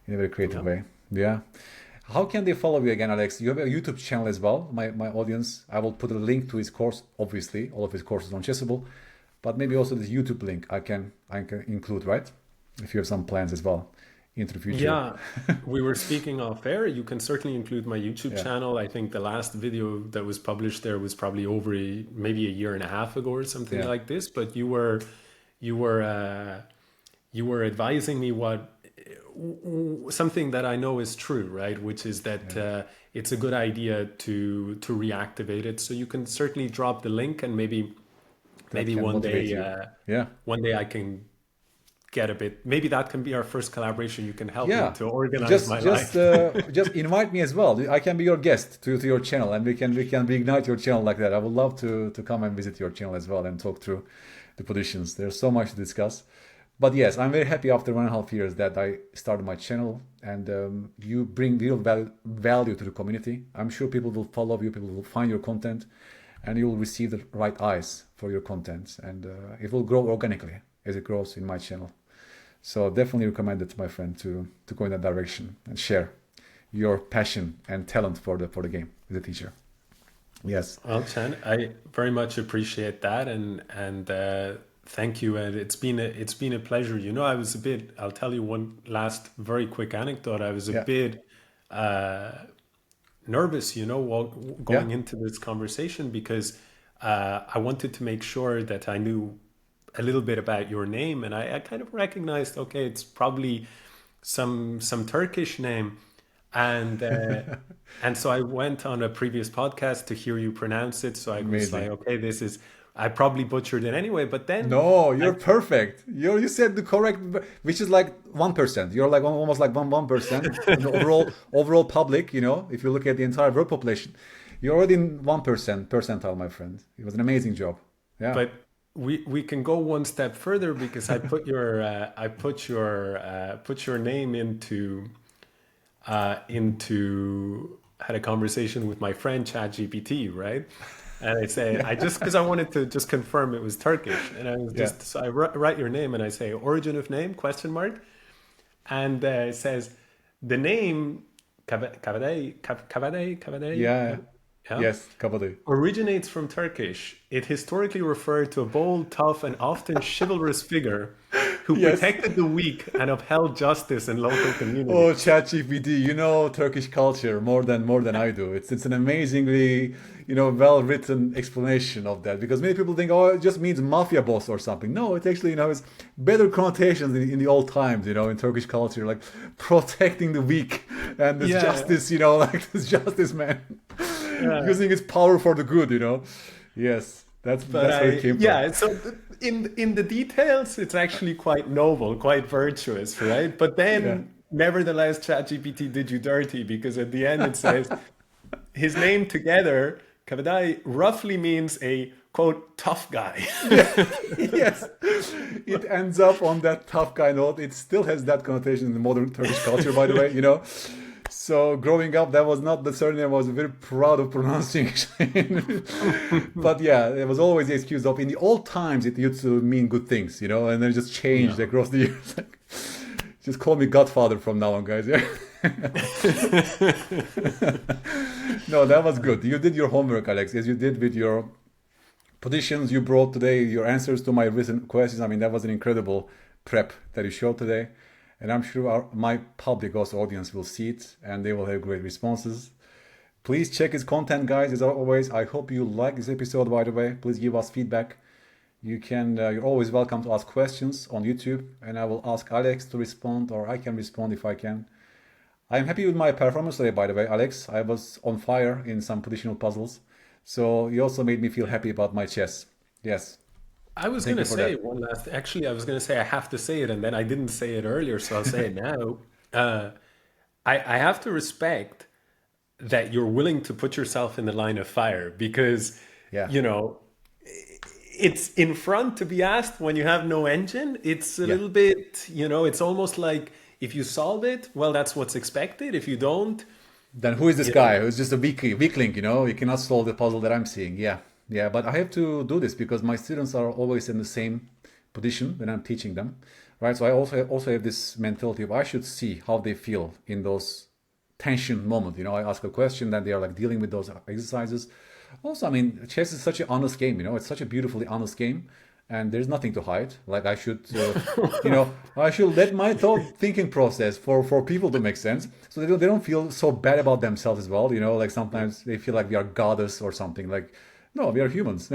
in a very creative Yeah. way. Yeah. How can they follow you again, Alex? You have a YouTube channel as well. My audience, I will put a link to his course, obviously, all of his courses on Chessable, but maybe also this YouTube link I can include, right? If you have some plans as well into the future. Yeah, we were speaking off air. You can certainly include my YouTube Yeah. channel. I think the last video that was published there was probably over maybe a year and a half ago or something Yeah. like this. But you were you were advising me something that I know is true, right? Which is that it's a good idea to reactivate it. So you can certainly drop the link, and That maybe can motivate you. Yeah. one day I can get a bit. Maybe that can be our first collaboration. You can help me Yeah. to organize Just my just life. uh, just invite me as well. I can be your guest to your channel, and we can reignite your channel like that. I would love to come and visit your channel as well and talk through the positions. There's so much to discuss. But yes, I'm very happy after 1.5 years that I started my channel, and you bring real value to the community. I'm sure people will follow you, people will find your content, and you will receive the right eyes for your content, and it will grow organically as it grows in my channel. So definitely recommend it, my friend, to go in that direction and share your passion and talent for the game as a teacher. Yes. Well, Chan, I very much appreciate that, and thank you. And it's been a pleasure. You know, I was a bit. I'll tell you one last very quick anecdote. I was a Yeah. bit nervous, you know, while Yeah. going into this conversation because I wanted to make sure that I knew a little bit about your name, and I kind of recognized, okay, it's probably some Turkish name, and so I went on a previous podcast to hear you pronounce it. So I was like, Amazing. okay, I probably butchered it anyway. But then No, I you're perfect. You said the correct, which is like 1%. You're like almost like 1% in the overall public. If you look at the entire world population, you're already in 1% percentile, my friend. It was an amazing job. Yeah. but we can go one step further because I put your name into had a conversation with my friend ChatGPT, right? And I say I just because I wanted to just confirm it was Turkish, and I was Yeah. just so I write your name and I say origin of name question mark, and it says the name Kabadayi, Yeah. yeah, Yes. Kabaddi. originates from Turkish. It historically referred to a bold, tough, and often chivalrous figure who Yes. protected the weak and upheld justice in local communities. Oh, ChatGPT, you know Turkish culture more than I do. It's an amazingly, well written explanation of that, because many people think, oh, it just means mafia boss or something. No, it actually, has better connotations in the old times, in Turkish culture, like protecting the weak and this Yeah. justice, like this justice man Yeah. using its power for the good. Yes, that's where it came from. Yeah, so in the details, it's actually quite noble, quite virtuous, right? But then, Yeah. nevertheless, ChatGPT did you dirty, because at the end it says his name together, Kabadayi, roughly means a quote tough guy. Yes, it ends up on that tough guy note. It still has that connotation in the modern Turkish culture, by the way. So growing up, that was not the surname I was very proud of pronouncing. But yeah, it was always the excuse of, in the old times, it used to mean good things, and then it just changed across the years. Just call me Godfather from now on, guys. Yeah. No, that was good. You did your homework, Alex, as you did with your positions you brought today, your answers to my written questions. I mean, that was an incredible prep that you showed today. And I'm sure my public also audience will see it and they will have great responses. Please check his content, guys. As always, I hope you like this episode, by the way. Please give us feedback. You're always welcome to ask questions on YouTube, and I will ask Alex to respond, or I can respond if I can. I'm happy with my performance today, by the way, Alex. I was on fire in some positional puzzles. So you also made me feel happy about my chess. Yes. I was Thank going you to for say that. one last, actually, I was going to say I have to say it, and then I didn't say it earlier, so I'll say it now. I have to respect that you're willing to put yourself in the line of fire, because, Yeah. it's in front to be asked when you have no engine. It's a Yeah. little bit, it's almost like if you solve it, well, that's what's expected. If you don't, Then who is this guy who's just a weakling, He cannot solve the puzzle that I'm seeing. Yeah. Yeah. But I have to do this because my students are always in the same position when I'm teaching them. Right. So I also have this mentality of I should see how they feel in those tension moments. I ask a question, then they are like dealing with those exercises. Also, I mean, chess is such an honest game, It's such a beautifully honest game, and there's nothing to hide. Like I should, I should let my thinking process for people to make sense, so they don't feel so bad about themselves as well. Like sometimes they feel like we are goddess or something. Like, no, we are humans.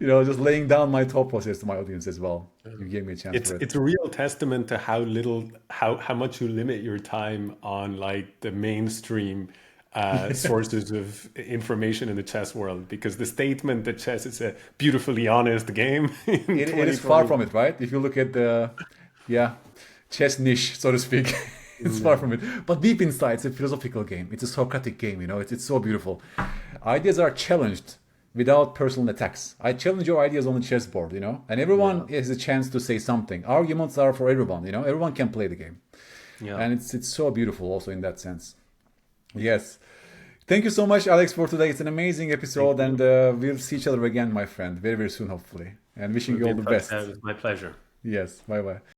Just laying down my thought process to my audience as well. You gave me a chance for it. it's a real testament to how much you limit your time on like the mainstream sources of information in the chess world, because the statement that chess is a beautifully honest game in It is far 2020. from it, right? If you look at the, chess niche, so to speak, it's far from it. But deep inside, it's a philosophical game. It's a Socratic game, It's so beautiful. Ideas are challenged without personal attacks. I challenge your ideas on the chessboard, and everyone has a chance to say something. Arguments are for everyone, Everyone can play the game. Yeah. And it's so beautiful also in that sense. Yes. Thank you so much, Alex, for today. It's an amazing episode, and we'll see each other again, my friend, very, very soon, hopefully. And wishing you all the best. It was my pleasure. Yes. Bye-bye.